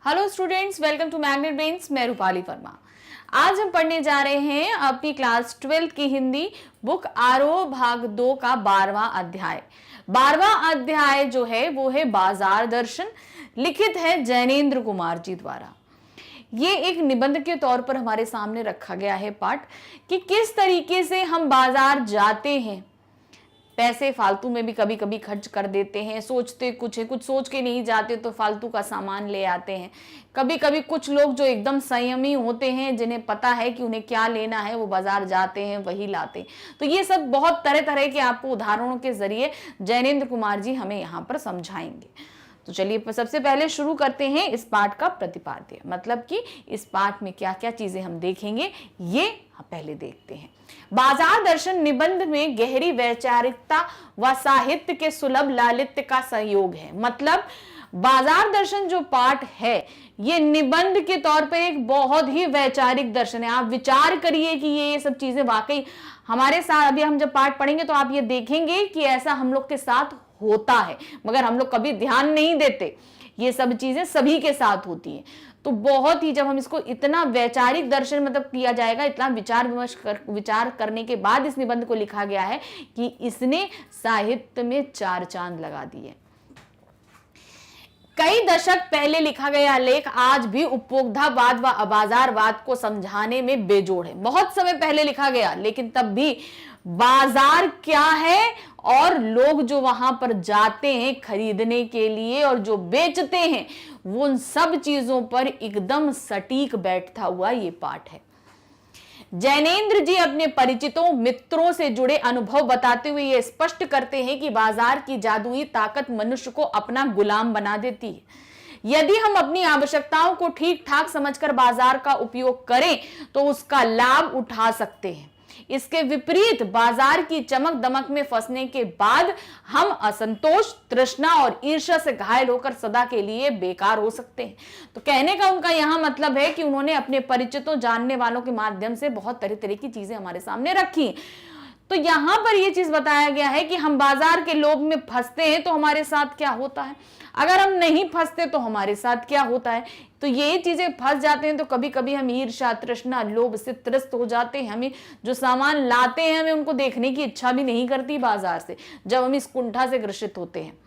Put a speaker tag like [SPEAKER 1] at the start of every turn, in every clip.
[SPEAKER 1] Hello students, welcome to magnet brains. मैं रूपाली वर्मा। आज हम पढ़ने जा रहे हैं अपनी क्लास 12 की हिंदी बुक आरोह भाग 2 का 12वां अध्याय। 12वां अध्याय जो है वो है बाजार दर्शन। लिखित है जैनेन्द्र कुमार जी द्वारा। ये एक निबंध के तौर पर हमारे सामने रखा गया है पाठ कि किस तरीके से हम बाजार जाते हैं। पैसे फालतू में भी कभी कभी खर्च कर देते हैं, सोचते कुछ है, कुछ सोच के नहीं जाते तो फालतू का सामान ले आते हैं। कभी कभी कुछ लोग जो एकदम संयमी होते हैं, जिन्हें पता है कि उन्हें क्या लेना है, वो बाजार जाते हैं, वही लाते हैं। तो ये सब बहुत तरह तरह के आपको उदाहरणों के जरिए जैनेन्द्र कुमार जी हमें यहाँ पर समझाएंगे। तो चलिए सबसे पहले शुरू करते हैं इस पाठ का प्रतिपाद्य, मतलब कि इस पाठ में क्या क्या चीजें हम देखेंगे ये पहले देखते हैं। बाजार दर्शन निबंध में गहरी वैचारिकता व साहित्य के सुलभ लालित्य का सहयोग है। मतलब बाजार दर्शन जो पाठ है ये निबंध के तौर पर एक बहुत ही वैचारिक दर्शन है। आप विचार करिए कि ये सब चीजें वाकई हमारे साथ, अभी हम जब पाठ पढ़ेंगे तो आप ये देखेंगे कि ऐसा हम लोग के साथ होता है, मगर हम लोग कभी ध्यान नहीं देते। ये सब चीजें सभी के साथ होती हैं। तो बहुत ही, जब हम इसको इतना वैचारिक दर्शन मतलब किया जाएगा, इतना विचार करने के बाद इस निबंध को लिखा गया है कि इसने साहित्य में 4 चांद लगा दिए। कई दशक पहले लिखा गया लेख आज भी उपभोक्तावाद व बाजारवाद को समझाने में बेजोड़ है। बहुत समय पहले लिखा गया, लेकिन तब भी बाजार क्या है और लोग जो वहां पर जाते हैं खरीदने के लिए और जो बेचते हैं, वो उन सब चीजों पर एकदम सटीक बैठता हुआ ये पाठ है। जैनेन्द्र जी अपने परिचितों मित्रों से जुड़े अनुभव बताते हुए ये स्पष्ट करते हैं कि बाजार की जादुई ताकत मनुष्य को अपना गुलाम बना देती है। यदि हम अपनी आवश्यकताओं को ठीक ठाक समझकर बाजार का उपयोग करें तो उसका लाभ उठा सकते हैं। इसके विपरीत बाजार की चमक दमक में फंसने के बाद हम असंतोष, तृष्णा और ईर्ष्या से घायल होकर सदा के लिए बेकार हो सकते हैं। तो कहने का उनका यहां मतलब है कि उन्होंने अपने परिचितों, जानने वालों के माध्यम से बहुत तरह तरह की चीजें हमारे सामने रखी। तो यहां पर यह चीज बताया गया है कि हम बाजार के लोभ में फंसते हैं तो हमारे साथ क्या होता है, अगर हम नहीं फंसते तो हमारे साथ क्या होता है। तो ये चीजें फंस जाते हैं तो कभी कभी हम ईर्ष्या, तृष्णा, लोभ से त्रस्त हो जाते हैं। हमें जो सामान लाते हैं हमें उनको देखने की इच्छा भी नहीं करती बाजार से, जब हम इस कुंठा से ग्रसित होते हैं।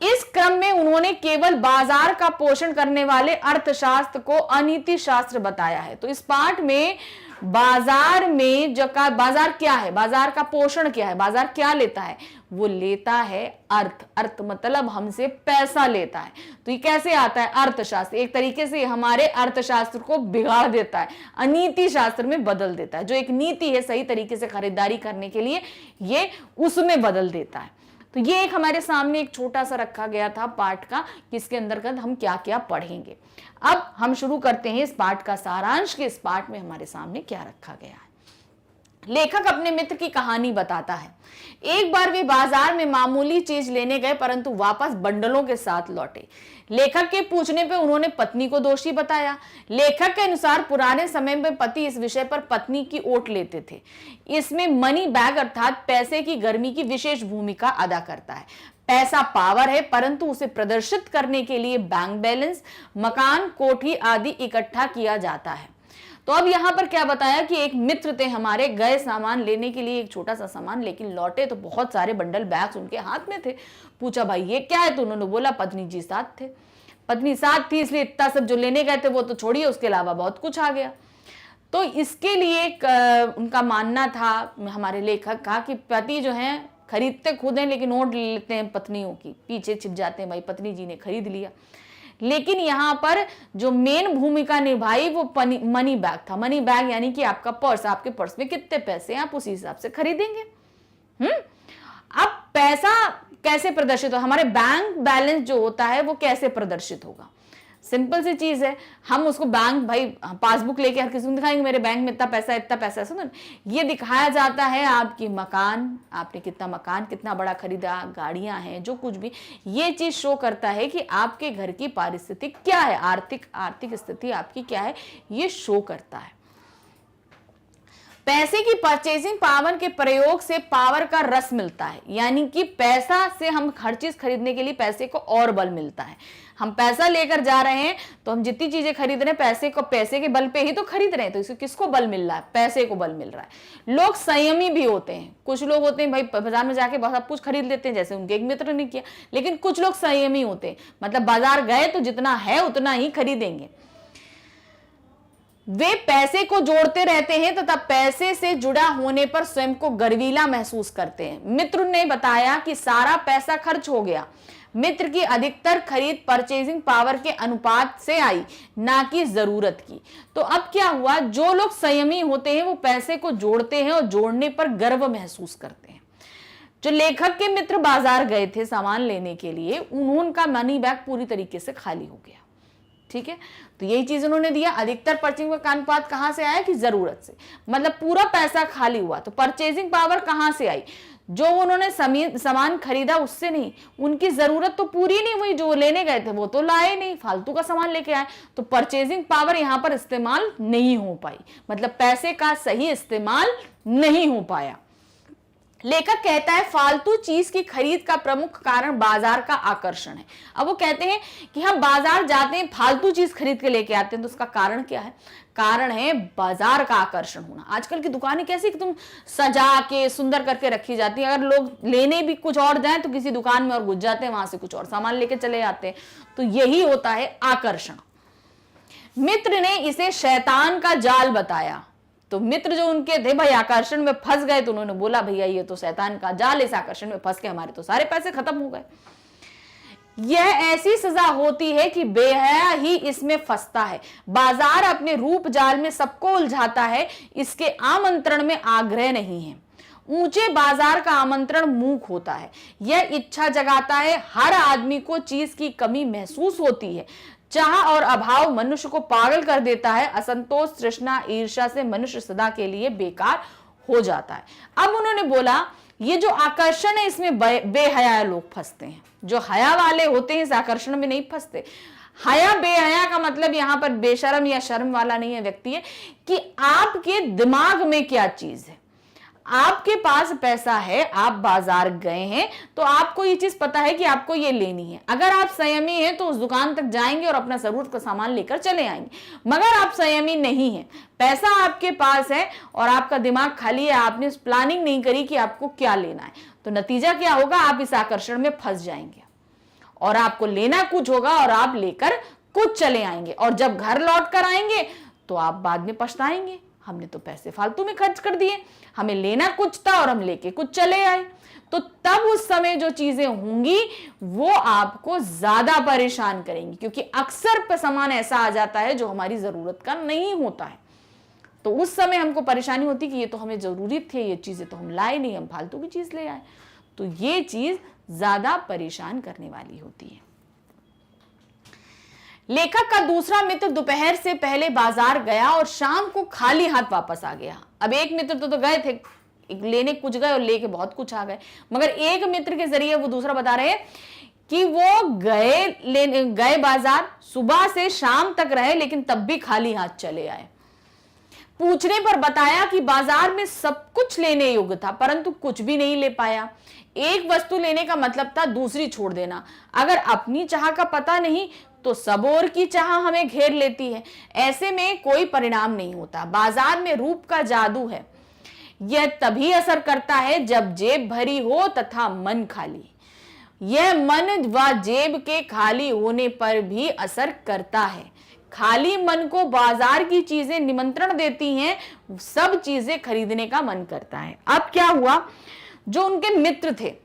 [SPEAKER 1] इस क्रम में उन्होंने केवल बाजार का पोषण करने वाले अर्थशास्त्र को अनीति शास्त्र बताया है। तो इस पाठ में बाजार में बाजार क्या है, बाजार का पोषण क्या है, बाजार क्या लेता है, वो लेता है अर्थ मतलब हमसे पैसा लेता है। तो ये कैसे आता है, अर्थशास्त्र एक तरीके से हमारे अर्थशास्त्र को बिगाड़ देता है, अनीति शास्त्र में बदल देता है। जो एक नीति है सही तरीके से खरीदारी करने के लिए, ये उसमें बदल देता है। तो ये एक हमारे सामने एक छोटा सा रखा गया था पाठ का, किसके अंतर्गत हम क्या क्या पढ़ेंगे। अब हम शुरू करते हैं इस पाठ का सारांश कि इस पाठ में हमारे सामने क्या रखा गया है। लेखक अपने मित्र की कहानी बताता है। एक बार वे बाजार में मामूली चीज लेने गए परंतु वापस बंडलों के साथ लौटे। लेखक के पूछने पर उन्होंने पत्नी को दोषी बताया। लेखक के अनुसार पुराने समय में पति इस विषय पर पत्नी की ओट लेते थे। इसमें मनी बैग अर्थात पैसे की गर्मी की विशेष भूमिका अदा करता है। पैसा पावर है, परंतु उसे प्रदर्शित करने के लिए बैंक बैलेंस, मकान, कोठी आदि इकट्ठा किया जाता है। तो अब यहां पर क्या बताया कि एक मित्र थे हमारे, गए सामान लेने के लिए, एक छोटा सा सामान, लेकिन लौटे तो बहुत सारे बंडल बैग्स उनके हाथ में थे। पूछा भाई ये क्या है, तो उन्होंने बोला पत्नी जी साथ थे, पत्नी साथ थी इसलिए इतना सब जो लेने गए थे वो तो छोड़िए, उसके अलावा बहुत कुछ आ गया। तो इसके लिए उनका मानना था हमारे लेखक का कि पति जो है खरीदते खुद हैं लेकिन ओट लेते हैं पत्नियों की, पीछे छिप जाते हैं, भाई पत्नी जी ने खरीद लिया। लेकिन यहां पर जो मेन भूमिका निभाई वो मनी बैग था। मनी बैग यानी कि आपका पर्स, आपके पर्स में कितने पैसे हैं आप उसी हिसाब से खरीदेंगे। अब पैसा कैसे प्रदर्शित हो, हमारे बैंक बैलेंस जो होता है वो कैसे प्रदर्शित होगा। सिंपल सी चीज है, हम उसको बैंक, भाई पासबुक लेके हर किसी को दिखाएंगे मेरे बैंक में इतना पैसा इतना पैसा, सुनो ये दिखाया जाता है आपकी मकान, आपने कितना मकान, कितना बड़ा खरीदा, गाड़ियां हैं, जो कुछ भी, ये चीज शो करता है कि आपके घर की पारिस्थिति क्या है, आर्थिक स्थिति आपकी क्या है, ये शो करता है। पैसे की परचेजिंग पावर के प्रयोग से पावर का रस मिलता है, यानी कि पैसा से हम हर चीज खरीदने के लिए पैसे को और बल मिलता है। हम पैसा लेकर जा रहे हैं तो हम जितनी चीजें खरीद रहे हैं पैसे के बल पे ही तो खरीद रहे हैं, तो इसको किसको बल मिल रहा है? पैसे को बल मिल रहा है। लोग संयमी भी होते हैं, कुछ लोग होते हैं भाई बाजार में जाके बहुत सब कुछ खरीद लेते हैं, जैसे उनके एक मित्र ने किया, लेकिन कुछ लोग संयमी होते हैं, मतलब बाजार गए तो जितना है उतना ही खरीदेंगे। वे पैसे को जोड़ते रहते हैं तथा पैसे से जुड़ा होने पर स्वयं को गर्वीला महसूस करते हैं। मित्र ने बताया कि सारा पैसा खर्च हो गया। मित्र की अधिकतर खरीद परचेजिंग पावर के अनुपात से आई, ना कि जरूरत की। तो अब क्या हुआ, जो लोग संयमी होते हैं वो पैसे को जोड़ते हैं और जोड़ने पर गर्व महसूस करते हैं। जो लेखक के मित्र बाजार गए थे सामान लेने के लिए, उनका मनी बैग पूरी तरीके से खाली हो गया। ठीक है, तो यही चीज उन्होंने दिया। अधिकतर परचेजिंग का अनुपात कहां से आया कि जरूरत से, मतलब पूरा पैसा खाली हुआ। तो परचेजिंग पावर कहां से आई? जो उन्होंने सामान खरीदा उससे नहीं, उनकी जरूरत तो पूरी नहीं हुई, जो लेने गए थे वो तो लाए नहीं, फालतू का सामान लेके आए, तो परचेजिंग पावर यहां पर इस्तेमाल नहीं हो पाई, मतलब पैसे का सही इस्तेमाल नहीं हो पाया। लेखक कहता है फालतू चीज की खरीद का प्रमुख कारण बाजार का आकर्षण है। अब वो कहते हैं कि हम बाजार जाते हैं, फालतू चीज खरीद के लेके आते हैं, तो उसका कारण क्या है? कारण है बाजार का आकर्षण होना। आजकल की दुकानें कैसी कि तुम सजा के सुंदर करके रखी जाती है, अगर लोग लेने भी कुछ और जाएं तो किसी दुकान में और घुस जाते हैं, वहां से कुछ और सामान लेके चले आते हैं। तो यही होता है आकर्षण। मित्र ने इसे शैतान का जाल बताया। तो मित्र जो उनके थे भाई आकर्षण में फंस गए, तो उन्होंने बोला भैया ये तो शैतान का जाल, इस आकर्षण में फंस के हमारे तो सारे पैसे खत्म हो गए। यह ऐसी सजा होती है कि बेहया ही इसमें फंसता है। बाजार अपने रूप जाल में सबको उलझाता है, इसके आमंत्रण में आग्रह नहीं है। ऊंचे बाजार का आमंत्रण मूक होता है, यह इच्छा जगाता है। हर आदमी को चीज की कमी महसूस होती है। चाह और अभाव मनुष्य को पागल कर देता है। असंतोष, तृष्णा, ईर्ष्या से मनुष्य सदा के लिए बेकार हो जाता है। अब उन्होंने बोला ये जो आकर्षण है इसमें बेहया लोग फंसते हैं। जो हया वाले होते हैं इस आकर्षण में नहीं फंसते। हया बेहया का मतलब यहां पर बेशर्म या शर्म वाला नहीं है व्यक्ति, है कि आपके दिमाग में क्या चीज है। आपके पास पैसा है, आप बाजार गए हैं, तो आपको ये चीज पता है कि आपको ये लेनी है। अगर आप संयमी हैं तो उस दुकान तक जाएंगे और अपना जरूरत का सामान लेकर चले आएंगे। मगर आप संयमी नहीं हैं, पैसा आपके पास है और आपका दिमाग खाली है, आपने प्लानिंग नहीं करी कि आपको क्या लेना है, तो नतीजा क्या होगा? आप इस आकर्षण में फंस जाएंगे और आपको लेना कुछ होगा और आप लेकर कुछ चले आएंगे, और जब घर लौट कर आएंगे तो आप बाद में पछताएंगे, हमने तो पैसे फालतू में खर्च कर दिए, हमें लेना कुछ था और हम लेके कुछ चले आए। तो तब उस समय जो चीजें होंगी वो आपको ज्यादा परेशान करेंगी, क्योंकि अक्सर सामान ऐसा आ जाता है जो हमारी जरूरत का नहीं होता है। तो उस समय हमको परेशानी होती कि ये तो हमें जरूरी थे, ये चीजें तो हम लाए नहीं, हम फालतू की चीज ले आए। तो ये चीज ज्यादा परेशान करने वाली होती है। लेखक का दूसरा मित्र दोपहर से पहले बाजार गया और शाम को खाली हाथ वापस आ गया। अब एक मित्र तो गए थे लेने, कुछ गए और लेके बहुत कुछ आ गए, मगर एक मित्र के जरिए वो दूसरा बता रहे हैं कि वो गए बाजार, सुबह से शाम तक रहे, लेकिन तब भी खाली हाथ चले आए। पूछने पर बताया कि बाजार में सब कुछ लेने योग्य था, परंतु कुछ भी नहीं ले पाया। एक वस्तु लेने का मतलब था दूसरी छोड़ देना। अगर अपनी चाह का पता नहीं तो सब और की चाह हमें घेर लेती है, ऐसे में कोई परिणाम नहीं होता। बाजार में रूप का जादू है, यह तभी असर करता है जब जेब भरी हो तथा मन खाली। यह मन व जेब के खाली होने पर भी असर करता है। खाली मन को बाजार की चीजें निमंत्रण देती हैं, सब चीजें खरीदने का मन करता है। अब क्या हुआ, जो उनके मित्र थे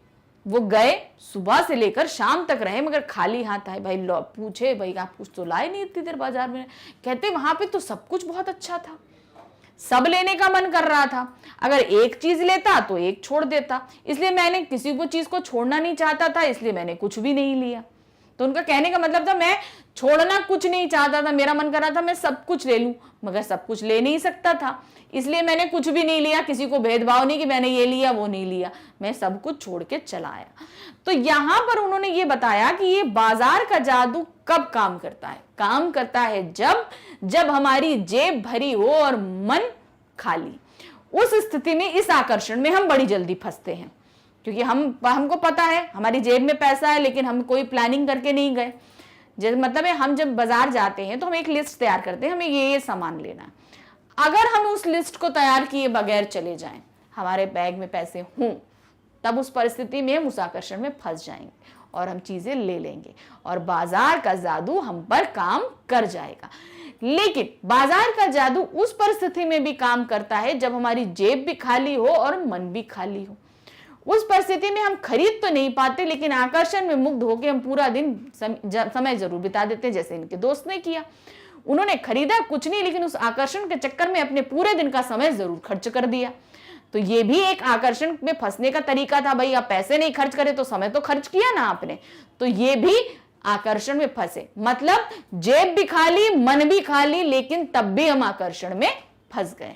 [SPEAKER 1] वो गए, सुबह से लेकर शाम तक रहे, मगर खाली हाथ आए। भाई पूछे, भाई आप कुछ तो लाए नहीं इतनी देर बाजार में? कहते वहां पे तो सब कुछ बहुत अच्छा था, सब लेने का मन कर रहा था, अगर एक चीज लेता तो एक छोड़ देता, इसलिए मैंने किसी को चीज को छोड़ना नहीं चाहता था, इसलिए मैंने कुछ भी नहीं लिया। तो उनका कहने का मतलब था मैं छोड़ना कुछ नहीं चाहता था, मेरा मन कर रहा था मैं सब कुछ ले लूं, मगर सब कुछ ले नहीं सकता था, इसलिए मैंने कुछ भी नहीं लिया। किसी को भेदभाव नहीं कि मैंने ये लिया वो नहीं लिया, मैं सब कुछ छोड़ के चला आया। तो यहां पर उन्होंने ये बताया कि ये बाजार का जादू कब काम करता है? काम करता है जब हमारी जेब भरी हो और मन खाली। उस स्थिति में इस आकर्षण में हम बड़ी जल्दी फंसते हैं, क्योंकि हमको पता है हमारी जेब में पैसा है, लेकिन हम कोई प्लानिंग करके नहीं गए। जैसे मतलब है, हम जब बाजार जाते हैं तो हम एक लिस्ट तैयार करते हैं, हमें ये सामान लेना है। अगर हम उस लिस्ट को तैयार किए बगैर चले जाएं, हमारे बैग में पैसे हों, तब उस परिस्थिति में हम उस आकर्षण में फंस जाएंगे और हम चीजें ले लेंगे और बाजार का जादू हम पर काम कर जाएगा। लेकिन बाजार का जादू उस परिस्थिति में भी काम करता है जब हमारी जेब भी खाली हो और मन भी खाली हो। उस परिस्थिति में हम खरीद तो नहीं पाते, लेकिन आकर्षण में मुग्ध होकर हम पूरा दिन समय जरूर बिता देते हैं, जैसे इनके दोस्त ने किया। उन्होंने खरीदा कुछ नहीं, लेकिन उस आकर्षण के चक्कर में अपने पूरे दिन का समय जरूर खर्च कर दिया। तो ये भी एक आकर्षण में फंसने का तरीका था। भाई, आप पैसे नहीं खर्च करे तो समय तो खर्च किया ना आपने, तो ये भी आकर्षण में फंसे। मतलब जेब भी खाली, मन भी खाली, लेकिन तब भी हम आकर्षण में फंस गए।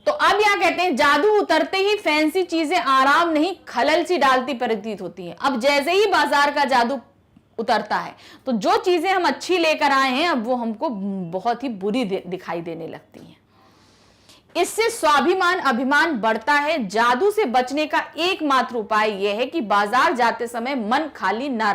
[SPEAKER 1] तो अब यहां कहते हैं जादू उतरते ही फैंसी चीजें आराम नहीं खलल सी डालती प्रतीत होती हैं। अब जैसे ही बाजार का जादू उतरता है तो जो चीजें हम अच्छी लेकर आए हैं अब वो हमको बहुत ही बुरी दिखाई देने लगती हैं। इससे स्वाभिमान अभिमान बढ़ता है। जादू से बचने का एकमात्र उपाय यह है कि बाजार जाते समय मन खाली ना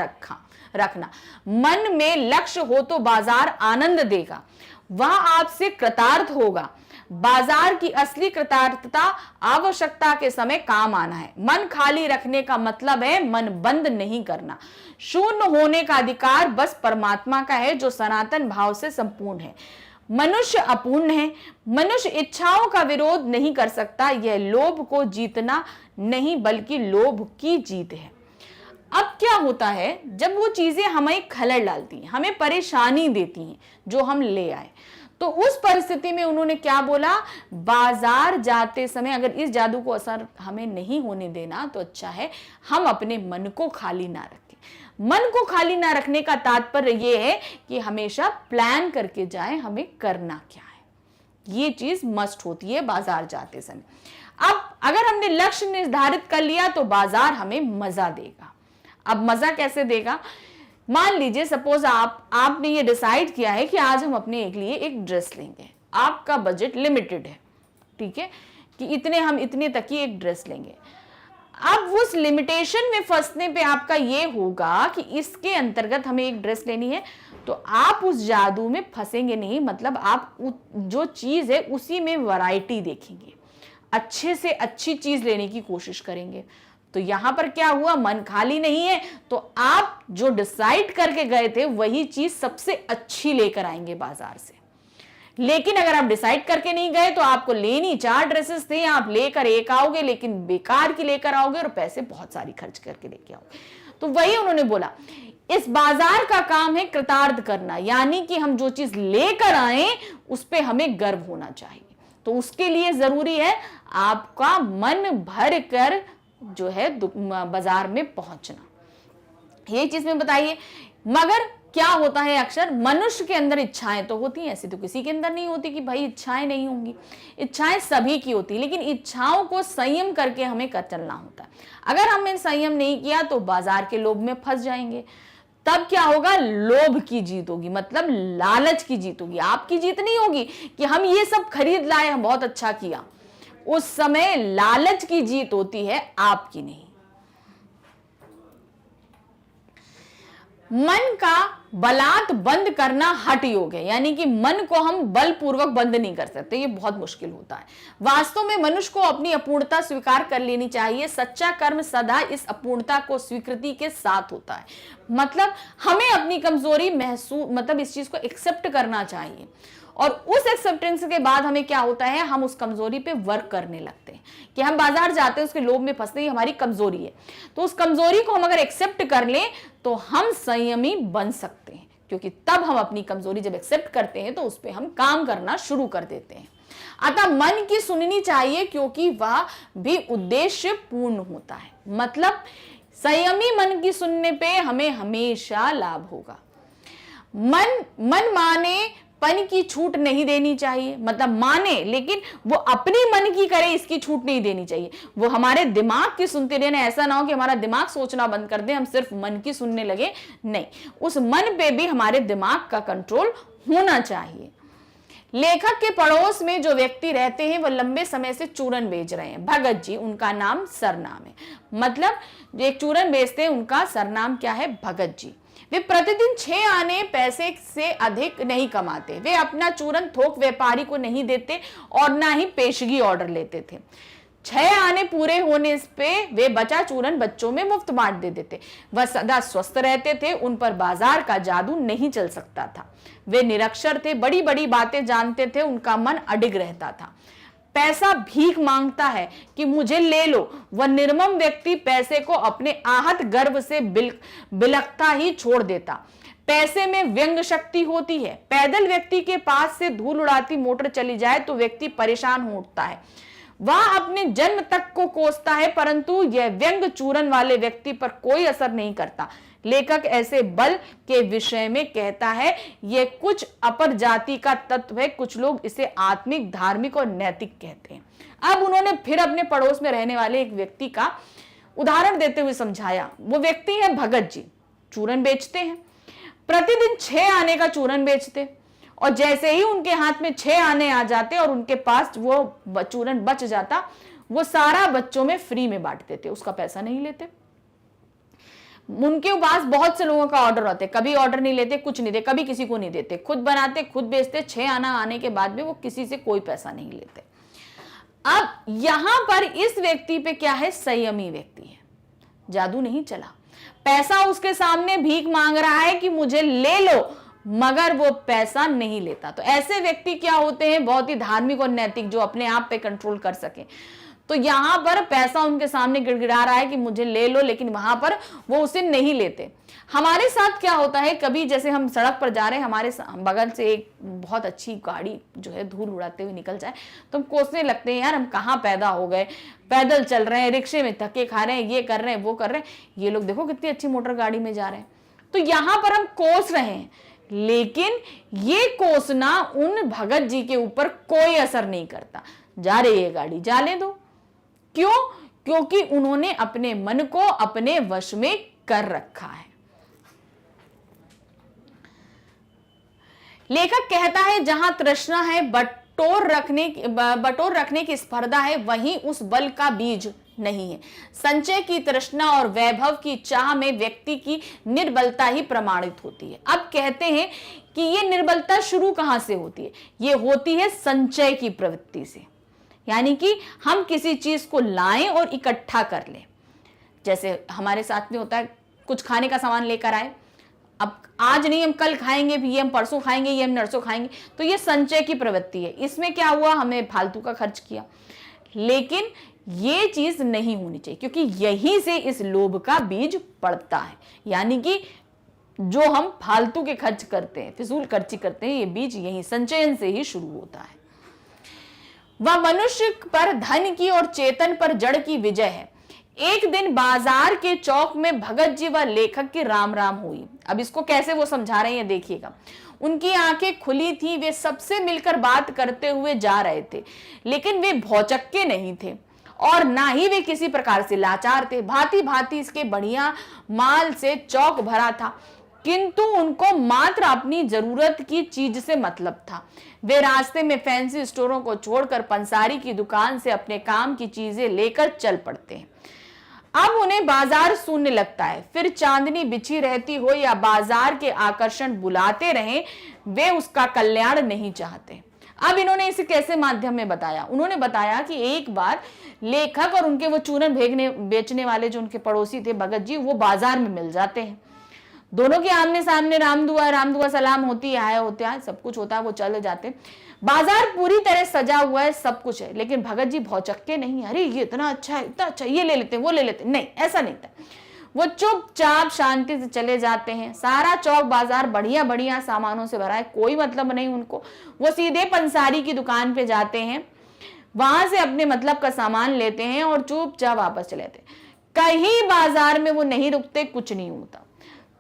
[SPEAKER 1] रखना। मन में लक्ष्य हो तो बाजार आनंद देगा, वह आपसे कृतार्थ होगा। बाजार की असली कृतार्थता आवश्यकता के समय काम आना है। मन खाली रखने का मतलब है मन बंद नहीं करना। शून्य होने का अधिकार बस परमात्मा का है, जो सनातन भाव से संपूर्ण है। मनुष्य अपूर्ण है। मनुष्य इच्छाओं का विरोध नहीं कर सकता। यह लोभ को जीतना नहीं बल्कि लोभ की जीत है। अब क्या होता है, जब वो चीजें हमें खलल डालती हैं, हमें परेशानी देती हैं जो हम ले आए, तो उस परिस्थिति में उन्होंने क्या बोला, बाजार जाते समय अगर इस जादू को असर हमें नहीं होने देना तो अच्छा है हम अपने मन को खाली ना रखें। मन को खाली ना रखने का तात्पर्य यह है कि हमेशा प्लान करके जाएं हमें करना क्या है। ये चीज मस्ट होती है बाजार जाते समय। अब अगर हमने लक्ष्य निर्धारित कर लिया तो बाजार हमें मजा देगा। अब मजा कैसे देगा, मान लीजिए सपोज आपने ये डिसाइड किया है कि आज हम अपने लिए एक ड्रेस लेंगे। आपका बजट लिमिटेड है, ठीक है, कि इतने तक की एक ड्रेस लेंगे। अब उस लिमिटेशन में फंसने पे आपका ये होगा कि इसके अंतर्गत हमें एक ड्रेस लेनी है, तो आप उस जादू में फंसेंगे नहीं। मतलब आप जो चीज है उसी में वैरायटी देखेंगे, अच्छे से अच्छी चीज लेने की कोशिश करेंगे। तो यहां पर क्या हुआ, मन खाली नहीं है तो आप जो डिसाइड करके गए थे वही चीज सबसे अच्छी लेकर आएंगे बाजार से। लेकिन अगर आप डिसाइड करके नहीं गए तो आपको लेनी 4 ड्रेसेस थे, आप लेकर एक आओगे लेकिन बेकार की लेकर आओगे और पैसे बहुत सारी खर्च करके लेके आओगे। तो वही उन्होंने बोला, इस बाजार का काम है कृतार्थ करना, यानी कि हम जो चीज लेकर आए उस पर हमें गर्व होना चाहिए। तो उसके लिए जरूरी है आपका मन भर कर जो है बाजार में पहुंचना। ये चीज में बताइए। मगर क्या होता है, अक्सर मनुष्य के अंदर इच्छाएं तो होती हैं, ऐसी तो किसी के अंदर नहीं होती कि भाई इच्छाएं नहीं होंगी। इच्छाएं सभी की होती, लेकिन इच्छाओं को संयम करके हमें कर चलना होता है। अगर हमने संयम नहीं किया तो बाजार के लोभ में फंस जाएंगे। तब क्या होगा, लोभ की जीत होगी, मतलब लालच की जीत होगी। आपकी जीत नहीं होगी कि हम ये सब खरीद लाए, हम बहुत अच्छा किया। उस समय लालच की जीत होती है, आपकी नहीं। मन का बलात् बंद करना हठ योग है, यानी कि मन को हम बलपूर्वक बंद नहीं कर सकते, ये बहुत मुश्किल होता है। वास्तव में मनुष्य को अपनी अपूर्णता स्वीकार कर लेनी चाहिए। सच्चा कर्म सदा इस अपूर्णता को स्वीकृति के साथ होता है। मतलब हमें अपनी कमजोरी महसूस, मतलब इस चीज को एक्सेप्ट करना चाहिए, और उस एक्सेप्टेंस के बाद हमें क्या होता है, हम उस कमजोरी पे वर्क करने लगते हैं। कि हम बाजार जाते हैं उसके लोभ में फंसते हैं, हमारी कमजोरी है। तो उस कमजोरी को हम अगर एक्सेप्ट कर लें तो हम संयमी बन सकते हैं, क्योंकि तब हम अपनी कमजोरी जब एक्सेप्ट करते हैं तो उस पर हम काम करना शुरू कर देते हैं। अतः मन की सुननी चाहिए, क्योंकि वह भी उद्देश्य पूर्ण होता है। मतलब संयमी मन की सुनने पे हमें हमेशा लाभ होगा। मन माने पन की छूट नहीं देनी चाहिए। मतलब माने लेकिन वो अपनी मन की करे, इसकी छूट नहीं देनी चाहिए। वो हमारे दिमाग की सुनते रहना, ऐसा ना हो कि हमारा दिमाग सोचना बंद कर दे, हम सिर्फ मन की सुनने लगे। नहीं, उस मन पे भी हमारे दिमाग का कंट्रोल होना चाहिए। लेखक के पड़ोस में जो व्यक्ति रहते हैं वह लंबे समय से चूरन बेच रहे हैं। भगत जी, उनका नाम सरनाम है, मतलब एक चूरन बेचते हैं, उनका सरनाम क्या है? भगत जी। वे प्रतिदिन 6 आने पैसे से अधिक नहीं कमाते। वे अपना चूरन थोक व्यापारी को नहीं देते और ना ही पेशगी ऑर्डर लेते थे। 6 आने पूरे होने पे वे बचा चूरन बच्चों में मुफ्त बांट दे देते। वह सदा स्वस्थ रहते थे, उन पर बाजार का जादू नहीं चल सकता था। वे निरक्षर थे, बड़ी बड़ी बातें जानते थे, उनका मन अडिग रहता था। पैसा भीख मांगता है कि मुझे ले लो। वह निर्मम व्यक्ति पैसे को अपने आहत गर्व से बिलखता ही छोड़ देता। पैसे में व्यंग शक्ति होती है। पैदल व्यक्ति के पास से धूल उड़ाती मोटर चली जाए तो व्यक्ति परेशान हो उठता है, वह अपने जन्म तक को कोसता है, परंतु यह व्यंग चूरन वाले व्यक्ति पर कोई असर नहीं करता। लेखक ऐसे बल के विषय में कहता है, यह कुछ अपर जाति का तत्व है, कुछ लोग इसे आत्मिक, धार्मिक और नैतिक कहते हैं। अब उन्होंने फिर अपने पड़ोस में रहने वाले एक व्यक्ति का उदाहरण देते हुए समझाया। वो व्यक्ति है भगत जी, चूरन बेचते हैं, प्रतिदिन 6 आने का चूरन बेचते, और जैसे ही उनके हाथ में 6 आने आ जाते और उनके पास वो चूरन बच जाता, वो सारा बच्चों में फ्री में बांट देते, उसका पैसा नहीं लेते। उनके पास बहुत से लोगों का ऑर्डर होते, कभी ऑर्डर नहीं लेते, कुछ नहीं देते, कभी किसी को नहीं देते, खुद बनाते, खुद बेचते। 6 आना आने के बाद भी वो किसी से कोई पैसा नहीं लेते। अब यहां पर इस व्यक्ति पे क्या है? संयमी व्यक्ति है, जादू नहीं चला। पैसा उसके सामने भीख मांग रहा है कि मुझे ले लो, मगर वो पैसा नहीं लेता। तो ऐसे व्यक्ति क्या होते हैं? बहुत ही धार्मिक और नैतिक, जो अपने आप पे कंट्रोल कर सके। तो यहां पर पैसा उनके सामने गिड़गिड़ा रहा है कि मुझे ले लो, लेकिन वहां पर वो उसे नहीं लेते। हमारे साथ क्या होता है, कभी जैसे हम सड़क पर जा रहे हैं, हमारे बगल से एक बहुत अच्छी गाड़ी जो है धूल उड़ाते हुए निकल जाए, तो हम कोसने लगते हैं, यार हम कहाँ पैदा हो गए, पैदल चल रहे हैं, रिक्शे में धक्के खा रहे हैं, ये कर रहे हैं, वो कर रहे हैं, ये लोग देखो कितनी अच्छी मोटर गाड़ी में जा रहे हैं। तो यहां पर हम कोस रहे हैं, लेकिन ये कोसना उन भगत जी के ऊपर कोई असर नहीं करता। जा रही है गाड़ी, जाने दो। क्यों? क्योंकि उन्होंने अपने मन को अपने वश में कर रखा है। लेखक कहता है, जहां तृष्णा है, बटोर रखने की स्पर्धा है, वहीं उस बल का बीज नहीं है। संचय की तृष्णा और वैभव की चाह में व्यक्ति की निर्बलता ही प्रमाणित होती है। अब कहते हैं कि ये निर्बलता शुरू कहां से होती है? ये होती है संचय की प्रवृत्ति से, यानी कि हम किसी चीज को लाएं और इकट्ठा कर लें। जैसे हमारे साथ में होता है, कुछ खाने का सामान लेकर आए, अब आज नहीं हम कल खाएंगे, भी ये हम परसों खाएंगे, ये हम नरसों खाएंगे, तो ये संचय की प्रवृत्ति है। इसमें क्या हुआ? हमने फालतू का खर्च किया। लेकिन ये चीज नहीं होनी चाहिए, क्योंकि यहीं से इस लोभ का बीज पड़ता है। यानी कि जो हम फालतू के खर्च करते हैं, फिजूल खर्ची करते हैं, ये बीज यहीं संचयन से ही शुरू होता है। वह मनुष्य पर धन की और चेतन पर जड़ की विजय है। एक दिन बाजार के चौक में भगत जी व लेखक की राम राम हुई। अब इसको कैसे वो समझा रहे हैं, देखिएगा। उनकी आंखें खुली थी, वे सबसे मिलकर बात करते हुए जा रहे थे, लेकिन वे भौचक्के नहीं थे और ना ही वे किसी प्रकार से लाचार थे। भांति भांति इसके बढ़िया माल से चौक भरा था, किंतु उनको मात्र अपनी जरूरत की चीज से मतलब था। वे रास्ते में फैंसी स्टोरों को छोड़कर पंसारी की दुकान से अपने काम की चीजें लेकर चल पड़ते हैं। अब उन्हें बाजार शून्य लगता है, फिर चांदनी बिछी रहती हो या बाजार के आकर्षण बुलाते रहें, वे उसका कल्याण नहीं चाहते। अब इन्होंने इसे कैसे माध्यम में बताया? उन्होंने बताया कि एक बार लेखक और उनके वो चूरन बेचने वाले जो उनके पड़ोसी थे भगत जी, वो बाजार में मिल जाते हैं। दोनों के आमने सामने राम दुआ सलाम होती है, आया होता है, सब कुछ होता है, वो चले जाते। बाजार पूरी तरह सजा हुआ है, सब कुछ है, लेकिन भगत जी भौचक्के नहीं। अरे ये इतना अच्छा है, इतना अच्छा, ये ले लेते हैं, वो ले लेते हैं, नहीं, ऐसा नहीं था। वो चुपचाप शांति से चले जाते हैं। सारा चौक बाजार बढ़िया बढ़िया सामानों से भरा है, कोई मतलब नहीं उनको। वो सीधे पंसारी की दुकान पे जाते हैं, वहां से अपने मतलब का सामान लेते हैं और चुपचाप वापस चले जाते हैं। कहीं बाजार में वो नहीं रुकते, कुछ नहीं होता।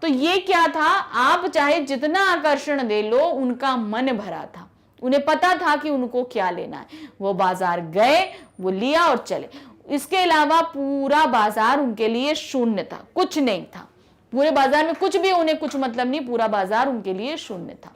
[SPEAKER 1] तो ये क्या था? आप चाहे जितना आकर्षण दे लो, उनका मन भरा था, उन्हें पता था कि उनको क्या लेना है। वो बाजार गए, वो लिया और चले। इसके अलावा पूरा बाजार उनके लिए शून्य था, कुछ नहीं था। पूरे बाजार में कुछ भी उन्हें कुछ मतलब नहीं, पूरा बाजार उनके लिए शून्य था।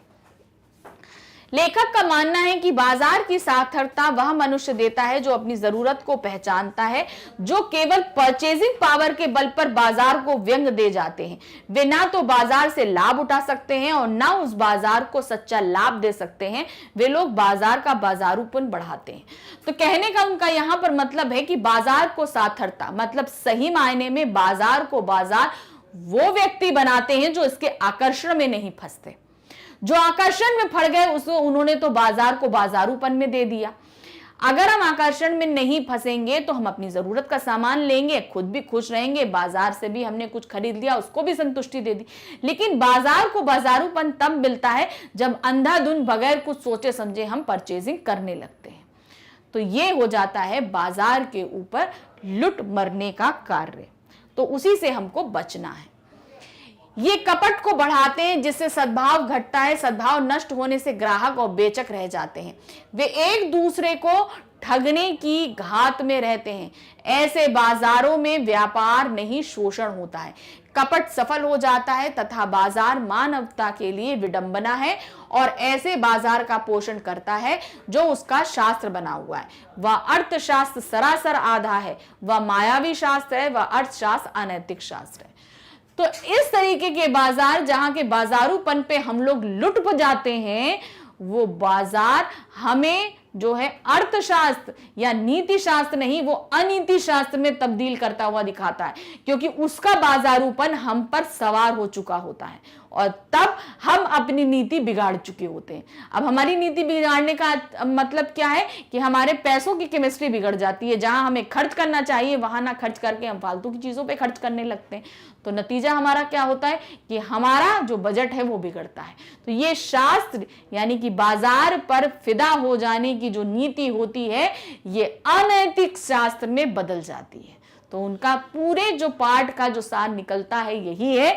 [SPEAKER 1] लेखक का मानना है कि बाजार की सार्थकता वह मनुष्य देता है जो अपनी जरूरत को पहचानता है। जो केवल परचेजिंग पावर के बल पर बाजार को व्यंग दे जाते हैं, वे ना तो बाजार से लाभ उठा सकते हैं और ना उस बाजार को सच्चा लाभ दे सकते हैं। वे लोग बाजार का बाजारूपन बढ़ाते हैं। तो कहने का उनका यहां पर मतलब है कि बाजार को सार्थकता मतलब सही मायने में बाजार को बाजार वो व्यक्ति बनाते हैं जो इसके आकर्षण में नहीं फंसते। जो आकर्षण में फंस गए उसको उन्होंने तो बाजार को बाजारूपन में दे दिया। अगर हम आकर्षण में नहीं फंसेंगे तो हम अपनी जरूरत का सामान लेंगे, खुद भी खुश रहेंगे, बाजार से भी हमने कुछ खरीद लिया उसको भी संतुष्टि दे दी। लेकिन बाजार को बाजारूपन तब मिलता है जब अंधाधुंध बगैर कुछ सोचे समझे हम परचेजिंग करने लगते हैं। तो ये हो जाता है बाजार के ऊपर लुट मरने का कार्य। तो उसी से हमको बचना है। ये कपट को बढ़ाते हैं जिससे सद्भाव घटता है। सद्भाव नष्ट होने से ग्राहक और बेचक रह जाते हैं। वे एक दूसरे को ठगने की घात में रहते हैं। ऐसे बाजारों में व्यापार नहीं शोषण होता है। कपट सफल हो जाता है तथा बाजार मानवता के लिए विडंबना है और ऐसे बाजार का पोषण करता है जो उसका शास्त्र बना हुआ है। वह अर्थशास्त्र सरासर आधा है, वह मायावी शास्त्र है, वह अर्थशास्त्र अनैतिक शास्त्र है। तो इस तरीके के बाजार जहां के बाजारूपन पे हम लोग लुट जाते हैं, वो बाजार हमें जो है अर्थशास्त्र या नीति शास्त्र नहीं, वो अनीति शास्त्र में तब्दील करता हुआ दिखाता है, क्योंकि उसका बाजारूपन हम पर सवार हो चुका होता है और तब हम अपनी नीति बिगाड़ चुके होते हैं। अब हमारी नीति बिगाड़ने का मतलब क्या है कि हमारे पैसों की केमिस्ट्री बिगड़ जाती है। जहां हमें खर्च करना चाहिए वहां ना खर्च करके हम फालतू की चीजों पे खर्च करने लगते हैं। तो नतीजा हमारा क्या होता है कि हमारा जो बजट है वो बिगड़ता है। तो ये शास्त्र यानी कि बाजार पर फिदा हो जाने की जो नीति होती है ये अनैतिक शास्त्र में बदल जाती है। तो उनका पूरे जो पाठ का जो सार निकलता है यही है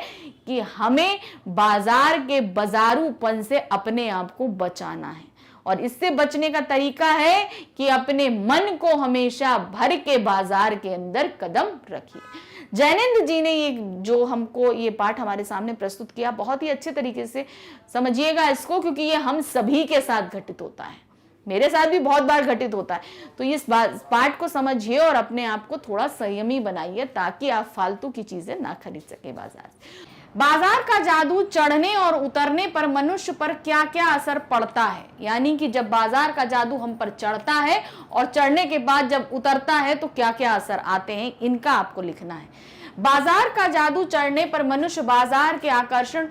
[SPEAKER 1] कि हमें बाजार के बाजारूपन से अपने आप को बचाना है और इससे बचने का तरीका है कि अपने मन को हमेशा भर के बाजार के अंदर कदम रखिए। जैनेंद्र जी ने ये जो हमको ये पाठ हमारे सामने प्रस्तुत किया, बहुत ही अच्छे तरीके से समझिएगा इसको, क्योंकि ये हम सभी के साथ घटित होता है, मेरे साथ भी बहुत बार घटित होता है। तो इस पाठ को समझिए और अपने आप को थोड़ा संयमी बनाइए ताकि आप फालतू की चीजें ना खरीद सके बाजार से। बाजार का जादू चढ़ने और उतरने पर मनुष्य पर क्या क्या असर पड़ता है, यानी कि जब बाजार का जादू हम पर चढ़ता है और चढ़ने के बाद जब उतरता है तो क्या क्या असर आते हैं, इनका आपको लिखना है। बाजार का जादू चढ़ने पर मनुष्य बाजार के आकर्षण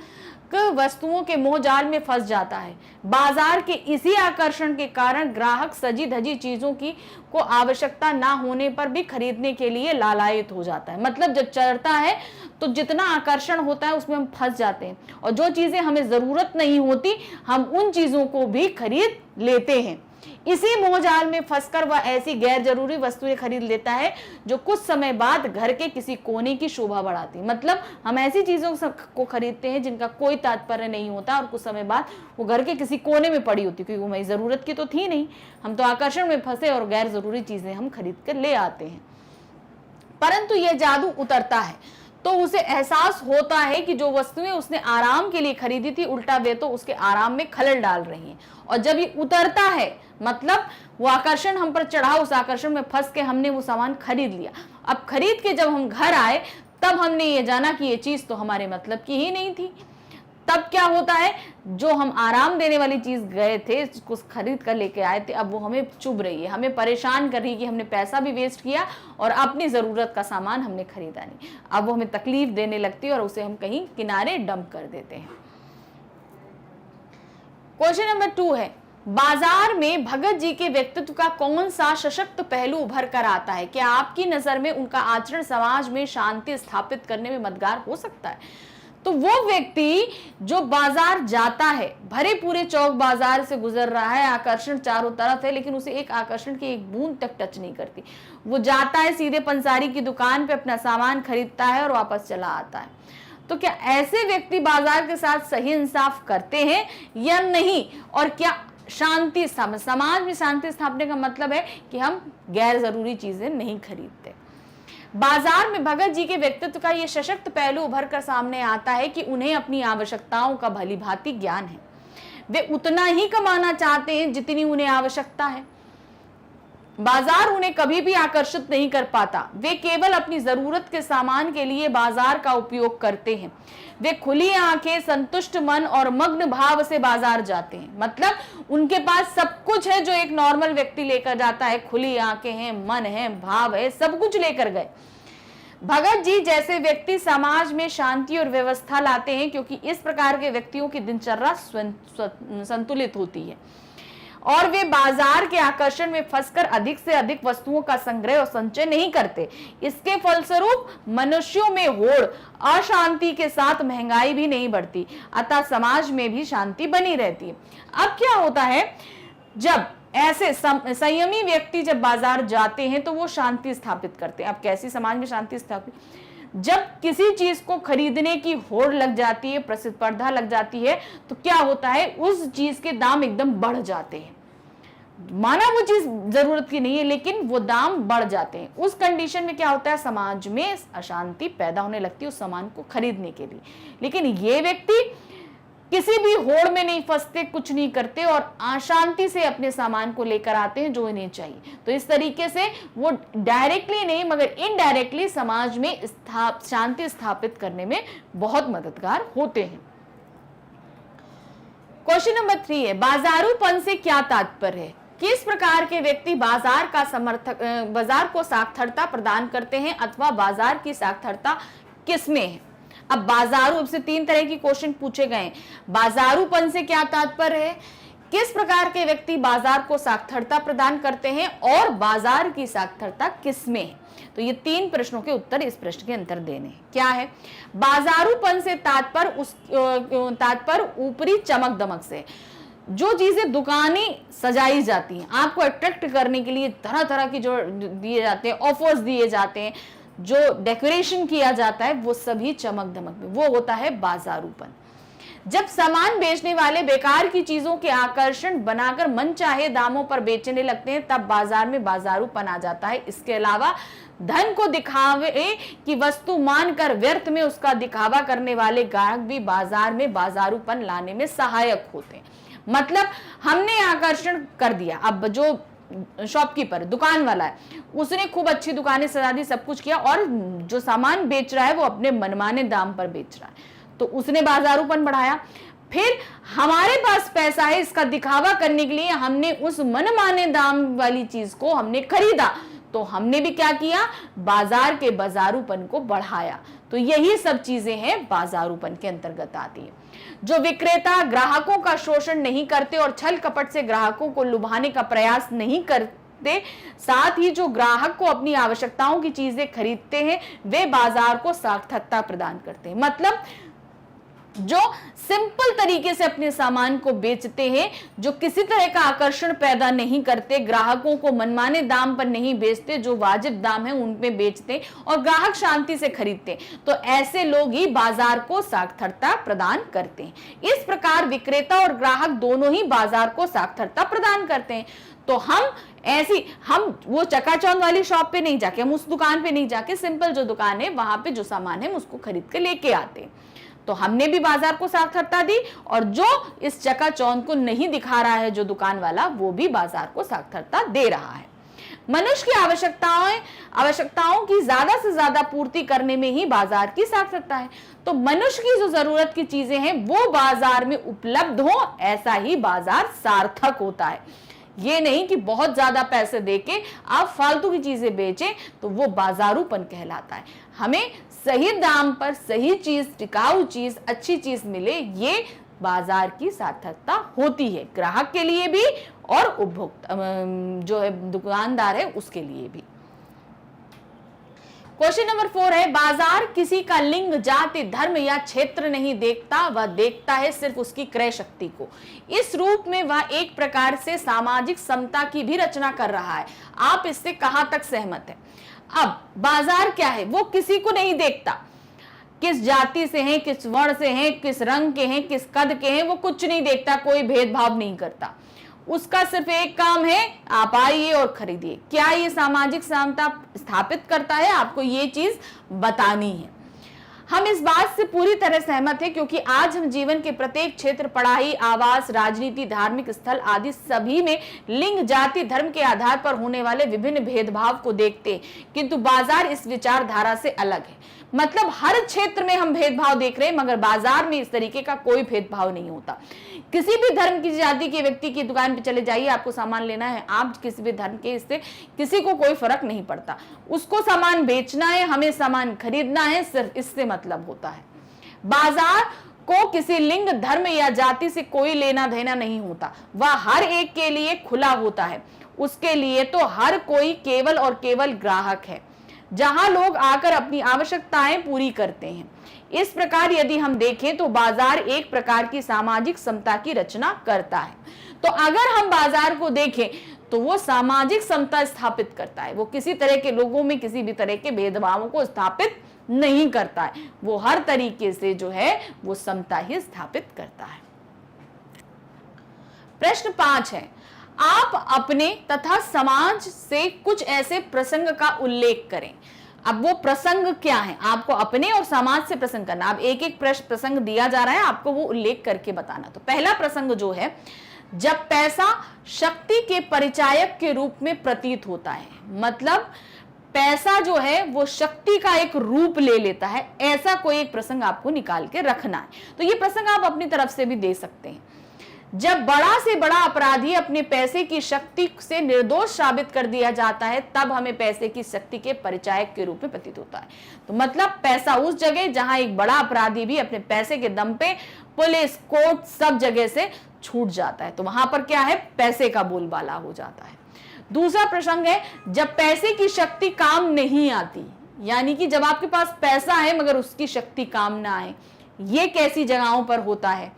[SPEAKER 1] वस्तुओं के मोहजाल में फंस जाता है। बाजार के इसी आकर्षण के कारण ग्राहक सजी धजी चीजों की को आवश्यकता ना होने पर भी खरीदने के लिए लालायित हो जाता है। मतलब जब चढ़ता है तो जितना आकर्षण होता है उसमें हम फंस जाते हैं और जो चीजें हमें जरूरत नहीं होती हम उन चीजों को भी खरीद लेते हैं। इसी मोहजाल में फंसकर वह ऐसी गैर जरूरी वस्तुएं खरीद लेता है जो कुछ समय बाद घर के किसी कोने की शोभा बढ़ाती। मतलब हम ऐसी चीजों को खरीदते हैं जिनका कोई तात्पर्य नहीं होता और कुछ समय बाद वो घर के किसी कोने में पड़ी होती, क्योंकि वो हमारी जरूरत की तो थी नहीं, हम तो आकर्षण में फंसे और गैर जरूरी चीजें हम खरीद कर ले आते हैं। परंतु यह जादू उतरता है तो उसे एहसास होता है कि जो वस्तुएं उसने आराम के लिए खरीदी थी उल्टा वे तो उसके आराम में खलल डाल रही हैं। और जब ये उतरता है मतलब वो आकर्षण हम पर चढ़ा, उस आकर्षण में फंस के हमने वो सामान खरीद लिया। अब खरीद के जब हम घर आए तब हमने ये जाना कि ये चीज तो हमारे मतलब की ही नहीं थी। तब क्या होता है, जो हम आराम देने वाली चीज गए थे उसको खरीद कर लेके आए थे, अब वो हमें चुभ रही है, हमें परेशान कर रही है कि हमने पैसा भी वेस्ट किया और अपनी जरूरत का सामान हमने खरीदा नहीं। अब वो हमें तकलीफ देने लगती है और उसे हम कहीं किनारे डंप कर देते हैं। क्वेश्चन नंबर 2 है, बाजार में भगत जी के व्यक्तित्व का कौन सा सशक्त पहलू उभर कर आता है? क्या आपकी नजर में उनका आचरण समाज में शांति स्थापित करने में मददगार हो सकता है? तो वो व्यक्ति जो बाजार जाता है, भरे पूरे चौक बाजार से गुजर रहा है, आकर्षण चारों तरफ है, लेकिन उसे एक आकर्षण की एक बूंद तक टच नहीं करती। वो जाता है सीधे पंसारी की दुकान पे अपना सामान खरीदता है और वापस चला आता है। तो क्या ऐसे व्यक्ति बाजार के साथ सही इंसाफ करते हैं या नहीं? और क्या शांति समाज में शांति स्थापने का मतलब है कि हम गैर जरूरी चीजें नहीं खरीदते? बाजार में भगत जी के व्यक्तित्व का यह सशक्त पहलू उभर कर सामने आता है कि उन्हें अपनी आवश्यकताओं का भली भांति ज्ञान है। वे उतना ही कमाना चाहते हैं जितनी उन्हें आवश्यकता है। बाजार उन्हें कभी भी आकर्षित नहीं कर पाता। वे केवल अपनी जरूरत के सामान के लिए बाजार का उपयोग करते हैं। वे खुली आंखें, संतुष्ट मन और मग्न भाव से बाजार जाते हैं। मतलब उनके पास सब कुछ है जो एक नॉर्मल व्यक्ति लेकर जाता है। खुली आंखें हैं, मन है, भाव है, सब कुछ लेकर गए। भगत जी जैसे व्यक्ति समाज में शांति और व्यवस्था लाते हैं, क्योंकि इस प्रकार के व्यक्तियों की दिनचर्या संतुलित होती है और वे बाजार के आकर्षण में फंसकर अधिक से अधिक वस्तुओं का संग्रह और संचय नहीं करते। इसके फलस्वरूप मनुष्यों में होड़, अशांति के साथ महंगाई भी नहीं बढ़ती, अतः समाज में भी शांति बनी रहती है। अब क्या होता है, जब ऐसे संयमी व्यक्ति जब बाजार जाते हैं तो वो शांति स्थापित करते हैं। अब कैसी समाज में शांति स्थापित? जब किसी चीज को खरीदने की होड़ लग जाती है, प्रतिस्पर्धा लग जाती है, तो क्या होता है, उस चीज के दाम एकदम बढ़ जाते हैं। माना वो चीज जरूरत की नहीं है लेकिन वो दाम बढ़ जाते हैं। उस कंडीशन में क्या होता है, समाज में अशांति पैदा होने लगती है उस सामान को खरीदने के लिए। लेकिन ये व्यक्ति किसी भी होड़ में नहीं फंसते, कुछ नहीं करते और अशांति से अपने सामान को लेकर आते हैं जो इन्हें चाहिए। तो इस तरीके से वो डायरेक्टली नहीं मगर इनडायरेक्टली समाज में शांति स्थापित करने में बहुत मददगार होते हैं। क्वेश्चन नंबर 3 है, बाजारूपन से क्या तात्पर्य है? किस प्रकार के व्यक्ति बाजार को साक्षरता प्रदान करते हैं अथवा बाजार की साक्षरता किसमें है? अब बाजारू से 3 तरह की क्वेश्चन पूछे गए। बाजारूपन से क्या तात्पर्य है, किस प्रकार के व्यक्ति बाजार को साक्षरता प्रदान करते हैं और बाजार की साक्षरता किसमें है? तो ये 3 प्रश्नों के उत्तर इस प्रश्न के अंतर देने हैं। क्या है? बाजारूपन से तात्पर्य ऊपरी चमक दमक से। जो चीजें दुकानें सजाई जाती हैं, आपको अट्रैक्ट करने के लिए तरह तरह की जो दिए जाते हैं, ऑफर्स दिए जाते हैं, जो डेकोरेशन किया जाता है, वो सभी चमक दमक में, वो होता है बाजारूपन। जब सामान बेचने वाले बेकार की चीजों के आकर्षण बनाकर मनचाहे दामों पर बेचने लगते हैं, तब बाजार में बाजारूपन आ जाता है। इसके अलावा धन को दिखावे की वस्तु मानकर व्यर्थ में उसका दिखावा करने वाले ग्राहक भी बाजार में बाजारूपन लाने में सहायक होते हैं। मतलब हमने आकर्षण कर दिया, अब जो शॉपकीपर दुकान वाला है उसने खूब अच्छी दुकानें सजा दी, सब कुछ किया और जो सामान बेच रहा है वो अपने मनमाने दाम पर बेच रहा है, तो उसने बाजारूपन बढ़ाया। फिर हमारे पास पैसा है, इसका दिखावा करने के लिए हमने उस मनमाने दाम वाली चीज को हमने खरीदा, तो हमने भी क्या किया, बाजार के बाजारूपन को बढ़ाया। तो यही सब चीजें हैं बाजारूपन के अंतर्गत आती है। जो विक्रेता ग्राहकों का शोषण नहीं करते और छल कपट से ग्राहकों को लुभाने का प्रयास नहीं करते, साथ ही जो ग्राहक को अपनी आवश्यकताओं की चीजें खरीदते हैं, वे बाजार को सार्थकता प्रदान करते हैं। मतलब जो सिंपल तरीके से अपने सामान को बेचते हैं, जो किसी तरह का आकर्षण पैदा नहीं करते, ग्राहकों को मनमाने दाम पर नहीं बेचते, जो वाजिब दाम है उन पे बेचते और ग्राहक शांति से खरीदते, तो ऐसे लोग ही बाजार को साक्षरता प्रदान करते हैं। इस प्रकार विक्रेता और ग्राहक दोनों ही बाजार को साक्षरता प्रदान करते हैं। तो हम वो चकाचौंध वाली शॉप पे नहीं जाके, हम उस दुकान पे नहीं जाके, सिंपल जो दुकान है वहां पे जो सामान है उसको खरीद के लेके आते हैं। तो हमने भी बाजार को साक्षरता दी और जो इस चकाचौंध को नहीं दिखा रहा है जो दुकान वाला, वो भी बाजार को साक्षरता दे रहा है। मनुष्य की आवश्यकताओं की ज्यादा से ज्यादा पूर्ति करने में ही बाजार की सार्थकता है। तो मनुष्य की जो जरूरत की चीजें हैं वो बाजार में उपलब्ध हो, ऐसा ही बाजार सार्थक होता है। ये नहीं कि बहुत ज्यादा पैसे देके आप फालतू की चीजें बेचें, तो वो बाजारूपन कहलाता है। हमें सही दाम पर सही चीज, टिकाऊ चीज, अच्छी चीज मिले, ये बाजार की सार्थकता होती है, ग्राहक के लिए भी और उपभोक्ता जो है दुकानदार है उसके लिए भी। क्वेश्चन नंबर 4 है, बाजार किसी का लिंग, जाति, धर्म या क्षेत्र नहीं देखता, वह देखता है सिर्फ उसकी क्रय शक्ति को। इस रूप में वह एक प्रकार से सामाजिक समता की भी रचना कर रहा है। आप इससे कहां तक सहमत हैं? अब बाजार क्या है, वो किसी को नहीं देखता, किस जाति से हैं, किस वर्ण से हैं, किस रंग के हैं, किस कद के हैं, वो कुछ नहीं देखता, कोई भेदभाव नहीं करता। उसका सिर्फ एक काम है, आप आइए और खरीदिए। क्या ये सामाजिक समता स्थापित करता है? आपको ये चीज बतानी है। हम इस बात से पूरी तरह सहमत हैं, क्योंकि आज हम जीवन के प्रत्येक क्षेत्र, पढ़ाई, आवास, राजनीति, धार्मिक स्थल आदि सभी में लिंग, जाति, धर्म के आधार पर होने वाले विभिन्न भेदभाव को देखते हैं, किंतु बाजार इस विचारधारा से अलग है। मतलब हर क्षेत्र में हम भेदभाव देख रहे हैं, मगर बाजार में इस तरीके का कोई भेदभाव नहीं होता। किसी भी धर्म की, जाति के व्यक्ति की दुकान पे चले जाइए, आपको सामान लेना है, आप किसी भी धर्म के, इससे किसी को कोई फर्क नहीं पड़ता। उसको सामान बेचना है, हमें सामान खरीदना है, सिर्फ इससे मतलब होता है। बाजार को किसी लिंग, धर्म या जाति से कोई लेना देना नहीं होता, वह हर एक के लिए खुला होता है। उसके लिए तो हर कोई केवल और केवल ग्राहक है, जहां लोग आकर अपनी आवश्यकताएं पूरी करते हैं। इस प्रकार यदि हम देखें तो बाजार एक प्रकार की सामाजिक समता की रचना करता है। तो अगर हम बाजार को देखें तो वो सामाजिक समता स्थापित करता है, वो किसी तरह के लोगों में किसी भी तरह के भेदभावों को स्थापित नहीं करता है, वो हर तरीके से जो है वो समता ही स्थापित करता है। प्रश्न 5 है, आप अपने तथा समाज से कुछ ऐसे प्रसंग का उल्लेख करें। अब वो प्रसंग क्या है, आपको अपने और समाज से प्रसंग करना। अब एक एक प्रसंग दिया जा रहा है, आपको वो उल्लेख करके बताना। तो पहला प्रसंग जो है, जब पैसा शक्ति के परिचायक के रूप में प्रतीत होता है, मतलब पैसा जो है वो शक्ति का एक रूप ले लेता है, ऐसा कोई एक प्रसंग आपको निकाल के रखना है। तो ये प्रसंग आप अपनी तरफ से भी दे सकते हैं। जब बड़ा से बड़ा अपराधी अपने पैसे की शक्ति से निर्दोष साबित कर दिया जाता है, तब हमें पैसे की शक्ति के परिचायक के रूप में प्रतीत होता है। तो मतलब पैसा उस जगह जहां एक बड़ा अपराधी भी अपने पैसे के दम पे पुलिस, कोर्ट, सब जगह से छूट जाता है, तो वहां पर क्या है, पैसे का बोलबाला हो जाता है। दूसरा प्रसंग है, जब पैसे की शक्ति काम नहीं आती, यानी कि जब आपके पास पैसा है मगर उसकी शक्ति काम ना आए। ये कैसी जगहों पर होता है,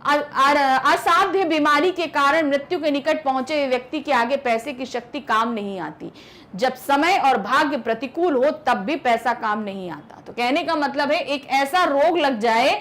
[SPEAKER 1] असाध्य बीमारी के कारण मृत्यु के निकट पहुंचे हुए व्यक्ति के आगे पैसे की शक्ति काम नहीं आती। जब समय और भाग्य प्रतिकूल हो तब भी पैसा काम नहीं आता। तो कहने का मतलब है, एक ऐसा रोग लग जाए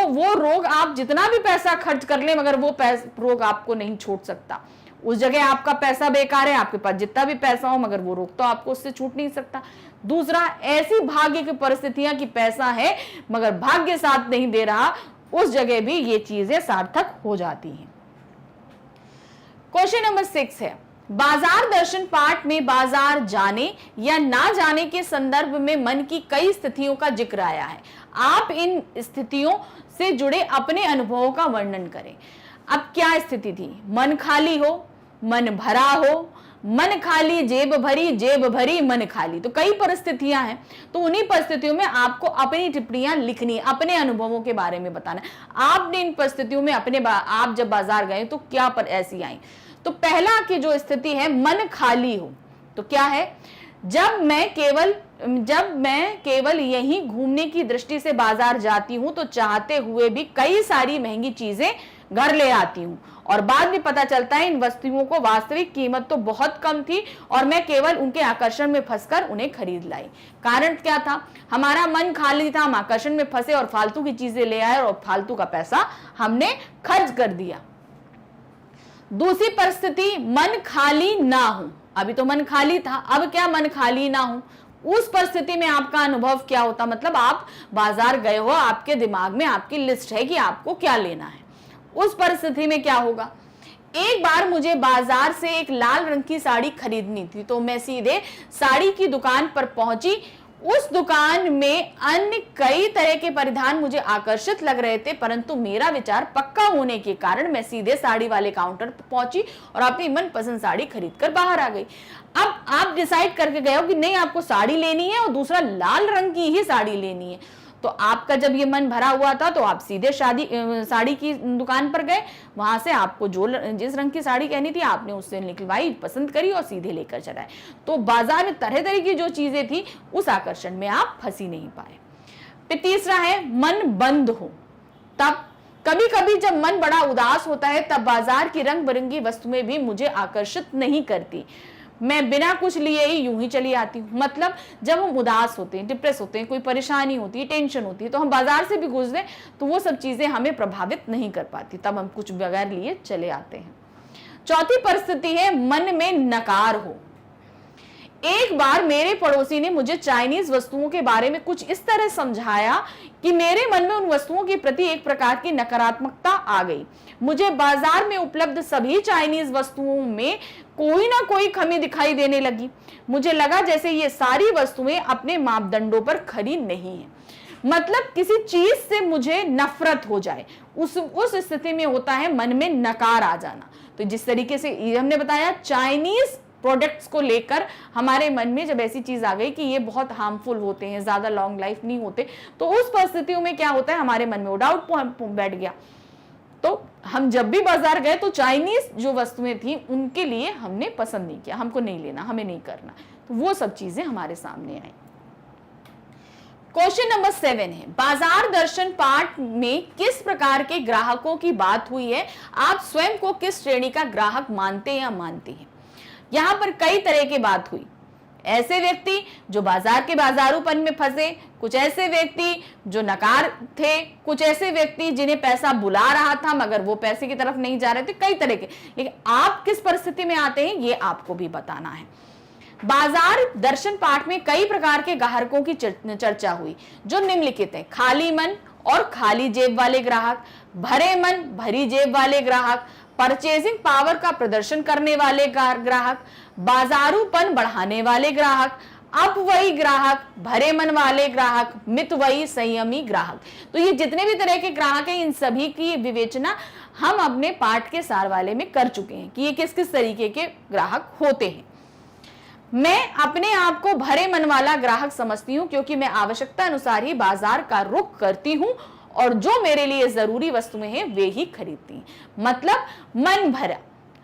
[SPEAKER 1] वो रोग आप जितना भी पैसा खर्च कर ले मगर वो रोग आपको नहीं छोड़ सकता। उस जगह आपका पैसा बेकार है, आपके पास जितना भी पैसा हो मगर वो रोग तो आपको उससे छूट नहीं सकता। दूसरा, ऐसी भाग्य की परिस्थितियां कि पैसा है मगर भाग्य साथ नहीं दे रहा, उस जगह भी ये चीजें सार्थक हो जाती हैं। क्वेश्चन नंबर 6 है, बाजार दर्शन पाठ में बाजार जाने या ना जाने के संदर्भ में मन की कई स्थितियों का जिक्र आया है। आप इन स्थितियों से जुड़े अपने अनुभवों का वर्णन करें। अब क्या स्थिति थी, मन खाली हो, मन भरा हो, मन खाली जेब भरी मन खाली। तो कई परिस्थितियां हैं, तो उन्हीं परिस्थितियों में आपको अपनी टिप्पणियां लिखनी, अपने अनुभवों के बारे में बताना। आपने इन परिस्थितियों में आप जब बाजार गए तो क्या पर ऐसी आई। तो पहला की जो स्थिति है, मन खाली हो, तो क्या है, जब मैं केवल यहीं घूमने की दृष्टि से बाजार जाती हूं तो चाहते हुए भी कई सारी महंगी चीजें घर ले आती हूं और बाद में पता चलता है इन वस्तुओं को वास्तविक कीमत तो बहुत कम थी और मैं केवल उनके आकर्षण में फंसकर उन्हें खरीद लाई। कारण क्या था, हमारा मन खाली था, हम आकर्षण में फंसे और फालतू की चीजें ले आए और फालतू का पैसा हमने खर्च कर दिया। दूसरी परिस्थिति, मन खाली ना हो। अभी तो मन खाली था, अब क्या मन खाली ना हो। उस परिस्थिति में आपका अनुभव क्या होता, मतलब आप बाजार गए हो, आपके दिमाग में आपकी लिस्ट है कि आपको क्या लेना है। उस परिस्थिति में क्या होगा, एक बार मुझे बाजार से एक लाल रंग की साड़ी खरीदनी थी, तो मैं सीधे साड़ी की दुकान पर पहुंची। उस दुकान में अन्य कई तरह के परिधान मुझे आकर्षित लग रहे थे, परंतु मेरा विचार पक्का होने के कारण मैं सीधे साड़ी वाले काउंटर पर पहुंची और अपनी मनपसंद साड़ी खरीद कर बाहर आ गई। अब आप डिसाइड करके गए हो कि नहीं, आपको साड़ी लेनी है और दूसरा लाल रंग की ही साड़ी लेनी है। तो आपका जब ये मन भरा हुआ था तो आप सीधे साड़ी की दुकान पर गए, वहां से आपको जिस रंग की साड़ी कहनी थी आपने उससे निकलवाई, पसंद करी और सीधे लेकर चलाए। तो बाजार में तरह तरह की जो चीजें थी उस आकर्षण में आप फंसी नहीं पाए। फिर तीसरा है, मन बंद हो। तब कभी कभी जब मन बड़ा उदास होता है तब बाजार की रंग बिरंगी वस्तुएं भी मुझे आकर्षित नहीं करती, मैं बिना कुछ लिए ही यूं ही चली आती हूँ। मतलब जब हम उदास होते हैं, डिप्रेस होते हैं, कोई परेशानी होती है, टेंशन होती है, तो हम बाजार से भी गुजरे तो वो सब चीजें हमें प्रभावित नहीं कर पाती, तब हम कुछ बगैर लिए चले आते हैं। चौथी परिस्थिति है, मन में नकार हो। एक बार मेरे पड़ोसी ने मुझे चाइनीज वस्तुओं के बारे में कुछ इस तरह समझाया कि मेरे मन में उन वस्तुओं के प्रति एक प्रकार की नकारात्मकता आ गई। मुझे बाजार में उपलब्ध सभी चाइनीज वस्तुओं में कोई ना कोई कमी दिखाई देने लगी। मुझे लगा जैसे ये सारी वस्तुएं अपने मापदंडों पर खरी नहीं है। मतलब किसी चीज से मुझे नफरत हो जाए, उस स्थिति में होता है मन में नकार आ जाना। तो जिस तरीके से ये हमने बताया, चाइनीज प्रोडक्ट्स को लेकर हमारे मन में जब ऐसी चीज आ गई कि ये बहुत हार्मफुल होते हैं, ज्यादा लॉन्ग लाइफ नहीं होते, तो उस परिस्थितियों में क्या होता है, हमारे मन में वो डाउट बैठ गया। तो हम जब भी बाजार गए तो चाइनीज जो वस्तुएं थी उनके लिए हमने पसंद नहीं किया, हमको नहीं लेना, हमें नहीं करना। तो वो सब चीजें हमारे सामने आई। क्वेश्चन नंबर 7 है, बाजार दर्शन पाठ में किस प्रकार के ग्राहकों की बात हुई है? आप स्वयं को किस श्रेणी का ग्राहक मानते हैं या मानती हैं? यहां पर कई तरह की बात हुई। ऐसे व्यक्ति जो बाजार के बाजारूपन में फंसे, कुछ ऐसे व्यक्ति जो नकार थे, कुछ ऐसे व्यक्ति जिन्हें पैसा बुला रहा था मगर वो पैसे की तरफ नहीं जा रहे थे, कई तरह के। लेकिन आप किस परिस्थिति में आते हैं ये आपको भी बताना है। बाजार दर्शन पाठ में कई प्रकार के ग्राहकों की चर्चा हुई जो निम्नलिखित हैं: खाली मन और खाली जेब वाले ग्राहक, भरे मन भरी जेब वाले ग्राहक, परचेजिंग पावर का प्रदर्शन करने वाले ग्राहक, बाजारूपन बढ़ाने वाले ग्राहक, अपव्ययी ग्राहक, भरे मन वाले ग्राहक, मितव्ययी संयमी ग्राहक। तो ये जितने भी तरह के ग्राहक हैं, इन सभी की विवेचना हम अपने पाठ के सार वाले में कर चुके हैं कि ये किस किस तरीके के ग्राहक होते हैं। मैं अपने आप को भरे मन वाला ग्राहक समझती हूं क्योंकि मैं आवश्यकता अनुसार ही बाजार का रुख करती हूं और जो मेरे लिए जरूरी वस्तुएं हैं वे ही खरीदती हैं। मतलब मन भरा,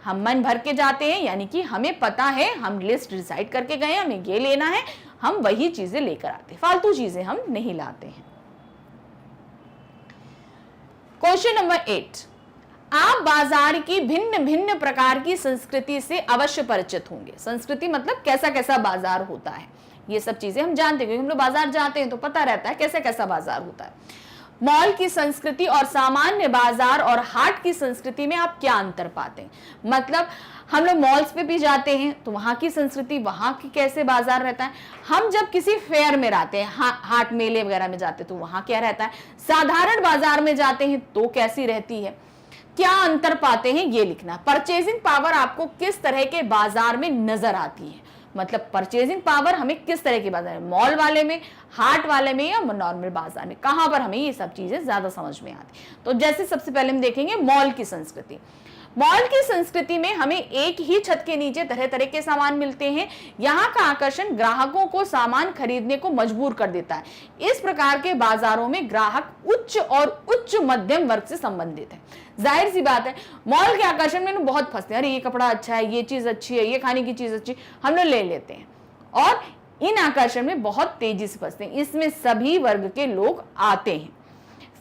[SPEAKER 1] हम मन भर के जाते हैं, यानी कि हमें पता है, हम लिस्ट डिसाइड करके गए, हमें ये लेना है, हम वही चीजें लेकर आते हैं, फालतू चीजें हम नहीं लाते हैं। क्वेश्चन नंबर 8, आप बाजार की भिन्न भिन्न प्रकार की संस्कृति से अवश्य परिचित होंगे। संस्कृति मतलब कैसा कैसा बाजार होता है, ये सब चीजें हम जानते हैं क्योंकि हम लोग बाजार जाते हैं तो पता रहता है कैसा कैसा बाजार होता है। मॉल की संस्कृति और सामान्य बाजार और हाट की संस्कृति में आप क्या अंतर पाते हैं? मतलब हम लोग मॉल्स पे भी जाते हैं तो वहां की संस्कृति, वहां की कैसे बाजार रहता है। हम जब किसी फेयर में रहते हैं, हाट मेले वगैरह में जाते हैं तो वहां क्या रहता है। साधारण बाजार में जाते हैं तो कैसी रहती है, क्या अंतर पाते हैं, ये लिखना। परचेजिंग पावर आपको किस तरह के बाजार में नजर आती है? मतलब परचेजिंग पावर हमें किस तरह के बाजार में, मॉल वाले में, हाट वाले में या नॉर्मल बाजार में, कहां पर हमें ये सब चीजें ज्यादा समझ में आती। तो जैसे सबसे पहले हम देखेंगे मॉल की संस्कृति। मॉल की संस्कृति में हमें एक ही छत के नीचे तरह तरह के सामान मिलते हैं। यहाँ का आकर्षण ग्राहकों को सामान खरीदने को मजबूर कर देता है। इस प्रकार के बाजारों में ग्राहक उच्च और उच्च मध्यम वर्ग से संबंधित है। जाहिर सी बात है, मॉल के आकर्षण में बहुत फंसते हैं, अरे ये कपड़ा अच्छा है, ये चीज अच्छी है, ये खाने की चीज अच्छी, हम लोग ले लेते हैं और इन आकर्षण में बहुत तेजी से फंसते हैं। इसमें सभी वर्ग के लोग आते हैं।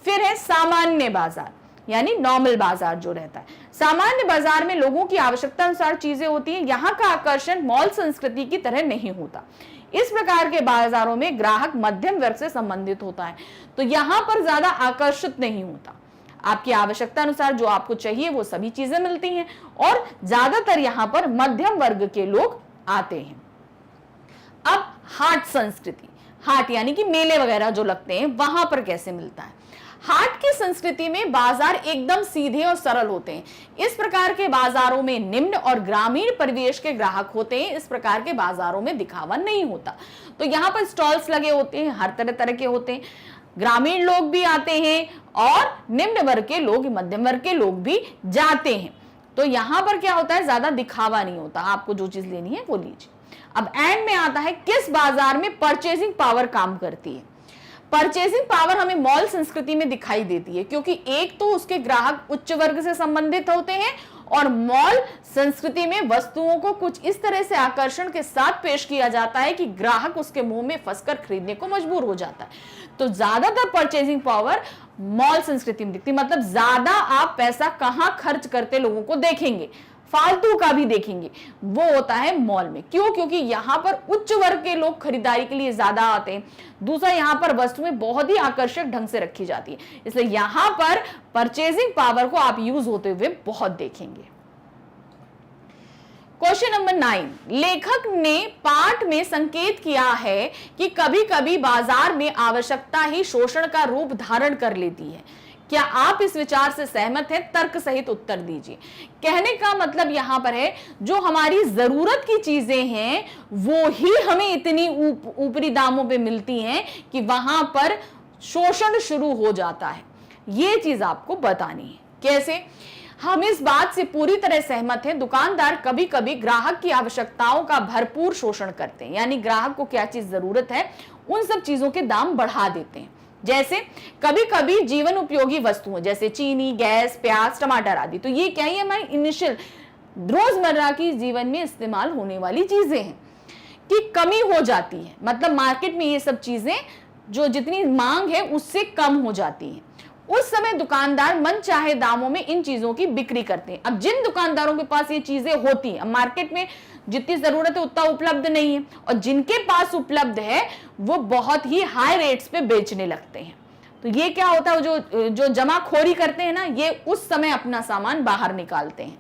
[SPEAKER 1] फिर है सामान्य बाजार, यानी नॉर्मल बाजार जो रहता है। सामान्य बाजार में लोगों की आवश्यकता अनुसार चीजें होती हैं। यहाँ का आकर्षण मॉल संस्कृति की तरह नहीं होता। इस प्रकार के बाजारों में ग्राहक मध्यम वर्ग से संबंधित होता है, तो यहाँ पर ज्यादा आकर्षित नहीं होता। आपकी आवश्यकता अनुसार जो आपको चाहिए वो सभी चीजें मिलती हैं और ज्यादातर यहाँ पर मध्यम वर्ग के लोग आते हैं। अब हाट संस्कृति, हाट यानी कि मेले वगैरह जो लगते हैं वहां पर कैसे मिलता है। हाट की संस्कृति में बाजार एकदम सीधे और सरल होते हैं। इस प्रकार के बाजारों में निम्न और ग्रामीण परिवेश के ग्राहक होते हैं। इस प्रकार के बाजारों में दिखावा नहीं होता। तो यहाँ पर स्टॉल्स लगे होते हैं, हर तरह तरह के होते हैं। ग्रामीण लोग भी आते हैं और निम्न वर्ग के लोग, मध्यम वर्ग के लोग भी जाते हैं। तो यहाँ पर क्या होता है, ज्यादा दिखावा नहीं होता, आपको जो चीज लेनी है वो लीजिए। अब एंड में आता है किस बाजार में परचेजिंग पावर काम करती है। परचेजिंग पावर हमें मॉल संस्कृति में दिखाई देती है क्योंकि एक तो उसके ग्राहक उच्च वर्ग से संबंधित होते हैं और मॉल संस्कृति में वस्तुओं को कुछ इस तरह से आकर्षण के साथ पेश किया जाता है कि ग्राहक उसके मुंह में फंसकर खरीदने को मजबूर हो जाता है। तो ज्यादातर परचेजिंग पावर मॉल संस्कृति में दिखती है। मतलब ज्यादा आप पैसा कहां खर्च करते लोगों को देखेंगे, फालतू का भी देखेंगे, वो होता है मॉल में। क्यों? क्योंकि यहाँ पर उच्च वर्ग के लोग खरीदारी के लिए ज्यादा आते हैं। दूसरा, यहाँ पर वस्तुएं बहुत ही आकर्षक ढंग से रखी जाती है, इसलिए यहाँ पर परचेजिंग पावर को आप यूज होते हुए बहुत देखेंगे। क्वेश्चन नंबर 9, लेखक ने पाठ में संकेत किया है कि कभी कभी बाजार में आवश्यकता ही शोषण का रूप धारण कर लेती है। क्या आप इस विचार से सहमत हैं? तर्क सहित उत्तर दीजिए। कहने का मतलब यहां पर है जो हमारी जरूरत की चीजें हैं वो ही हमें इतनी ऊपरी दामों पे मिलती हैं कि वहां पर शोषण शुरू हो जाता है। ये चीज आपको बतानी है। कैसे? हम इस बात से पूरी तरह सहमत हैं, दुकानदार कभी कभी ग्राहक की आवश्यकताओं का भरपूर शोषण करते हैं, यानी ग्राहक को क्या चीज जरूरत है उन सब चीजों के दाम बढ़ा देते हैं। जैसे कभी कभी जीवन उपयोगी वस्तुएं जैसे चीनी, गैस, प्याज, टमाटर आदि, तो ये क्या है हमारी इनिशियल रोजमर्रा की जीवन में इस्तेमाल होने वाली चीजें हैं कि कमी हो जाती है। मतलब मार्केट में ये सब चीजें जो जितनी मांग है उससे कम हो जाती है। उस समय दुकानदार मनचाहे दामों में इन चीजों की बिक्री करते हैं। अब जिन दुकानदारों के पास ये चीजें होती हैं, मार्केट में जितनी जरूरत है उतना उपलब्ध नहीं है, और जिनके पास उपलब्ध है वो बहुत ही हाई रेट्स पे बेचने लगते हैं। तो ये क्या होता है, जो जमाखोरी करते हैं ना, ये उस समय अपना सामान बाहर निकालते हैं।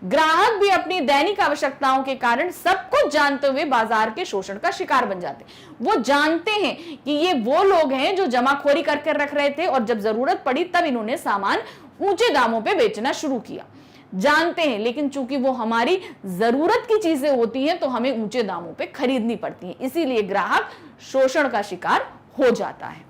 [SPEAKER 1] ग्राहक भी अपनी दैनिक आवश्यकताओं के कारण सब कुछ जानते हुए बाजार के शोषण का शिकार बन जाते हैं। वो जानते हैं कि ये वो लोग हैं जो जमाखोरी करके रख रहे थे और जब जरूरत पड़ी तब इन्होंने सामान ऊंचे दामों पे बेचना शुरू किया। जानते हैं, लेकिन चूंकि वो हमारी जरूरत की चीजें होती हैं तो हमें ऊंचे दामों पे खरीदनी पड़ती हैं, इसीलिए ग्राहक शोषण का शिकार हो जाता है।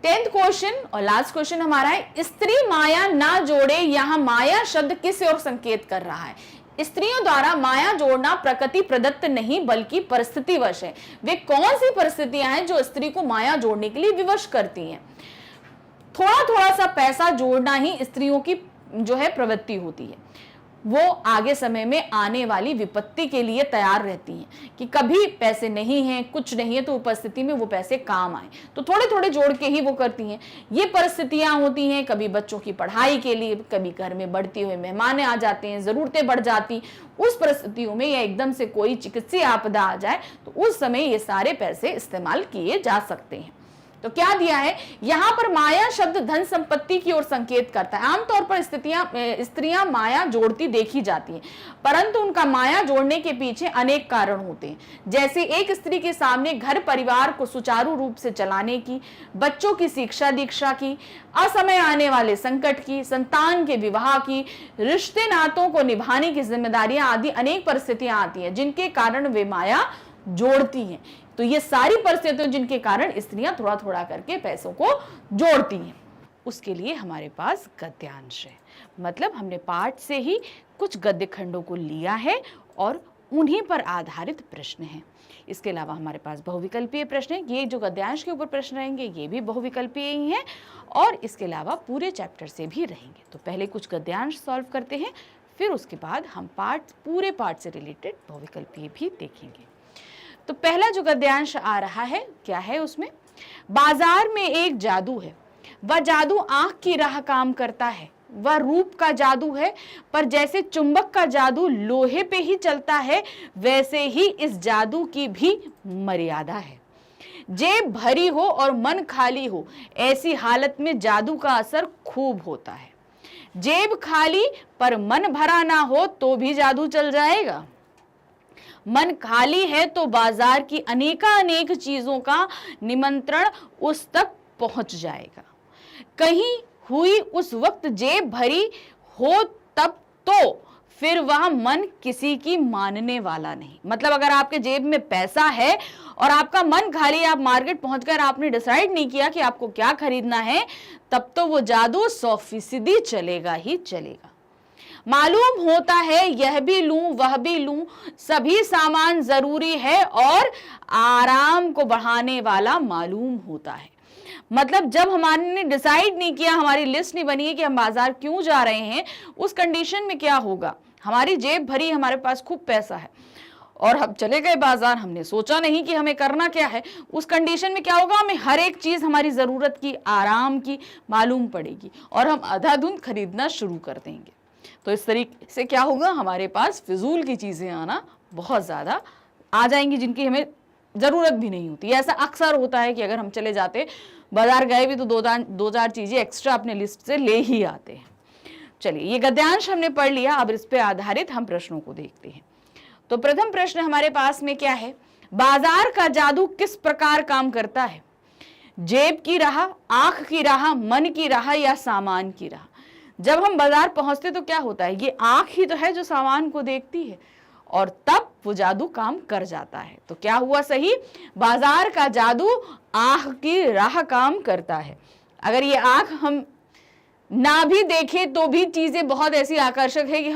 [SPEAKER 1] 10th क्वेश्चन और लास्ट क्वेश्चन हमारा है, स्त्री माया ना जोड़े। यहां माया शब्द किस ओर संकेत कर रहा है? स्त्रियों द्वारा माया जोड़ना प्रकृति प्रदत्त नहीं बल्कि परिस्थितिवश है। वे कौन सी परिस्थितियां हैं जो स्त्री को माया जोड़ने के लिए विवश करती हैं? थोड़ा थोड़ा सा पैसा जोड़ना ही स्त्रियों की जो है प्रवृत्ति होती है। वो आगे समय में आने वाली विपत्ति के लिए तैयार रहती हैं कि कभी पैसे नहीं हैं, कुछ नहीं है, तो उपस्थिति में वो पैसे काम आए, तो थोड़े थोड़े जोड़ के ही वो करती हैं। ये परिस्थितियां होती हैं कभी बच्चों की पढ़ाई के लिए, कभी घर में बढ़ती हुए मेहमान आ जाते हैं, जरूरतें बढ़ जाती। उस परिस्थितियों में या एकदम से कोई चिकित्सीय आपदा आ जाए तो उस समय ये सारे पैसे इस्तेमाल किए जा सकते हैं। तो क्या दिया है यहां पर? माया शब्द धन संपत्ति की ओर संकेत करता है। आमतौर पर स्त्रियां माया जोड़ती देखी जाती हैं, परंतु उनका माया जोड़ने के पीछे अनेक कारण होते हैं। जैसे एक स्त्री के सामने घर परिवार को सुचारू रूप से चलाने की, बच्चों की शिक्षा दीक्षा की, असमय आने वाले संकट की, संतान के विवाह की, रिश्ते नातों को निभाने की जिम्मेदारियां आदि अनेक परिस्थितियां आती हैं जिनके कारण वे माया जोड़ती हैं। तो ये सारी परिस्थितियां जिनके कारण स्त्रियां थोड़ा थोड़ा करके पैसों को जोड़ती हैं। उसके लिए हमारे पास गद्यांश है, मतलब हमने पाठ से ही कुछ गद्य खंडों को लिया है और उन्हीं पर आधारित प्रश्न हैं। इसके अलावा हमारे पास बहुविकल्पीय प्रश्न है। ये जो गद्यांश के ऊपर प्रश्न रहेंगे ये भी बहुविकल्पीय ही हैं और इसके अलावा पूरे चैप्टर से भी रहेंगे। तो पहले कुछ गद्यांश सॉल्व करते हैं, फिर उसके बाद हम पूरे पाठ से रिलेटेड बहुविकल्पीय भी देखेंगे। तो पहला जो गद्यांश आ रहा है क्या है उसमें? बाजार में एक जादू है, वह जादू आंख की राह काम करता है, वह रूप का जादू है, पर जैसे चुंबक का जादू लोहे पे ही चलता है वैसे ही इस जादू की भी मर्यादा है। जेब भरी हो और मन खाली हो, ऐसी हालत में जादू का असर खूब होता है। जेब खाली पर मन भरा ना हो तो भी जादू चल जाएगा। मन खाली है तो बाजार की अनेक चीजों का निमंत्रण उस तक पहुंच जाएगा। कहीं हुई उस वक्त जेब भरी हो तब तो फिर वह मन किसी की मानने वाला नहीं। मतलब अगर आपके जेब में पैसा है और आपका मन खाली, आप मार्केट पहुंचकर आपने डिसाइड नहीं किया कि आपको क्या खरीदना है, तब तो वो जादू 100% चलेगा ही चलेगा। मालूम होता है यह भी लूं वह भी लूं, सभी सामान जरूरी है और आराम को बढ़ाने वाला मालूम होता है। मतलब जब हमने डिसाइड नहीं किया, हमारी लिस्ट नहीं बनी है कि हम बाजार क्यों जा रहे हैं, उस कंडीशन में क्या होगा? हमारी जेब भरी, हमारे पास खूब पैसा है और हम चले गए बाजार, हमने सोचा नहीं कि हमें करना क्या है। उस कंडीशन में क्या होगा? हमें हर एक चीज हमारी जरूरत की, आराम की मालूम पड़ेगी और हम अंधाधुंध खरीदना शुरू कर देंगे। तो इस तरीके से क्या होगा? हमारे पास फिजूल की चीजें आना बहुत ज्यादा आ जाएंगी जिनकी हमें जरूरत भी नहीं होती। ऐसा अक्सर होता है कि अगर हम चले जाते बाजार गए भी तो दो चार चीजें एक्स्ट्रा अपने लिस्ट से ले ही आते हैं। चलिए, ये गद्यांश हमने पढ़ लिया, अब इस पे आधारित हम प्रश्नों को देखते हैं। तो प्रथम प्रश्न हमारे पास में क्या है, बाजार का जादू किस प्रकार काम करता है? जेब की राह, आंख की राह, मन की राह या सामान की राह? जब हम बाजार पहुंचते तो क्या होता है, ये आंख ही तो है जो सामान को देखती है, और तब वो जादू काम कर जाता है। तो क्या हुआ सही, बाजार का जादू आंख की राह काम करता है। अगर ये आंख हम ना भी देखें तो भी चीजें बहुत ऐसी आकर्षक है कि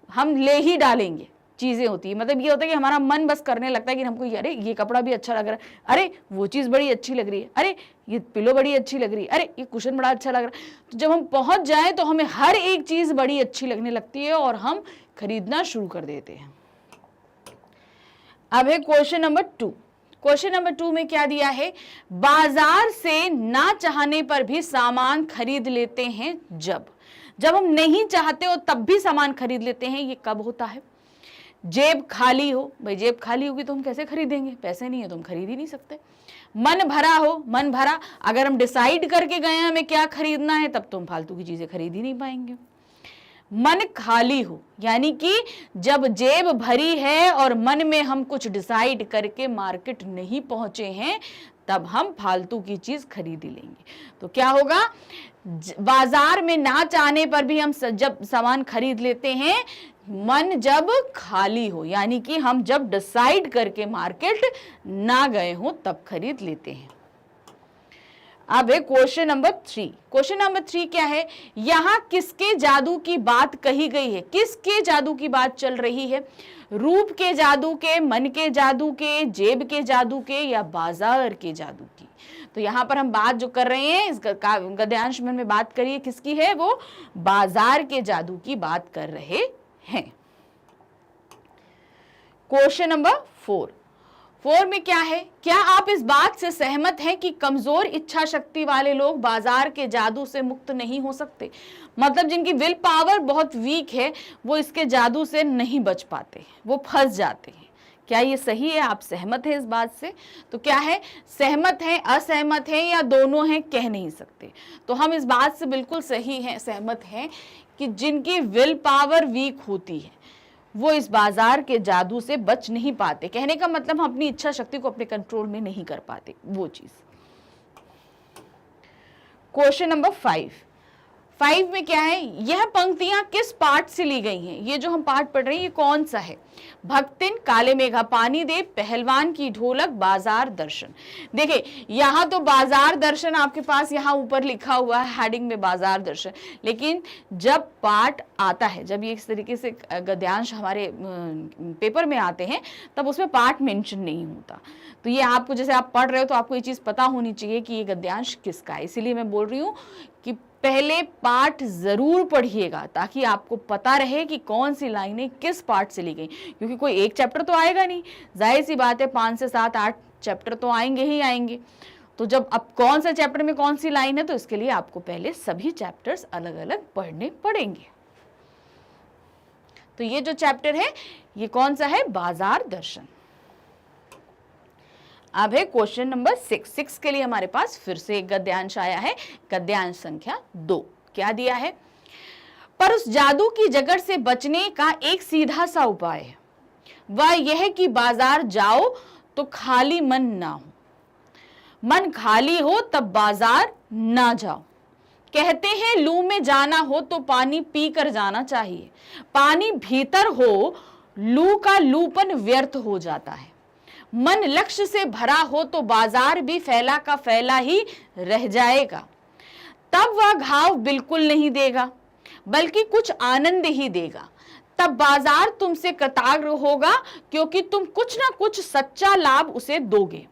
[SPEAKER 1] हम ले ही डालेंगे, चीजें होती है। मतलब ये होता है कि हमारा मन बस करने लगता है कि हमको अरे ये कपड़ा भी अच्छा लग रहा है, अरे वो चीज बड़ी अच्छी लग रही है, अरे ये पिलो बड़ी अच्छी लग रही है, अरे ये कुशन बड़ा अच्छा लग रहा है। तो जब हम पहुंच जाए तो हमें हर एक चीज बड़ी अच्छी लगने लगती है और हम खरीदना शुरू कर देते हैं। अब है क्वेश्चन नंबर 2। क्वेश्चन नंबर 2 में क्या दिया है, बाजार से ना चाहने पर भी सामान खरीद लेते हैं। जब हम नहीं चाहते हो तब भी सामान खरीद लेते हैं, ये कब होता है? जेब खाली हो, भाई जेब खाली होगी तो हम कैसे खरीदेंगे, पैसे नहीं है तो हम खरीद ही नहीं सकते। मन भरा हो, मन भरा, अगर हम डिसाइड करके गए हमें क्या खरीदना है तब तो हम फालतू की चीजें खरीद ही नहीं पाएंगे। मन खाली हो, यानी कि जब जेब भरी है और मन में हम कुछ डिसाइड करके मार्केट नहीं पहुंचे हैं तब हम फालतू की चीज खरीद ही लेंगे। तो क्या होगा, बाजार में ना चाहने पर भी हम जब सामान खरीद लेते हैं, मन जब खाली हो, यानी कि हम जब डिसाइड करके मार्केट ना गए हो तब खरीद लेते हैं। अब है क्वेश्चन नंबर 3। क्वेश्चन नंबर 3 क्या है, यहां किसके जादू की बात कही गई है? किसके जादू की बात चल रही है? रूप के जादू के, मन के जादू के, जेब के जादू के या बाजार के जादू की? तो यहां पर हम बात जो कर रहे हैं, इस गद्यांश में बात करिए किसकी है, वो बाजार के जादू की बात कर रहे हैं। क्वेश्चन नंबर 4 में क्या है, क्या आप इस बात से सहमत हैं कि कमजोर इच्छा शक्ति वाले लोग बाजार के जादू से मुक्त नहीं हो सकते? मतलब जिनकी विल पावर बहुत वीक है वो इसके जादू से नहीं बच पाते, वो फंस जाते हैं। क्या ये सही है? आप सहमत हैं इस बात से? तो क्या है, सहमत हैं, असहमत हैं या दोनों हैं, कह नहीं सकते। तो हम इस बात से बिल्कुल सही हैं, सहमत हैं कि जिनकी विल पावर वीक होती है वो इस बाजार के जादू से बच नहीं पाते। कहने का मतलब हम अपनी इच्छा शक्ति को अपने कंट्रोल में नहीं कर पाते वो चीज। क्वेश्चन नंबर 5 में क्या है, यह पंक्तियां किस पाठ से ली गई हैं? ये जो हम पाठ पढ़ रहे हैं ये कौन सा है? भक्तिन, काले मेघा पानी दे, पहलवान की ढोलक, बाजार दर्शन। देखिए यहां तो बाजार दर्शन आपके पास यहाँ ऊपर लिखा हुआ है हेडिंग में, बाजार दर्शन, लेकिन जब पाठ आता है, जब ये इस तरीके से गद्यांश हमारे पेपर में आते हैं तब उसमें पाठ मेंशन नहीं होता। तो ये आपको, जैसे आप पढ़ रहे हो तो आपको ये चीज पता होनी चाहिए कि ये गद्यांश किसका है। इसीलिए मैं बोल रही हूँ कि पहले पाठ जरूर पढ़िएगा ताकि आपको पता रहे कि कौन सी लाइनें किस पाठ से ली गई, क्योंकि कोई एक चैप्टर तो आएगा नहीं, जाहिर सी बात है 5 से 7 8 चैप्टर तो आएंगे ही आएंगे। तो जब अब कौन सा चैप्टर में कौन सी लाइन है, तो इसके लिए आपको पहले सभी चैप्टर्स अलग अलग पढ़ने पड़ेंगे। तो ये जो चैप्टर है ये कौन सा है, बाजार दर्शन। अब है क्वेश्चन नंबर 6 के लिए हमारे पास फिर से एक गद्यांश आया है, गद्यांश संख्या 2। क्या दिया है, पर उस जादू की जगड़ से बचने का एक सीधा सा उपाय है, वह यह कि बाजार जाओ तो खाली मन ना हो, मन खाली हो तब बाजार ना जाओ। कहते हैं लू में जाना हो तो पानी पी कर जाना चाहिए, पानी भीतर हो लू का लूपन व्यर्थ हो जाता है। मन लक्ष्य से भरा हो तो बाजार भी फैला का फैला ही रह जाएगा, तब वह घाव बिल्कुल नहीं देगा बल्कि कुछ आनंद ही देगा। तब बाजार तुमसे कृतज्ञ होगा क्योंकि तुम कुछ ना कुछ सच्चा लाभ उसे दोगे।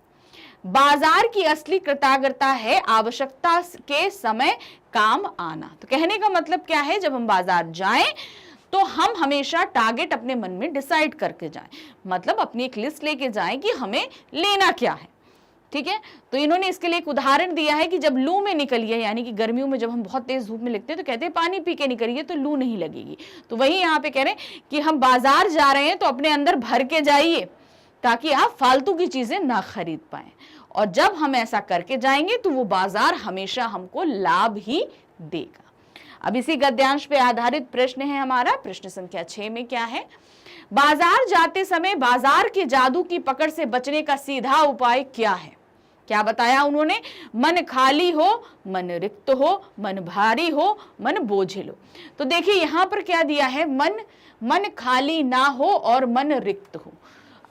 [SPEAKER 1] बाजार की असली कृतज्ञता है आवश्यकता के समय काम आना। तो कहने का मतलब क्या है, जब हम बाजार जाएं तो हम हमेशा टारगेट अपने मन में डिसाइड करके जाएं, मतलब अपनी एक लिस्ट लेके जाएं कि हमें लेना क्या है। ठीक है, तो इन्होंने इसके लिए एक उदाहरण दिया है कि जब लू में निकलिए, यानी कि गर्मियों में जब हम बहुत तेज धूप में निकलते हैं तो कहते हैं पानी पी के निकलिए तो लू नहीं लगेगी। तो वही यहाँ पे कह रहे हैं कि हम बाजार जा रहे हैं तो अपने अंदर भर के जाइए ताकि आप फालतू की चीजें ना खरीद पाए, और जब हम ऐसा करके जाएंगे तो वो बाजार हमेशा हमको लाभ ही देगा। अब इसी गद्यांश पे आधारित प्रश्न है हमारा। प्रश्न संख्या 6 में क्या है, बाजार जाते समय बाजार के जादू की पकड़ से बचने का सीधा उपाय क्या है। क्या बताया उन्होंने, मन खाली हो, मन रिक्त हो, मन भारी हो, मन बोझिल हो। तो देखिए यहां पर क्या दिया है, मन खाली ना हो और मन रिक्त हो।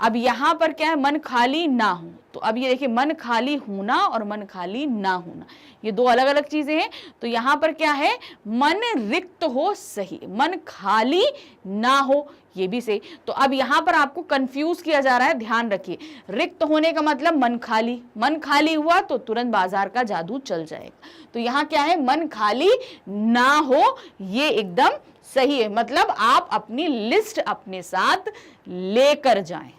[SPEAKER 1] अब यहां पर क्या है, मन खाली ना हो, तो अब ये देखिए मन खाली होना और मन खाली ना होना ये दो अलग अलग चीजें हैं। तो यहां पर क्या है, मन रिक्त हो सही, मन खाली ना हो ये भी सही। तो अब यहां पर आपको कंफ्यूज किया जा रहा है, ध्यान रखिए। रिक्त होने का मतलब मन खाली हुआ तो तुरंत बाजार का जादू चल जाएगा। तो यहां क्या है, मन खाली ना हो, ये एकदम सही है। मतलब आप अपनी लिस्ट अपने साथ लेकर जाएं।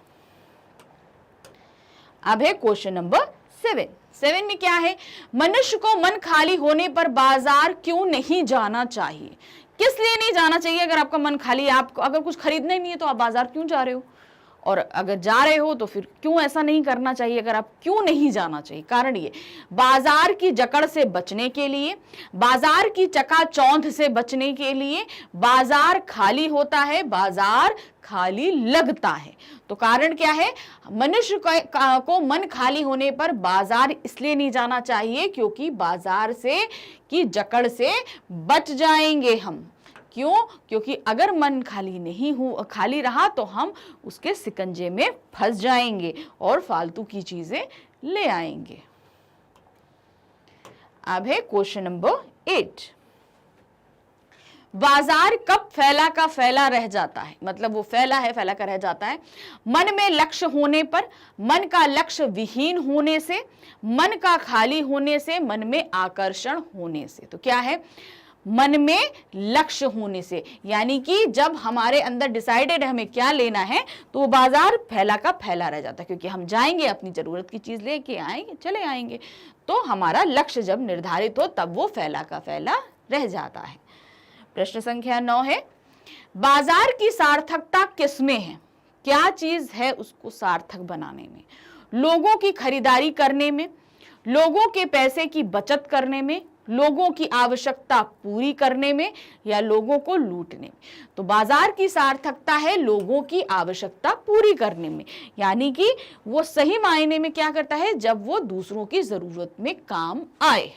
[SPEAKER 1] अब है क्वेश्चन नंबर 7 में क्या है, मनुष्य को मन खाली होने पर बाजार क्यों नहीं जाना चाहिए। किस लिए नहीं जाना चाहिए, अगर आपका मन खाली है, आपको अगर कुछ खरीदना ही नहीं है तो आप बाजार क्यों जा रहे हो, और अगर जा रहे हो तो फिर क्यों ऐसा नहीं करना चाहिए, अगर आप क्यों नहीं जाना चाहिए। कारण ये, बाजार की जकड़ से बचने के लिए, बाजार की चकाचौंध से बचने के लिए, बाजार खाली होता है, बाजार खाली लगता है। तो कारण क्या है, मनुष्य को मन खाली होने पर बाजार इसलिए नहीं जाना चाहिए क्योंकि बाजार से की जकड़ से बच जाएंगे हम। क्यों, क्योंकि अगर मन खाली रहा तो हम उसके सिकंजे में फंस जाएंगे और फालतू की चीजें ले आएंगे। अब है क्वेश्चन नंबर 8, बाजार कब फैला का फैला रह जाता है, मतलब वो फैला का रह जाता है। मन में लक्ष्य होने पर, मन का लक्ष्य विहीन होने से, मन का खाली होने से, मन में आकर्षण होने से। तो क्या है, मन में लक्ष्य होने से, यानी कि जब हमारे अंदर डिसाइडेड है हमें क्या लेना है तो वो बाजार फैला का फैला रह जाता है, क्योंकि हम जाएंगे अपनी जरूरत की चीज लेके आएंगे, चले आएंगे। तो हमारा लक्ष्य जब निर्धारित हो तब वो फैला का फैला रह जाता है। प्रश्न संख्या 9 है, बाजार की सार्थकता किसमें है, क्या चीज है उसको सार्थक बनाने में, लोगों की खरीदारी करने में, लोगों के पैसे की बचत करने में, लोगों की आवश्यकता पूरी करने में, या लोगों को लूटने में। तो बाजार की सार्थकता है लोगों की आवश्यकता पूरी करने में, यानी कि वो सही मायने में क्या करता है, जब वो दूसरों की जरूरत में काम आए।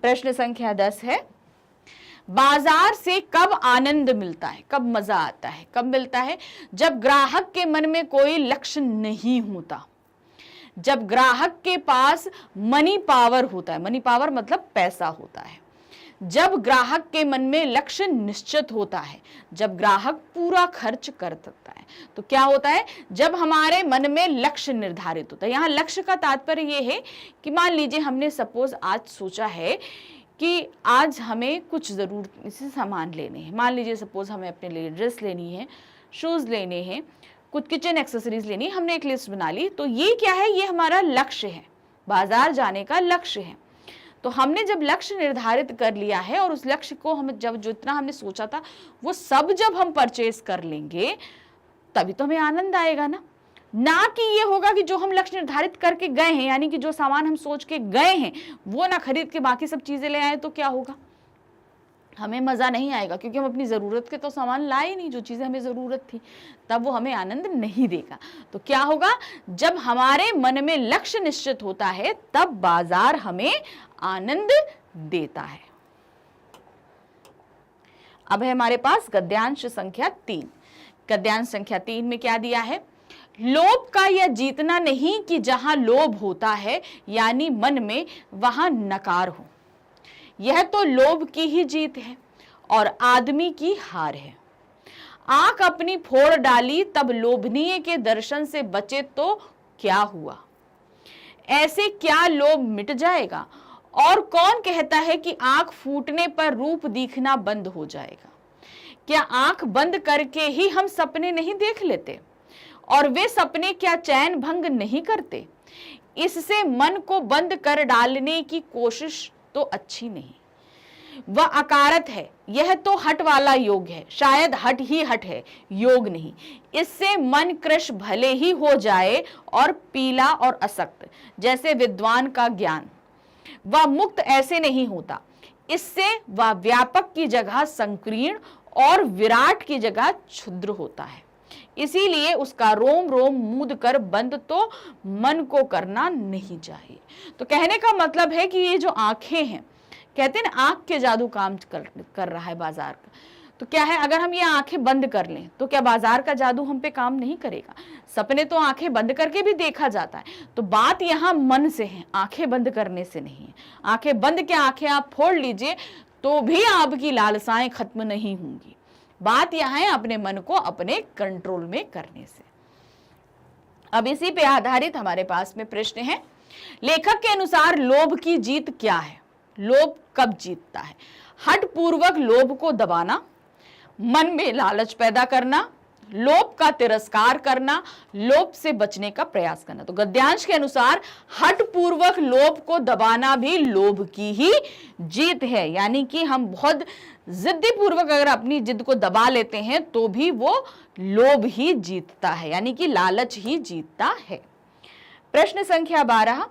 [SPEAKER 1] प्रश्न संख्या 10 है, बाजार से कब आनंद मिलता है, कब मजा आता है, कब मिलता है, जब ग्राहक के मन में कोई लक्ष्य नहीं होता, जब ग्राहक के पास मनी पावर होता है, मनी पावर मतलब पैसा होता है, जब ग्राहक के मन में लक्ष्य निश्चित होता है, जब ग्राहक पूरा खर्च कर सकता है। तो क्या होता है, जब हमारे मन में लक्ष्य निर्धारित होता है। यहाँ लक्ष्य का तात्पर्य यह है कि मान लीजिए हमने सपोज आज सोचा है कि आज हमें कुछ जरूरत से सामान लेने हैं, मान लीजिए सपोज हमें अपने लिए ड्रेस लेनी है, शूज लेने हैं, कुछ किचन एक्सेसरीज लेनी, हमने एक लिस्ट बना ली। तो ये क्या है, ये हमारा लक्ष्य है, बाजार जाने का लक्ष्य है। तो हमने जब लक्ष्य निर्धारित कर लिया है और उस लक्ष्य को हम जब जितना हमने सोचा था वो सब जब हम परचेज कर लेंगे तभी तो हमें आनंद आएगा ना कि ये होगा कि जो हम लक्ष्य निर्धारित करके गए हैं, यानी कि जो सामान हम सोच के गए हैं वो ना खरीद के बाकी सब चीजें ले आए तो क्या होगा, हमें मजा नहीं आएगा, क्योंकि हम अपनी जरूरत के तो सामान लाए नहीं, जो चीजें हमें जरूरत थी, तब वो हमें आनंद नहीं देगा। तो क्या होगा, जब हमारे मन में लक्ष्य निश्चित होता है तब बाजार हमें आनंद देता है। अब है हमारे पास गद्यांश संख्या 3। गद्यांश संख्या 3 में क्या दिया है, लोभ का यह जीतना नहीं कि जहां लोभ होता है यानी मन में वहां नकार हो, यह तो लोभ की ही जीत है और आदमी की हार है। आंख अपनी फोड़ डाली तब लोभनीय के दर्शन से बचे तो क्या हुआ, ऐसे क्या लोभ मिट जाएगा, और कौन कहता है कि आंख फूटने पर रूप दिखना बंद हो जाएगा। क्या आंख बंद करके ही हम सपने नहीं देख लेते, और वे सपने क्या चैन भंग नहीं करते। इससे मन को बंद कर डालने की कोशिश तो अच्छी नहीं, वह अकारत है, यह तो हट वाला योग है, शायद हट ही हट है, योग नहीं। इससे मन कृश भले ही हो जाए और पीला और असक्त, जैसे विद्वान का ज्ञान। वह मुक्त ऐसे नहीं होता, इससे वह व्यापक की जगह संकीर्ण और विराट की जगह क्षुद्र होता है। इसीलिए उसका रोम रोम मूंद कर बंद तो मन को करना नहीं चाहिए। तो कहने का मतलब है कि ये जो आंखें हैं, कहते हैं ना आंख के जादू काम कर रहा है बाजार का, तो क्या है, अगर हम ये आंखें बंद कर लें तो क्या बाजार का जादू हम पे काम नहीं करेगा? सपने तो आंखें बंद करके भी देखा जाता है। तो बात यहाँ मन से है, आंखें बंद करने से नहीं है। आंखें बंद क्या, आंखें आप फोड़ लीजिए तो भी आपकी लालसाएं खत्म नहीं होंगी। बात यहां है अपने मन को अपने कंट्रोल में करने से। अब इसी पे आधारित हमारे पास में प्रश्न है, लेखक के अनुसार लोभ की जीत क्या है? लोभ कब जीतता है? हठ पूर्वक लोभ को दबाना, मन में लालच पैदा करना, लोभ का तिरस्कार करना, लोभ से बचने का प्रयास करना। तो गद्यांश के अनुसार हठ पूर्वक लोभ को दबाना भी लोभ की ही जीत है, यानी कि हम बहुत जिद्दी पूर्वक अगर अपनी जिद को दबा लेते हैं तो भी वो लोभ ही जीतता है, यानी कि लालच ही जीतता है। प्रश्न संख्या 12,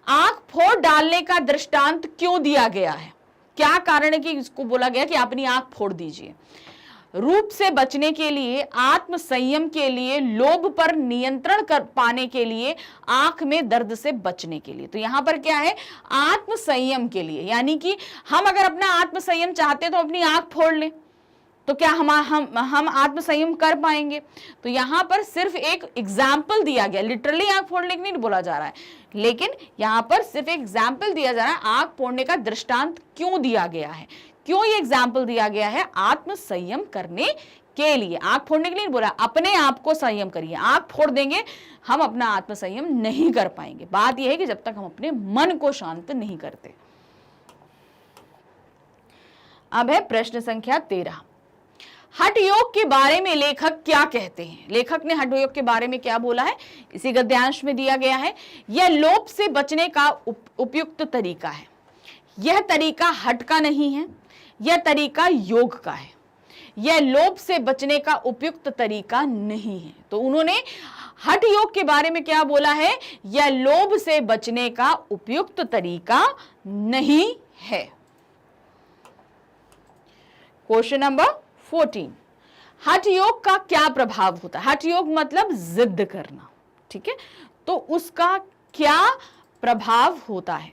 [SPEAKER 1] आंख फोड़ डालने का दृष्टांत क्यों दिया गया है? क्या कारण है कि इसको बोला गया कि अपनी आंख फोड़ दीजिए? रूप से बचने के लिए, आत्म संयम के लिए, लोभ पर नियंत्रण कर पाने के लिए, आंख में दर्द से बचने के लिए। तो यहां पर क्या है, आत्म संयम के लिए, यानी कि हम अगर अपना आत्म संयम चाहते हैं तो अपनी आंख फोड़ लें, तो क्या हम आत्म संयम कर पाएंगे? तो यहां पर सिर्फ एक एग्जाम्पल दिया गया, लिटरली आंख फोड़ने के नहीं बोला जा रहा है, लेकिन यहां पर सिर्फ एक एग्जाम्पल दिया जा रहा है। आंख फोड़ने का दृष्टांत क्यों दिया गया है, क्यों ये एग्जाम्पल दिया गया है? आत्म संयम करने के लिए। आंख फोड़ने के लिए नहीं बोला, अपने आप को संयम करिए। आंख फोड़ देंगे हम अपना आत्म संयम नहीं कर पाएंगे। बात यह है कि जब तक हम अपने मन को शांत नहीं करते। अब है प्रश्न संख्या 13, हठ योग के बारे में लेखक क्या कहते हैं? लेखक ने हठ योग के बारे में क्या बोला है, इसी गद्यांश में दिया गया है। यह लोभ से बचने का उपयुक्त तरीका है। यह तरीका हठ का नहीं है, यह तरीका योग का है। यह लोभ से बचने का उपयुक्त तरीका नहीं है। तो उन्होंने हठ योग के बारे में क्या बोला है, यह लोभ से बचने का उपयुक्त तरीका नहीं है। क्वेश्चन नंबर 14, हठ योग का क्या प्रभाव होता है? हठ योग मतलब जिद करना, ठीक है, तो उसका क्या प्रभाव होता है?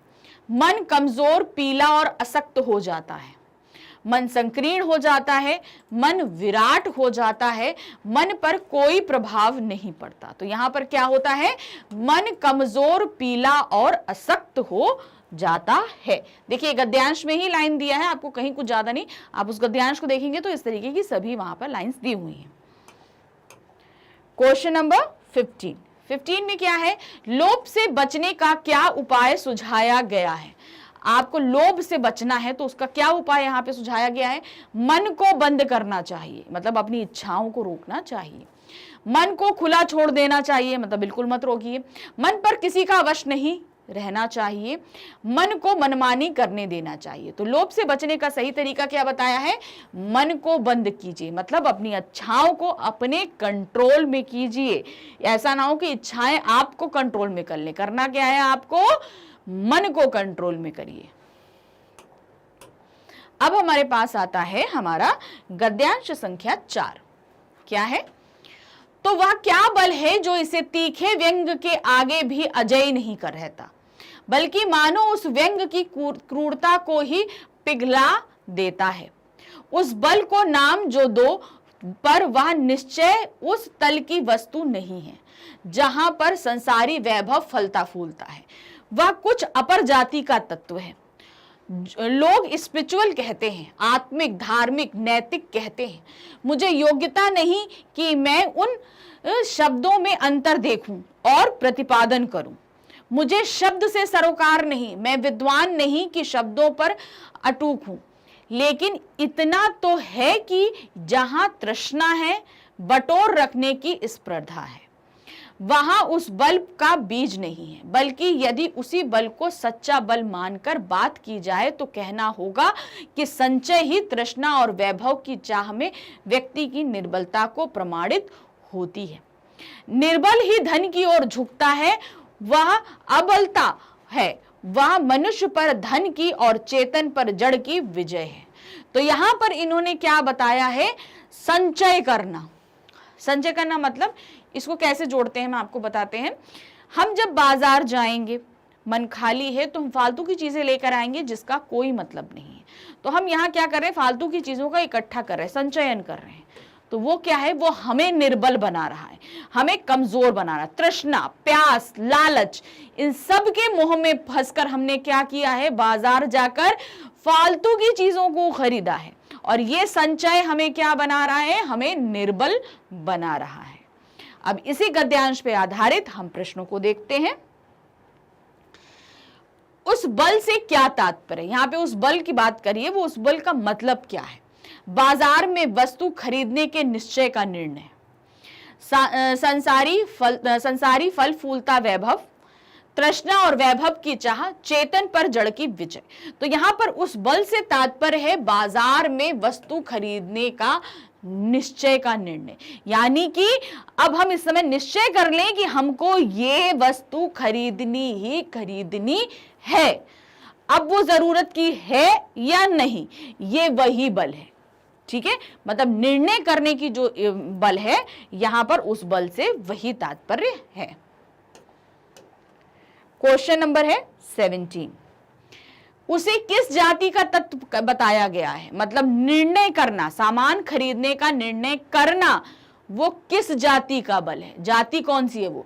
[SPEAKER 1] मन कमजोर, पीला और असक्त हो जाता है, मन संकीर्ण हो जाता है, मन विराट हो जाता है, मन पर कोई प्रभाव नहीं पड़ता। तो यहां पर क्या होता है, मन कमजोर, पीला और असक्त हो जाता है। देखिए गद्यांश में ही लाइन दिया है, आपको कहीं कुछ ज्यादा नहीं, आप उस गद्यांश को देखेंगे तो इस तरीके की सभी वहां पर लाइंस दी हुई हैं। क्वेश्चन नंबर 15 में क्या है, लोभ से बचने का क्या उपाय सुझाया गया है? आपको लोभ से बचना है तो उसका क्या उपाय यहां पे सुझाया गया है? मन को बंद करना चाहिए, मतलब अपनी इच्छाओं को रोकना चाहिए। मन को खुला छोड़ देना चाहिए, मतलब बिल्कुल मत रोकिए। मन पर किसी का वश नहीं रहना चाहिए। मन को मनमानी करने देना चाहिए। तो लोभ से बचने का सही तरीका क्या बताया है? मन को बंद कीजिए, मतलब अपनी इच्छाओं को अपने कंट्रोल में कीजिए। ऐसा ना हो कि इच्छाएं आपको कंट्रोल में कर ले। करना क्या है, आपको मन को कंट्रोल में करिए। अब हमारे पास आता है हमारा गद्यांश संख्या 4। क्या है? तो वह क्या बल है जो इसे तीखे व्यंग के आगे भी अजय नहीं कर रहता, बल्कि मानो उस व्यंग की क्रूरता को ही पिघला देता है। उस बल को नाम जो दो, पर वह निश्चय उस तल की वस्तु नहीं है जहां पर संसारी वैभव फलता फूलता है। वह कुछ अपर जाति का तत्व है। लोग स्पिरिचुअल कहते हैं, आत्मिक, धार्मिक, नैतिक कहते हैं। मुझे योग्यता नहीं कि मैं उन शब्दों में अंतर देखूं और प्रतिपादन करूं। मुझे शब्द से सरोकार नहीं, मैं विद्वान नहीं कि शब्दों पर अटूट हूं। लेकिन इतना तो है कि जहां तृष्णा है, बटोर रखने की स्पर्धा है, वहां उस बल का बीज नहीं है। बल्कि यदि उसी बल को सच्चा बल मानकर बात की जाए तो कहना होगा कि संचय ही तृष्णा और वैभव की चाह में व्यक्ति की निर्बलता को प्रमाणित होती है। निर्बल ही धन की ओर झुकता है, वह अबलता है वह मनुष्य पर धन की और चेतन पर जड़ की विजय है। तो यहां पर इन्होंने क्या बताया है, संचय करना। संचय करना मतलब इसको कैसे जोड़ते हैं, मैं आपको बताते हैं। हम जब बाजार जाएंगे, मन खाली है तो हम फालतू की चीजें लेकर आएंगे जिसका कोई मतलब नहीं है। तो हम यहाँ क्या कर रहे हैं, फालतू की चीजों का इकट्ठा कर रहे हैं, संचयन कर रहे हैं। तो वो क्या है, वो हमें निर्बल बना रहा है, हमें कमजोर बना रहा है। तृष्णा, प्यास, लालच, इन सब के मोह में फंसकर हमने क्या किया है, बाजार जाकर फालतू की चीजों को खरीदा है। और ये संचय हमें क्या बना रहा है, हमें निर्बल बना रहा है। अब इसी गद्यांश पे आधारित हम प्रश्नों को देखते हैं। उस बल से क्या तात्पर्य है, यहां पे उस बल की बात करिए, वो उस बल का मतलब क्या है। बाजार में वस्तु खरीदने के निश्चय का निर्णय, संसारी फल फूलता वैभव, तृष्णा और वैभव की चाह, चेतन पर जड़ की विजय। तो यहां पर उस बल से तात्पर्य है बाजार में वस्तु खरीदने का निश्चय का निर्णय। यानी कि अब हम इस समय निश्चय कर लें कि हमको ये वस्तु खरीदनी ही खरीदनी है। अब वो जरूरत की है या नहीं, ये वही बल है। ठीक है, मतलब निर्णय करने की जो बल है, यहां पर उस बल से वही तात्पर्य है। क्वेश्चन नंबर है 17। उसे किस जाति का तत्व बताया गया है, मतलब निर्णय करना, सामान खरीदने का निर्णय करना, वो किस जाति का बल है। जाति कौन सी है, वो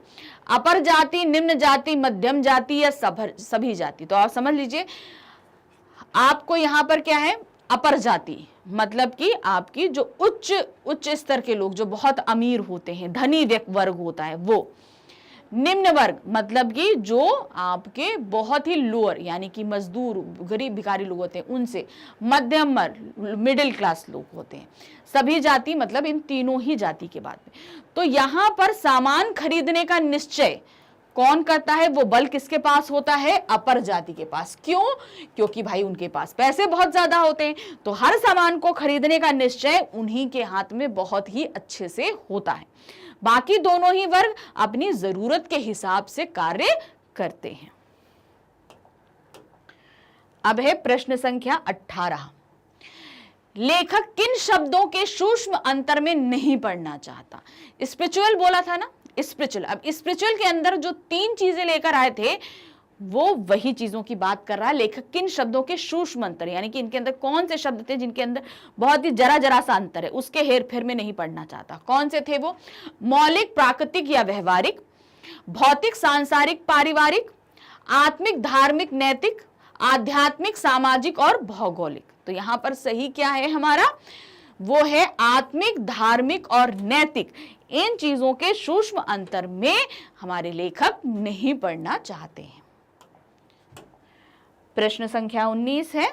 [SPEAKER 1] अपर जाति, निम्न जाति, मध्यम जाति या सभी जाति। तो आप समझ लीजिए, आपको यहां पर क्या है, अपर जाति मतलब कि आपकी जो उच्च स्तर के लोग, जो बहुत अमीर होते हैं, धनी वर्ग होता है वो। निम्न वर्ग मतलब कि जो आपके बहुत ही लोअर, यानी कि मजदूर, गरीब भिखारी लोग होते हैं उनसे। मध्यम वर्ग, मिडिल क्लास लोग होते हैं। सभी जाति मतलब इन तीनों ही जाति के बाद में। तो यहां पर सामान खरीदने का निश्चय कौन करता है, वो बल किसके पास होता है, अपर जाति के पास। क्यों, क्योंकि भाई उनके पास पैसे बहुत ज्यादा होते हैं, तो हर सामान को खरीदने का निश्चय उन्हीं के हाथ में बहुत ही अच्छे से होता है। बाकी दोनों ही वर्ग अपनी जरूरत के हिसाब से कार्य करते हैं। अब है प्रश्न संख्या 18। लेखक किन शब्दों के सूक्ष्म अंतर में नहीं पढ़ना चाहता। स्पिरिचुअल बोला था ना, स्पिरिचुअल। अब स्पिरिचुअल के अंदर जो 3 चीजें लेकर आए थे, वो वही चीजों की बात कर रहा है। लेखक किन शब्दों के सूक्ष्म अंतर, यानी कि इनके अंदर कौन से शब्द थे जिनके अंदर बहुत ही जरा सा अंतर है, उसके हेर फेर में नहीं पढ़ना चाहता। कौन से थे वो, मौलिक, प्राकृतिक या व्यवहारिक, भौतिक, सांसारिक, पारिवारिक, आत्मिक, धार्मिक, नैतिक, आध्यात्मिक, सामाजिक और भौगोलिक। तो यहां पर सही क्या है हमारा, वो है आत्मिक, धार्मिक और नैतिक। इन चीजों के सूक्ष्म अंतर में हमारे लेखक नहीं पढ़ना चाहते हैं। प्रश्न संख्या 19 है,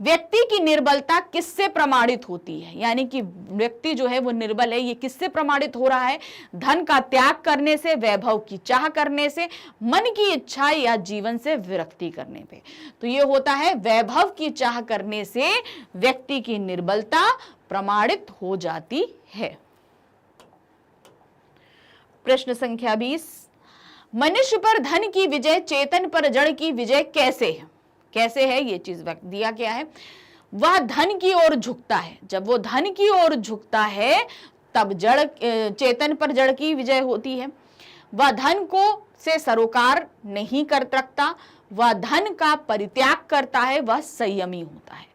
[SPEAKER 1] व्यक्ति की निर्बलता किससे प्रमाणित होती है। यानी कि व्यक्ति जो है वो निर्बल है, ये किससे प्रमाणित हो रहा है, धन का त्याग करने से, वैभव की चाह करने से, मन की इच्छा या जीवन से विरक्ति करने पे। तो ये होता है वैभव की चाह करने से व्यक्ति की निर्बलता प्रमाणित हो जाती है। प्रश्न संख्या 20, मनुष्य पर धन की विजय, चेतन पर जड़ की विजय कैसे है। कैसे है ये चीज दिया क्या है, वह धन की ओर झुकता है। जब वो धन की ओर झुकता है तब चेतन पर जड़ की विजय होती है। वह धन को से सरोकार नहीं कर रखता, वह धन का परित्याग करता है, वह संयमी होता है।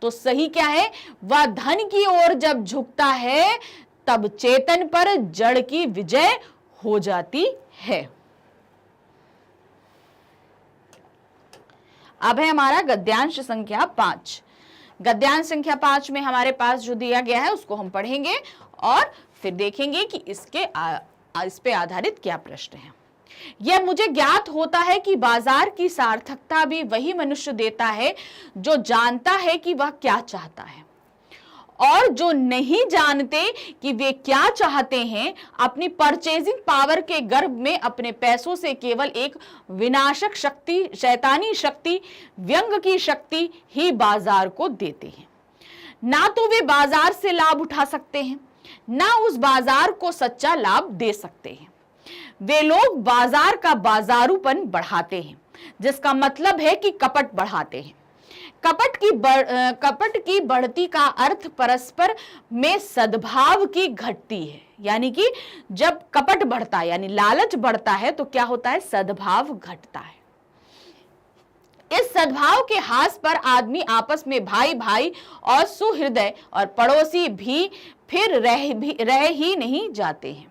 [SPEAKER 1] तो सही क्या है, वह धन की ओर जब झुकता है तब चेतन पर जड़ की विजय हो जाती है। अब है हमारा गद्यांश संख्या 5। गद्यांश संख्या 5 में हमारे पास जो दिया गया है उसको हम पढ़ेंगे और फिर देखेंगे कि इस पे आधारित क्या प्रश्न है। यह मुझे ज्ञात होता है कि बाजार की सार्थकता भी वही मनुष्य देता है जो जानता है कि वह क्या चाहता है, और जो नहीं जानते कि वे क्या चाहते हैं, अपनी परचेजिंग पावर के गर्भ में अपने पैसों से केवल एक विनाशक शक्ति, शैतानी शक्ति, व्यंग की शक्ति ही बाजार को देते हैं। ना तो वे बाजार से लाभ उठा सकते हैं, ना उस बाजार को सच्चा लाभ दे सकते हैं। वे लोग बाजार का बाजारूपन बढ़ाते हैं, जिसका मतलब है कि कपट बढ़ाते हैं। कपट की बढ़ती का अर्थ परस्पर में सद्भाव की घटती है, यानी कि जब कपट बढ़ता है यानी लालच बढ़ता है तो क्या होता है, सद्भाव घटता है। इस सद्भाव के हास पर आदमी आपस में भाई भाई और सुहृदय और पड़ोसी भी फिर रह ही नहीं जाते हैं।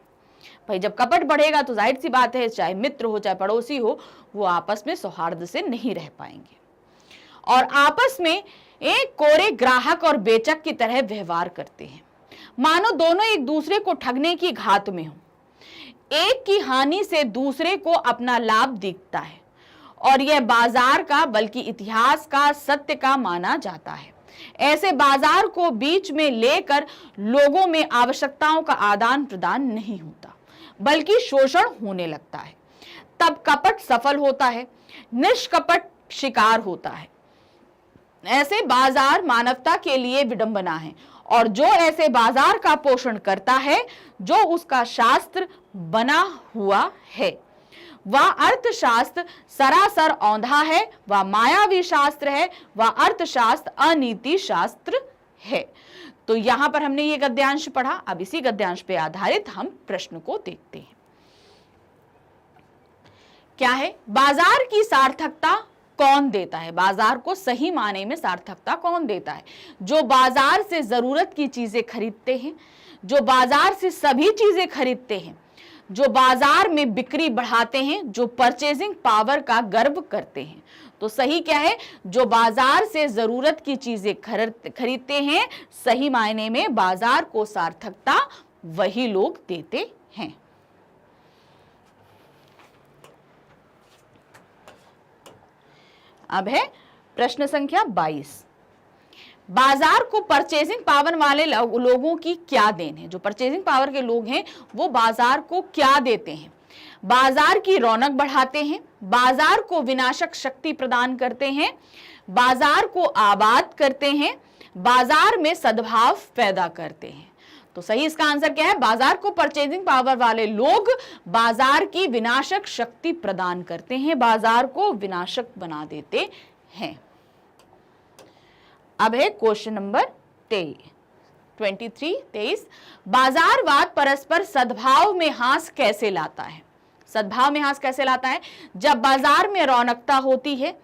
[SPEAKER 1] भाई जब कपट बढ़ेगा तो जाहिर सी बात है, चाहे मित्र हो चाहे पड़ोसी हो, वो आपस में सौहार्द से नहीं रह पाएंगे और आपस में एक कोरे ग्राहक और बेचक की तरह व्यवहार करते हैं, मानो दोनों एक दूसरे को ठगने की घात में हो। एक की हानि से दूसरे को अपना लाभ दिखता है और यह बाजार का बल्कि इतिहास का सत्य का माना जाता है। ऐसे बाजार को बीच में लेकर लोगों में आवश्यकताओं का आदान प्रदान नहीं होता, बल्कि शोषण होने लगता है। तब कपट सफल होता है, निष्कपट शिकार होता है। ऐसे बाजार मानवता के लिए विडंबना है और जो ऐसे बाजार का पोषण करता है, जो उसका शास्त्र बना हुआ है, वह अर्थशास्त्र सरासर औंधा है, वह मायावी शास्त्र है, वह अर्थशास्त्र अनीति शास्त्र है। तो यहां पर हमने ये गद्यांश पढ़ा। अब इसी गद्यांश पे आधारित हम प्रश्न को देखते हैं। क्या है, बाजार की सार्थकता कौन देता है? बाजार को सही माने में सार्थकता कौन देता है? जो बाजार से जरूरत की चीजें खरीदते हैं, जो बाजार से सभी चीजें खरीदते हैं, जो बाजार में बिक्री बढ़ाते हैं, जो परचेजिंग पावर का गर्व करते हैं। तो सही क्या है, जो बाजार से जरूरत की चीजें खरीदते हैं, सही मायने में बाजार को सार्थकता वही लोग देते हैं। अब है प्रश्न संख्या 22। बाजार को परचेजिंग पावर वाले लोगों की क्या देन है? जो परचेजिंग पावर के लोग हैं वो बाजार को क्या देते हैं? बाजार की रौनक बढ़ाते हैं, बाजार को विनाशक शक्ति प्रदान करते हैं, बाजार को आबाद करते हैं, बाजार में सद्भाव पैदा करते हैं। तो सही इसका आंसर क्या है? बाजार को परचेजिंग पावर वाले लोग बाजार की विनाशक शक्ति प्रदान करते हैं, बाजार को विनाशक बना देते हैं। अब है क्वेश्चन नंबर 23। बाजारवाद परस्पर सद्भाव में हास कैसे लाता है? सद्भाव में हास कैसे लाता है? जब बाजार में रौनकता होती है,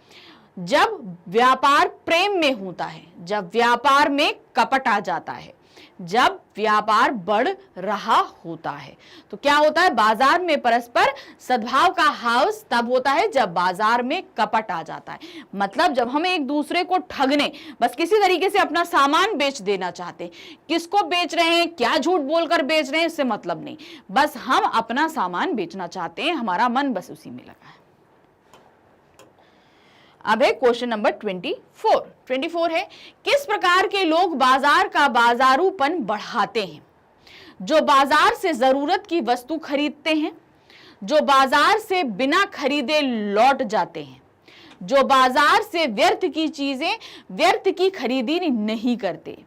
[SPEAKER 1] जब व्यापार प्रेम में होता है, जब व्यापार में कपट आ जाता है, जब व्यापार बढ़ रहा होता है। तो क्या होता है? बाजार में परस्पर सद्भाव का हास तब होता है जब बाजार में कपट आ जाता है। मतलब जब हम एक दूसरे को ठगने, बस किसी तरीके से अपना सामान बेच देना चाहते हैं, किसको बेच रहे हैं, क्या झूठ बोलकर बेच रहे हैं, इससे मतलब नहीं, बस हम अपना सामान बेचना चाहते हैं, हमारा मन बस उसी में लगा है। अब है क्वेश्चन नंबर 24 है, किस प्रकार के लोग बाजार का बाजारूपन बढ़ाते हैं? जो बाजार से जरूरत की वस्तु खरीदते हैं, जो बाजार से बिना खरीदे लौट जाते हैं, जो बाजार से व्यर्थ की चीजें व्यर्थ की खरीदी नहीं करते,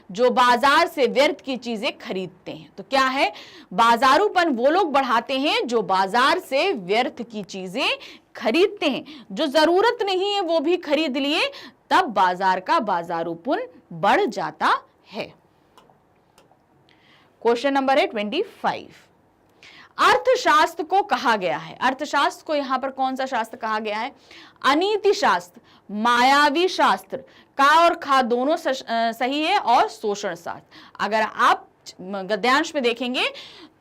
[SPEAKER 1] जो बाजार से व्यर्थ की चीजें खरीदते हैं। तो क्या है? बाजारूपन वो लोग बढ़ाते हैं जो बाजार से व्यर्थ की चीजें खरीदते हैं, जो जरूरत नहीं है वो भी खरीद लिए, तब बाजार का बाजारूपन बढ़ जाता है। क्वेश्चन नंबर है 25। अर्थशास्त्र को कहा गया है, अर्थशास्त्र को यहां पर कौन सा शास्त्र कहा गया है? अनीति शास्त्र, मायावी शास्त्र, का और खा दोनों सही है, और शोषण शास्त्र। अगर आप गद्यांश में देखेंगे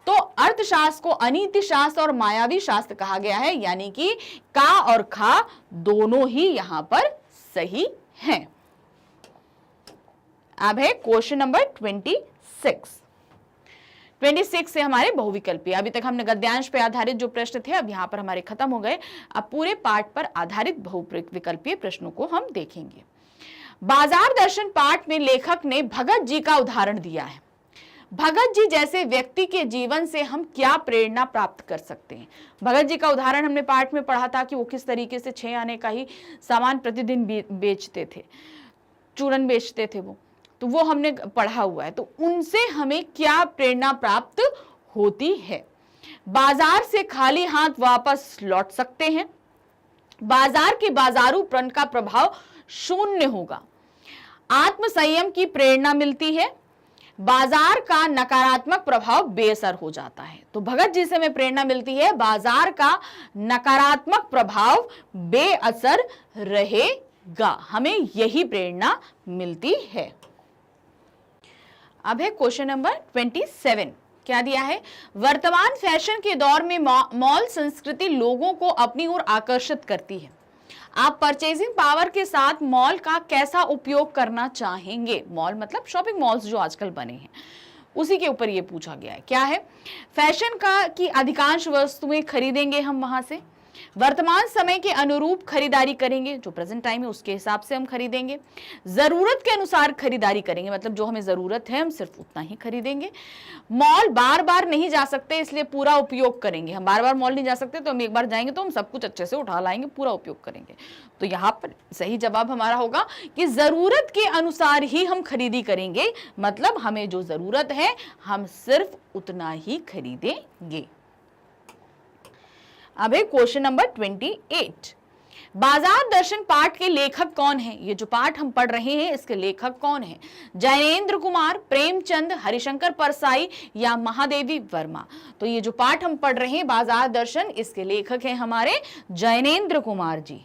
[SPEAKER 1] तो अर्थशास्त्र को अनीति शास्त्र और मायावी शास्त्र कहा गया है, यानी कि का और खा दोनों ही यहां पर सही हैं। अब है क्वेश्चन नंबर 26 से हमारे बहुविकल्पीय। अभी तक हमने गद्यांश पे आधारित जो प्रश्न थे अब यहां पर हमारे खत्म हो गए। अब पूरे पाठ पर आधारित बहुविकल्पीय प्रश्नों को हम देखेंगे। बाजार दर्शन पाठ में लेखक ने भगत जी का उदाहरण दिया है। भगत जी जैसे व्यक्ति के जीवन से हम क्या प्रेरणा प्राप्त कर सकते हैं? भगत जी का उदाहरण हमने पाठ में पढ़ा था कि वो किस तरीके से 6 आने का ही सामान प्रतिदिन बेचते थे, चूरन बेचते थे तो वो हमने पढ़ा हुआ है। तो उनसे हमें क्या प्रेरणा प्राप्त होती है? बाजार से खाली हाथ वापस लौट सकते हैं, बाजार के बाजारूपन का प्रभाव शून्य होगा। आत्म संयम की प्रेरणा मिलती है। बाजार का नकारात्मक प्रभाव बेअसर हो जाता है। तो भगत जी से हमें प्रेरणा मिलती है, बाजार का नकारात्मक प्रभाव बेअसर रहेगा, हमें यही प्रेरणा मिलती है। अब है क्वेश्चन नंबर 27। क्या दिया है? वर्तमान फैशन के दौर में मॉल संस्कृति लोगों को अपनी ओर आकर्षित करती है। आप परचेजिंग पावर के साथ मॉल का कैसा उपयोग करना चाहेंगे? मॉल मतलब शॉपिंग मॉल्स जो आजकल बने हैं, उसी के ऊपर ये पूछा गया है। क्या है? फैशन का की अधिकांश वस्तुएं खरीदेंगे हम वहां से, वर्तमान समय के अनुरूप खरीदारी करेंगे, जो प्रेजेंट टाइम है उसके हिसाब से हम खरीदेंगे, जरूरत के अनुसार खरीदारी करेंगे, मतलब जो हमें जरूरत है हम सिर्फ उतना ही खरीदेंगे। मॉल बार बार नहीं जा सकते, इसलिए पूरा उपयोग करेंगे। हम बार बार मॉल नहीं जा सकते, तो हम एक बार जाएंगे तो हम सब कुछ अच्छे से उठा लाएंगे, पूरा उपयोग करेंगे। तो यहाँ पर सही जवाब हमारा होगा कि जरूरत के अनुसार ही हम खरीदी करेंगे, मतलब हमें जो जरूरत है हम सिर्फ उतना ही खरीदेंगे। अब है क्वेश्चन नंबर 28। बाजार दर्शन पाठ के लेखक कौन है? ये जो पाठ हम पढ़ रहे हैं इसके लेखक कौन है? जैनेन्द्र कुमार, प्रेमचंद, हरिशंकर परसाई या महादेवी वर्मा? तो ये जो पाठ हम पढ़ रहे हैं बाजार दर्शन, इसके लेखक हैं हमारे जैनेन्द्र कुमार जी।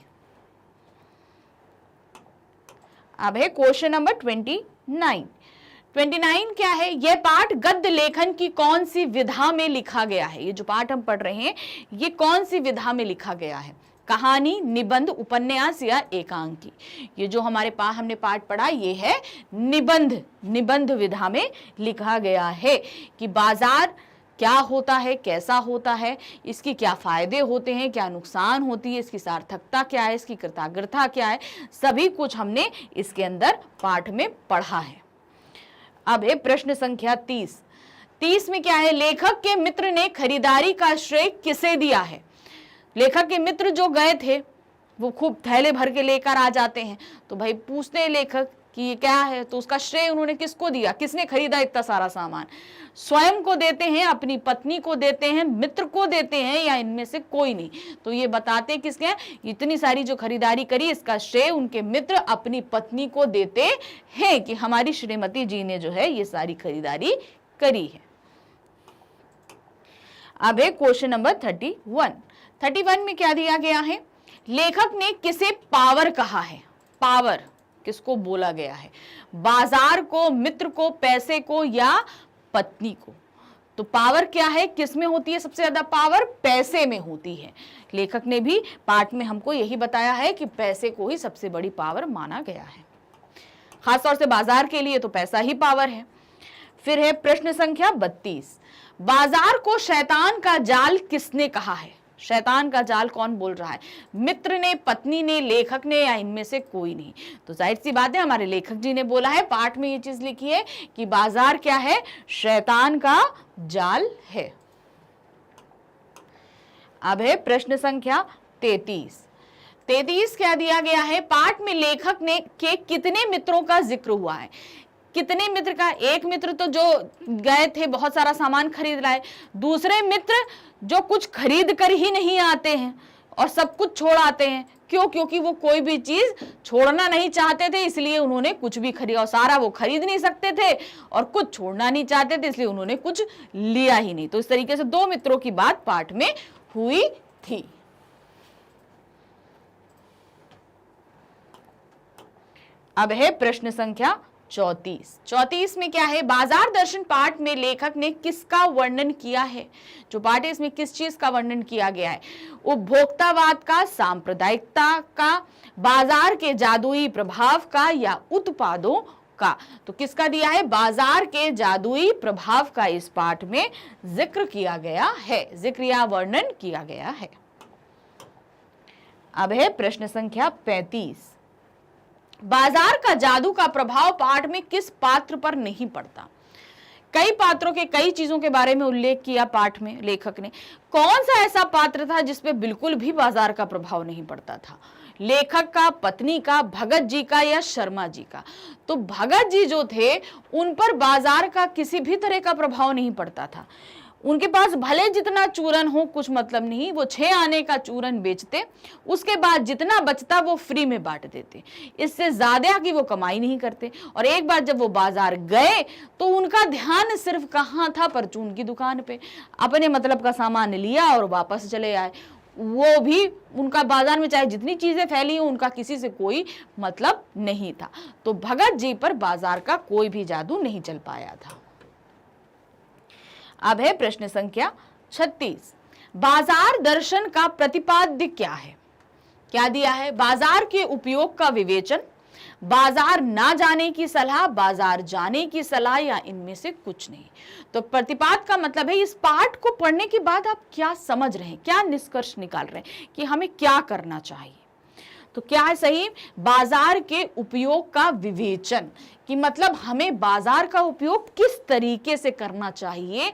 [SPEAKER 1] अब है क्वेश्चन नंबर 29। 29 क्या है? यह पाठ गद्य लेखन की कौन सी विधा में लिखा गया है? ये जो पाठ हम पढ़ रहे हैं ये कौन सी विधा में लिखा गया है? कहानी, निबंध, उपन्यास या एकांकी? ये जो हमने पाठ पढ़ा ये है निबंध विधा में लिखा गया है कि बाजार क्या होता है, कैसा होता है, इसकी क्या फायदे होते हैं, क्या नुकसान होती है, इसकी सार्थकता क्या है, इसकी कृतज्ञता क्या है, सभी कुछ हमने इसके अंदर पाठ में पढ़ा है। अब है प्रश्न संख्या 30। 30 में क्या है? लेखक के मित्र ने खरीदारी का श्रेय किसे दिया है? लेखक के मित्र जो गए थे वो खूब थैले भर के लेकर आ जाते हैं, तो भाई पूछते हैं लेखक कि ये क्या है, तो उसका श्रेय उन्होंने किसको दिया? किसने खरीदा इतना सारा सामान? स्वयं को देते हैं, अपनी पत्नी को देते हैं, मित्र को देते हैं, या इनमें से कोई नहीं? तो ये बताते हैं किसके? इतनी सारी जो खरीदारी करी इसका श्रेय उनके मित्र अपनी पत्नी को देते हैं कि हमारी श्रीमती जी ने जो है ये सारी खरीदारी करी है। अब है क्वेश्चन नंबर 31। 31 में क्या दिया गया है? लेखक ने किसे पावर कहा है? पावर किसको बोला गया है? बाजार को, मित्र को, पैसे को या पत्नी को? तो पावर क्या है, किस में होती है सबसे ज्यादा पावर? पैसे में होती है। लेखक ने भी पाठ में हमको यही बताया है कि पैसे को ही सबसे बड़ी पावर माना गया है। खासतौर से बाजार के लिए तो पैसा ही पावर है। फिर है प्रश्न संख्या 32। बाजार को शैतान का जाल किसने कहा है? शैतान का जाल कौन बोल रहा है? मित्र ने, पत्नी ने, लेखक ने, या इनमें से कोई नहीं? तो जाहिर सी बात है हमारे लेखक जी ने बोला है, पाठ में ये चीज लिखी है कि बाजार क्या है? शैतान का जाल है। अब है प्रश्न संख्या 33। 33 क्या दिया गया है? पाठ में लेखक ने के कितने मित्रों का जिक्र हुआ है? कितने मित्र का? एक मित्र तो जो गए थे बहुत सारा सामान खरीद लाए, दूसरे मित्र जो कुछ खरीद कर ही नहीं आते हैं और सब कुछ छोड़ आते हैं। क्यों? क्योंकि वो कोई भी चीज छोड़ना नहीं चाहते थे, इसलिए उन्होंने कुछ भी खरीदा, और सारा वो खरीद नहीं सकते थे और कुछ छोड़ना नहीं चाहते थे, इसलिए उन्होंने कुछ लिया ही नहीं। तो इस तरीके से दो मित्रों की बात पाठ में हुई थी। अब है प्रश्न संख्या 34। 34 में क्या है? बाजार दर्शन पाठ में लेखक ने किसका वर्णन किया है? जो पाठ है इसमें किस चीज का वर्णन किया गया है? उपभोक्तावाद का, सांप्रदायिकता का, बाजार के जादुई प्रभाव का, या उत्पादों का? तो किसका दिया है? बाजार के जादुई प्रभाव का इस पाठ में जिक्र किया गया है, जिक्र या वर्णन किया गया है। अब है प्रश्न संख्या 35। बाजार का जादू का प्रभाव पाठ में किस पात्र पर नहीं पड़ता? कई पात्रों के, कई चीजों के बारे में उल्लेख किया पाठ में लेखक ने। कौन सा ऐसा पात्र था जिसपे बिल्कुल भी बाजार का प्रभाव नहीं पड़ता था? लेखक का, पत्नी का, भगत जी का, या शर्मा जी का? तो भगत जी जो थे उन पर बाजार का किसी भी तरह का प्रभाव नहीं पड़ता था। उनके पास भले जितना चूरन हो कुछ मतलब नहीं, वो 6 आने का चूरन बेचते, उसके बाद जितना बचता वो फ्री में बांट देते, इससे ज्यादा की वो कमाई नहीं करते। और एक बार जब वो बाजार गए तो उनका ध्यान सिर्फ कहाँ था, परचून की दुकान पे। अपने मतलब का सामान लिया और वापस चले आए। वो भी उनका बाजार में चाहे जितनी चीजें फैली हो, उनका किसी से कोई मतलब नहीं था। तो भगत जी पर बाजार का कोई भी जादू नहीं चल पाया था। अब है प्रश्न संख्या 36। बाजार दर्शन का प्रतिपाद्य क्या है? क्या दिया है? बाजार के उपयोग का विवेचन, बाजार ना जाने की सलाह, बाजार जाने की सलाह, या इनमें से कुछ नहीं। तो प्रतिपाद का मतलब है इस पाठ को पढ़ने के बाद आप क्या समझ रहे हैं, क्या निष्कर्ष निकाल रहे हैं कि हमें क्या करना चाहिए। तो क्या है सही? बाजार के उपयोग का विवेचन कि मतलब हमें बाजार का उपयोग किस तरीके से करना चाहिए,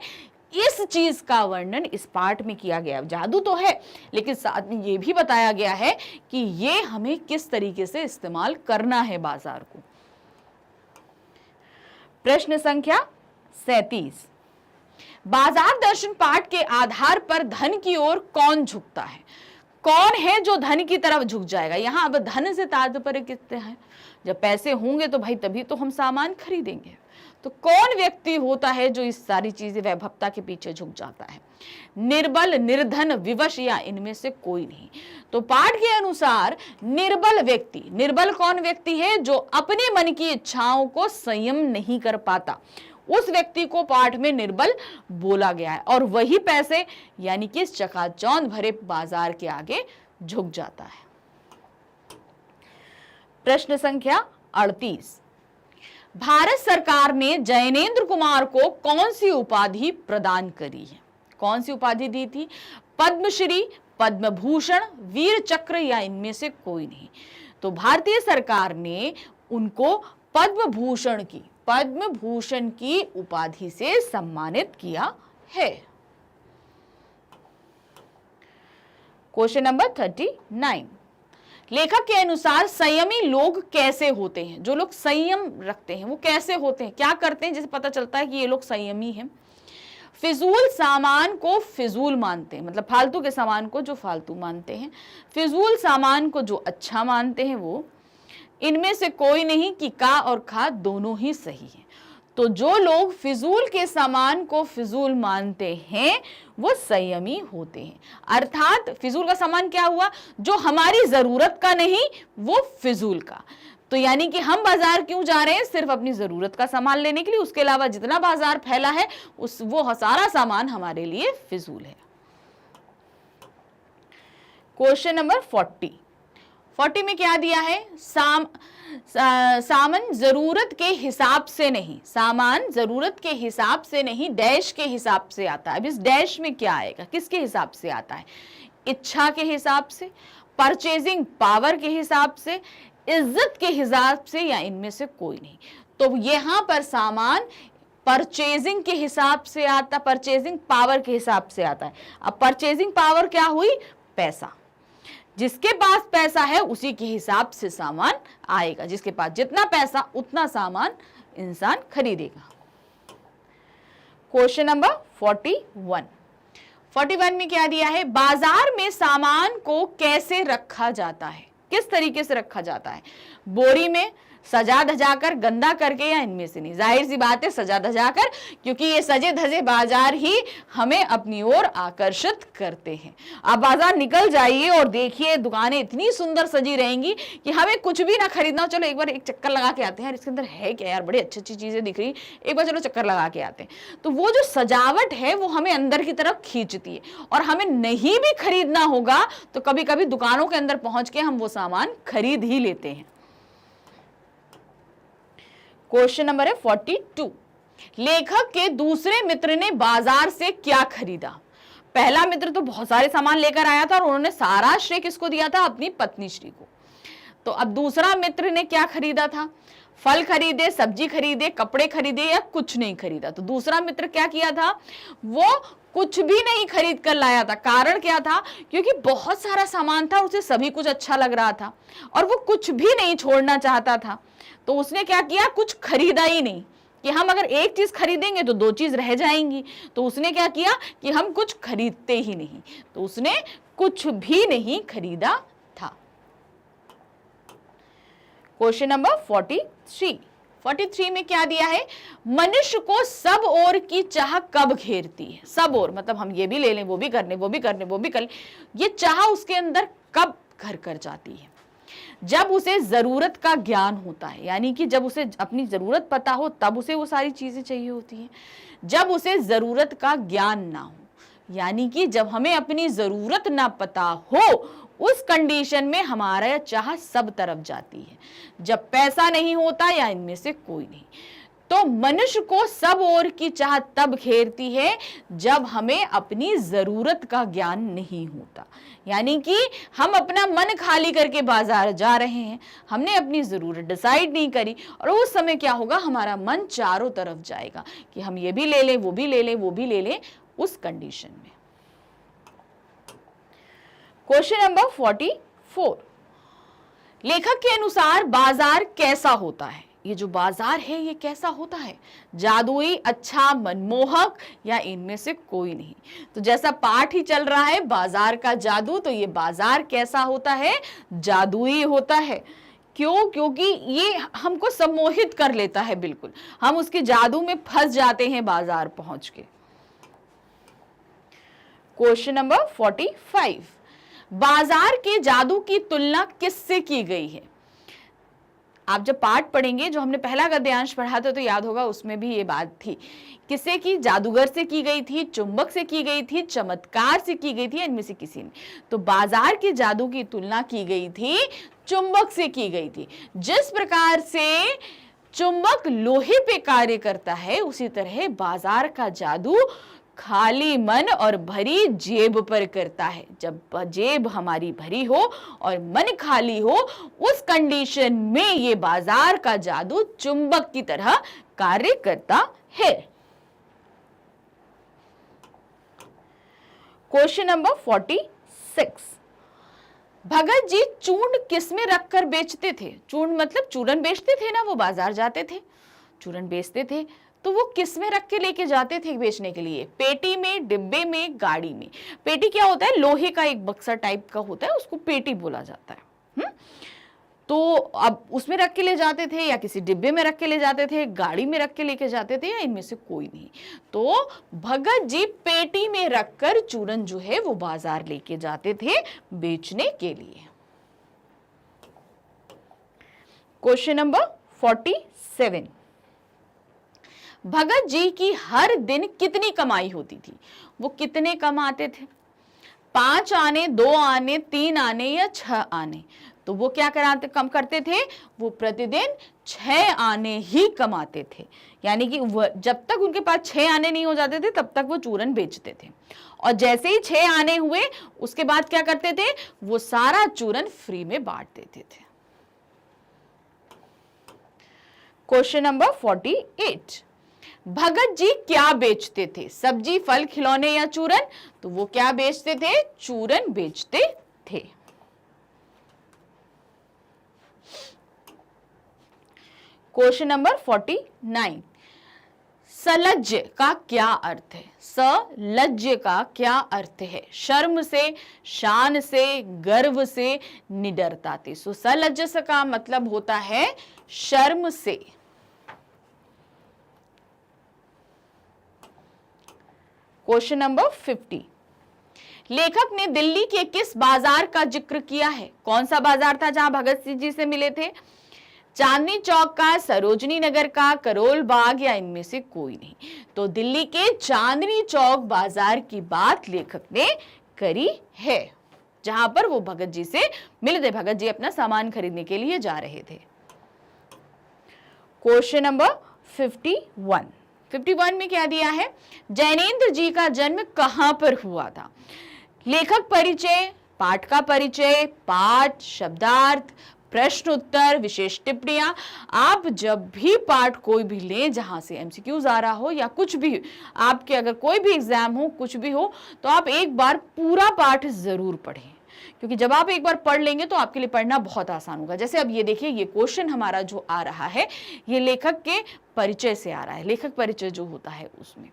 [SPEAKER 1] इस चीज का वर्णन इस पाठ में किया गया। जादू तो है, लेकिन साथ में यह भी बताया गया है कि ये हमें किस तरीके से इस्तेमाल करना है बाजार को। प्रश्न संख्या 37। बाजार दर्शन पाठ के आधार पर धन की ओर कौन झुकता है? कौन है जो धन की तरफ झुक जाएगा? यहां अब धन से तात्पर्य कितने हैं? जब पैसे होंगे तो भाई तभी तो हम सामान खरीदेंगे। तो कौन व्यक्ति होता है जो इस सारी चीजें वैभवता के पीछे झुक जाता है? निर्बल, निर्धन, विवश, या इनमें से कोई नहीं। तो पाठ के अनुसार निर्बल व्यक्ति, निर्बल कौन व्यक्ति है? जो अपने मन की इच्छाओं को संयम नहीं कर पाता, उस व्यक्ति को पाठ में निर्बल बोला गया है। और वही पैसे यानी कि चकाचौंध भरे बाजार के आगे झुक जाता है। प्रश्न संख्या 38। भारत सरकार ने जैनेंद्र कुमार को कौन सी उपाधि प्रदान करी है? कौन सी उपाधि दी थी? पद्मश्री, पद्म भूषण, वीर चक्र, या इनमें से कोई नहीं। तो भारतीय सरकार ने उनको पद्म भूषण की उपाधि से सम्मानित किया है। Question number 39। लेखक के अनुसार संयमी लोग कैसे होते हैं? जो लोग संयम रखते हैं वो कैसे होते हैं, क्या करते हैं, जिसे पता चलता है कि ये लोग संयमी हैं? फिजूल सामान को फिजूल मानते हैं, मतलब फालतू के सामान को जो फालतू मानते हैं, फिजूल सामान को जो अच्छा मानते हैं वो। इनमें से कोई नहीं कि का और खा दोनों ही सही है। तो जो लोग फिजूल के सामान को फिजूल मानते हैं वो संयमी होते हैं। अर्थात फिजूल का सामान क्या हुआ? जो हमारी जरूरत का नहीं, वो फिजूल का। तो यानी कि हम बाजार क्यों जा रहे हैं? सिर्फ अपनी जरूरत का सामान लेने के लिए। उसके अलावा जितना बाजार फैला है वो सारा सामान हमारे लिए फिजूल है। क्वेश्चन नंबर 40 में क्या दिया है? सामान जरूरत के हिसाब से नहीं, सामान जरूरत के हिसाब से नहीं, डैश के हिसाब से आता है। अब इस डैश में क्या आएगा? किसके हिसाब से आता है? इच्छा के हिसाब से, परचेजिंग पावर के हिसाब से, इज्जत के हिसाब से, या इनमें से कोई नहीं। तो यहां पर सामान परचेजिंग के हिसाब से आता, परचेजिंग पावर के हिसाब से आता है। अब परचेजिंग पावर क्या हुई? पैसा। जिसके पास पैसा है उसी के हिसाब से सामान आएगा। जिसके पास जितना पैसा उतना सामान इंसान खरीदेगा। क्वेश्चन नंबर 41 में क्या दिया है? बाजार में सामान को कैसे रखा जाता है? किस तरीके से रखा जाता है? बोरी में, सजा धजाकर, गंदा करके, या इनमें से नहीं? जाहिर सी बात है सजा धजाकर, क्योंकि ये सजे धजे बाजार ही हमें अपनी ओर आकर्षित करते हैं। आप बाजार निकल जाइए और देखिए दुकानें इतनी सुंदर सजी रहेंगी कि हमें कुछ भी ना खरीदना, चलो एक बार एक चक्कर लगा के आते हैं, इसके अंदर है क्या यार, बड़ी अच्छी अच्छी चीजें दिख रही, एक बार चलो चक्कर लगा के आते हैं। तो वो जो सजावट है वो हमें अंदर की तरफ खींचती है, और हमें नहीं भी खरीदना होगा तो कभी कभी दुकानों के अंदर पहुंच के हम वो सामान खरीद ही लेते हैं। क्वेश्चन नंबर है 42। लेखक के दूसरे मित्र ने बाजार से क्या खरीदा? पहला मित्र तो बहुत सारे सामान लेकर आया था और उन्होंने सारा श्रेय किसको दिया था? अपनी पत्नी श्री को। तो अब दूसरा मित्र ने क्या खरीदा था? फल खरीदे, सब्जी खरीदे, कपड़े खरीदे, या कुछ नहीं खरीदा? तो दूसरा मित्र क्या किया था? वो कुछ भी नहीं खरीद कर लाया था। कारण क्या था? क्योंकि बहुत सारा सामान था, उसे सभी कुछ अच्छा लग रहा था और वो कुछ भी नहीं छोड़ना चाहता था। तो उसने क्या किया? कुछ खरीदा ही नहीं। कि हम अगर एक चीज खरीदेंगे तो दो चीज रह जाएंगी। तो उसने क्या किया कि हम कुछ खरीदते ही नहीं, तो उसने कुछ भी नहीं खरीदा था। क्वेश्चन नंबर 43 में क्या दिया है, मनुष्य को सब ओर की चाह कब घेरती है। सब ओर मतलब हम ये भी ले लें, वो भी कर लें, वो भी कर लें, वो भी कर लें, ये चाह उसके अंदर कब घर कर जाती है, जब उसे जरूरत का ज्ञान होता है, यानी कि जब उसे अपनी जरूरत पता हो तब उसे वो सारी चीजें चाहिए होती हैं। जब उसे जरूरत का ज्ञान ना हो, यानी कि जब हमें अपनी जरूरत ना पता हो, उस कंडीशन में हमारा चाह सब तरफ जाती है। जब पैसा नहीं होता या इनमें से कोई नहीं, तो मनुष्य को सब ओर की चाह तब घेरती है जब हमें अपनी जरूरत का ज्ञान नहीं होता। यानी कि हम अपना मन खाली करके बाजार जा रहे हैं, हमने अपनी जरूरत डिसाइड नहीं करी, और उस समय क्या होगा, हमारा मन चारों तरफ जाएगा कि हम ये भी ले लें, वो भी ले लें, वो भी ले लें, उस कंडीशन में। क्वेश्चन नंबर 44, लेखक के अनुसार बाजार कैसा होता है। ये जो बाजार है ये कैसा होता है, जादुई, अच्छा, मनमोहक, या इनमें से कोई नहीं। तो जैसा पाठ ही चल रहा है बाजार का जादू, तो ये बाजार कैसा होता है, जादुई होता है। क्यों? क्योंकि ये हमको सम्मोहित कर लेता है, बिल्कुल हम उसके जादू में फंस जाते हैं बाजार पहुंच के। क्वेश्चन नंबर 45, बाजार के जादू की तुलना किससे की गई है। आप जब पाठ पढ़ेंगे, जो हमने पहला गद्यांश पढ़ा था तो याद होगा, उसमें भी ये बात थी, किससे की, जादूगर से की गई थी, चुंबक से की गई थी, चमत्कार से की गई थी, इनमें से किसी ने। तो बाजार के जादू की तुलना की गई थी, चुंबक से की गई थी। जिस प्रकार से चुंबक लोहे पे कार्य करता है, उसी तरह बाजार का जादू खाली मन और भरी जेब पर करता है। जब जेब हमारी भरी हो और मन खाली हो, उस कंडीशन में ये बाजार का जादू चुंबक की तरह कार्य करता है। क्वेश्चन नंबर 46, भगत जी चूर्ण किस में रखकर बेचते थे। चूर्ण मतलब चूरन बेचते थे ना, वो बाजार जाते थे, चूरन बेचते थे, तो वो किस में रख के लेके जाते थे बेचने के लिए, पेटी में, डिब्बे में, गाड़ी में। पेटी क्या होता है, लोहे का एक बक्सा टाइप का होता है, उसको पेटी बोला जाता है। तो अब उसमें रख के ले जाते थे, या किसी डिब्बे में रख के ले जाते थे, गाड़ी में रख के लेके जाते थे, या इनमें से कोई नहीं। तो भगत जी पेटी में रखकर चूरन जो है वो बाजार लेके जाते थे बेचने के लिए। क्वेश्चन नंबर 47, भगत जी की हर दिन कितनी कमाई होती थी। वो कितने कमाते थे, 5 आने, 2 आने, 3 आने या 6 आने। तो वो क्या कम करते थे, वो प्रतिदिन 6 आने ही कमाते थे। यानी कि जब तक उनके पास 6 आने नहीं हो जाते थे तब तक वो चूरन बेचते थे, और जैसे ही 6 आने हुए उसके बाद क्या करते थे, वो सारा चूरन फ्री में बांट देते थे। क्वेश्चन नंबर 48, भगत जी क्या बेचते थे, सब्जी, फल, खिलौने या चूरन। तो वो क्या बेचते थे, चूरन बेचते थे। क्वेश्चन नंबर 49, सलज्ज का क्या अर्थ है। सलज्ज का क्या अर्थ है, शर्म से, शान से, गर्व से, निडरता से। सो सलज्ज का मतलब होता है शर्म से। क्वेश्चन नंबर 50, लेखक ने दिल्ली के किस बाजार का जिक्र किया है। कौन सा बाजार था जहां भगत सिंह जी से मिले थे, चांदनी चौक का, सरोजनी नगर का, करोल बाग, या इनमें से कोई नहीं। तो दिल्ली के चांदनी चौक बाजार की बात लेखक ने करी है, जहां पर वो भगत जी से मिले थे। भगत जी अपना सामान खरीदने के लिए जा रहे थे। क्वेश्चन नंबर 51 में क्या दिया है, जैनेन्द्र जी का जन्म कहां पर हुआ था। लेखक परिचय, पाठ का परिचय, पाठ, शब्दार्थ, प्रश्न उत्तर, विशेष टिप्पणियां। आप जब भी पाठ कोई भी लें जहां से एमसीक्यूज आ रहा हो, या कुछ भी आपके अगर कोई भी एग्जाम हो, कुछ भी हो, तो आप एक बार पूरा पाठ जरूर पढ़ें। क्योंकि जब आप एक बार पढ़ लेंगे तो आपके लिए पढ़ना बहुत आसान होगा। जैसे अब ये देखिए, ये क्वेश्चन हमारा जो आ रहा है ये लेखक के परिचय से आ रहा है, लेखक परिचय जो होता है उसमें।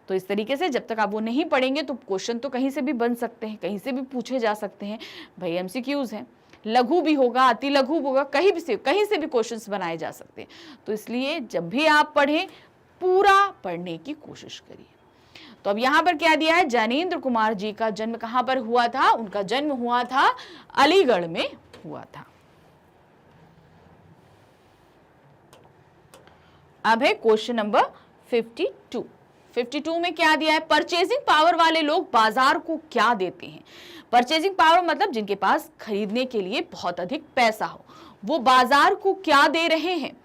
[SPEAKER 1] तो इस तरीके से जब तक आप वो नहीं पढ़ेंगे तो क्वेश्चन तो कहीं से भी बन सकते हैं, कहीं से भी पूछे जा सकते हैं। भाई एमसीक्यूज हैं, लघु भी होगा, अति लघु होगा, कहीं से भी क्वेश्चंस बनाए जा सकते हैं। तो इसलिए जब भी आप पढ़ें पूरा पढ़ने की कोशिश करिए। तो अब यहां पर क्या दिया है, ज्ञानेंद्र कुमार जी का जन्म कहां पर हुआ था? उनका जन्म हुआ था अलीगढ़ में हुआ था। अब है क्वेश्चन नंबर 52। 52 में क्या दिया है? परचेजिंग पावर वाले लोग बाजार को क्या देते हैं? परचेजिंग पावर मतलब जिनके पास खरीदने के लिए बहुत अधिक पैसा हो, वो बाजार को क्या दे रहे हैं?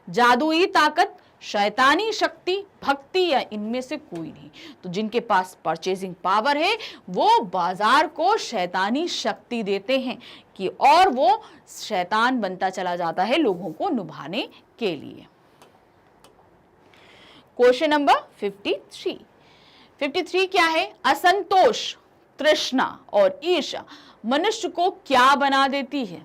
[SPEAKER 1] जादुई ताकत, शैतानी शक्ति, भक्ति या इनमें से कोई नहीं। तो जिनके पास परचेजिंग पावर है वो बाजार को शैतानी शक्ति देते हैं कि और वो शैतान बनता चला जाता है लोगों को लुभाने के लिए। Question number 53। 53 क्या है? असंतोष, तृष्णा और ईर्ष्या मनुष्य को क्या बना देती है?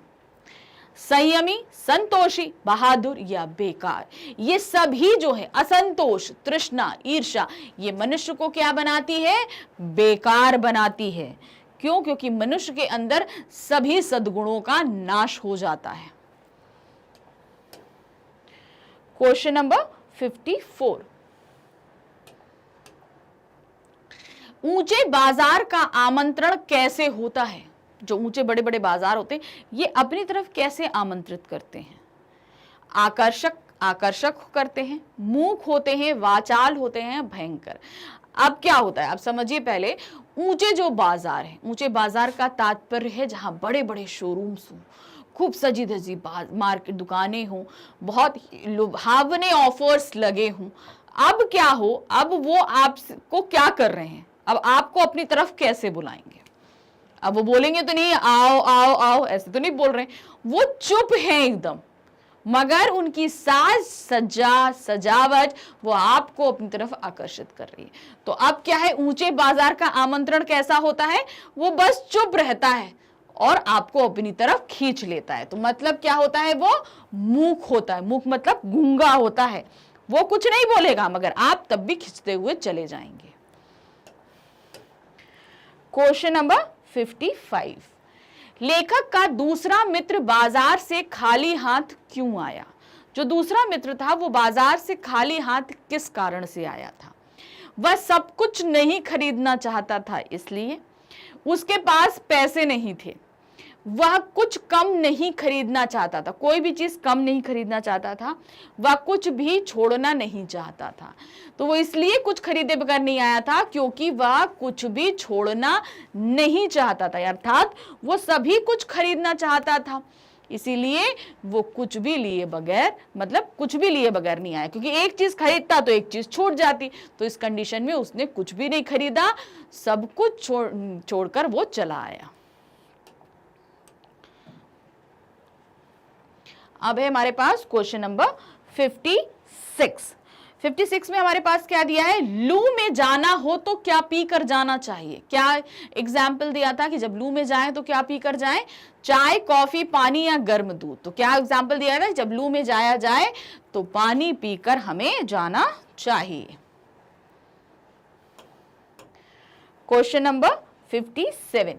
[SPEAKER 1] संयमी, संतोषी, बहादुर या बेकार? ये सभी जो है असंतोष, तृष्णा, ईर्ष्या, ये मनुष्य को क्या बनाती है? बेकार बनाती है। क्यों? क्योंकि मनुष्य के अंदर सभी सद्गुणों का नाश हो जाता है। Question number 54। ऊंचे बाजार का आमंत्रण कैसे होता है? जो ऊंचे बड़े बड़े बाजार होते हैं ये अपनी तरफ कैसे आमंत्रित करते हैं? आकर्षक करते हैं, मूक होते हैं, वाचाल होते हैं, भयंकर। अब क्या होता है आप समझिए। पहले ऊंचे जो बाजार है, ऊंचे बाजार का तात्पर्य है जहां बड़े बड़े शोरूम्स हों, खूब सजी धजी मार्केट दुकानें हों, बहुत लुभावने ऑफर्स लगे हों। अब क्या हो, अब वो आपको क्या कर रहे हैं? अब आपको अपनी तरफ कैसे बुलाएंगे? अब वो बोलेंगे तो नहीं आओ आओ आओ, ऐसे तो नहीं बोल रहे, वो चुप हैं एकदम, मगर उनकी साज सजावट वो आपको अपनी तरफ आकर्षित कर रही है। तो अब क्या है, ऊंचे बाजार का आमंत्रण कैसा होता है? वो बस चुप रहता है और आपको अपनी तरफ खींच लेता है। तो मतलब क्या होता है? वो मूक होता है। मूक मतलब गूंगा होता है, वो कुछ नहीं बोलेगा मगर आप तब भी खींचते हुए चले जाएंगे। Question number 55। लेखक का दूसरा मित्र बाजार से खाली हाथ क्यों आया? जो दूसरा मित्र था वो बाजार से खाली हाथ किस कारण से आया था? वह सब कुछ नहीं खरीदना चाहता था, इसलिए उसके पास पैसे नहीं थे। वह कुछ कम नहीं खरीदना चाहता था, कोई भी चीज कम नहीं खरीदना चाहता था। वह कुछ भी छोड़ना नहीं चाहता था। तो वो इसलिए कुछ खरीदे बगैर नहीं आया था क्योंकि वह कुछ भी छोड़ना नहीं चाहता था, अर्थात वो सभी कुछ खरीदना चाहता था, इसीलिए वो कुछ भी लिए बगैर नहीं आया। क्योंकि एक चीज खरीदता तो एक चीज छूट जाती, तो इस कंडीशन में उसने कुछ भी नहीं खरीदा, सब कुछ छोड़कर वो चला आया। अब है हमारे पास क्वेश्चन नंबर 56। 56 में हमारे पास क्या दिया है? लू में जाना हो तो क्या पीकर जाना चाहिए? क्या एग्जाम्पल दिया था कि जब लू में जाएं तो क्या पीकर जाएं? चाय, कॉफी, पानी या गर्म दूध। तो क्या एग्जाम्पल दिया था? जब लू में जाया जाए तो पानी पीकर हमें जाना चाहिए। Question number 57।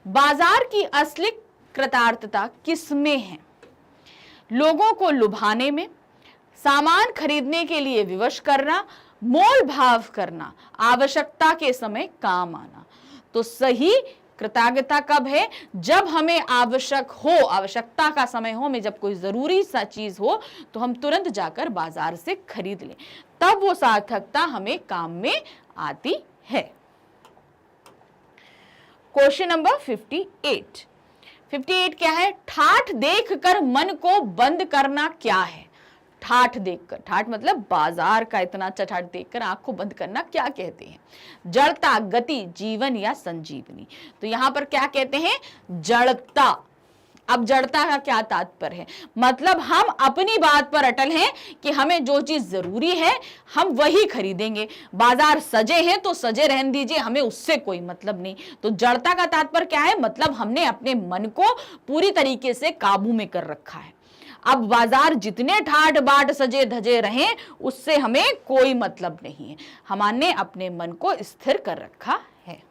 [SPEAKER 1] बाजार की असली कृतार्थता किसमें है? लोगों को लुभाने में, सामान खरीदने के लिए विवश करना, मोल भाव करना, आवश्यकता के समय काम आना। तो सही कृतज्ञता कब है? जब हमें आवश्यकता का समय हो, हमें जब कोई जरूरी सा चीज हो तो हम तुरंत जाकर बाजार से खरीद लें, तब वो सार्थकता हमें काम में आती है। Question number 58। 58 क्या है? ठाठ देखकर मन को बंद करना क्या है? ठाठ देखकर, ठाठ मतलब बाजार का इतना अच्छा ठाठ देखकर आंख को बंद करना क्या कहते हैं? जड़ता, गति, जीवन या संजीवनी। तो यहां पर क्या कहते हैं? जड़ता। अब जड़ता का क्या तात्पर्य है? मतलब हम अपनी बात पर अटल हैं कि हमें जो चीज जरूरी है हम वही खरीदेंगे। बाजार सजे हैं तो सजे रहने दीजिए, हमें उससे कोई मतलब नहीं। तो जड़ता का तात्पर्य क्या है? मतलब हमने अपने मन को पूरी तरीके से काबू में कर रखा है। अब बाजार जितने ठाट बाट सजे धजे रहें उससे हमें कोई मतलब नहीं है, हमने अपने मन को स्थिर कर रखा है।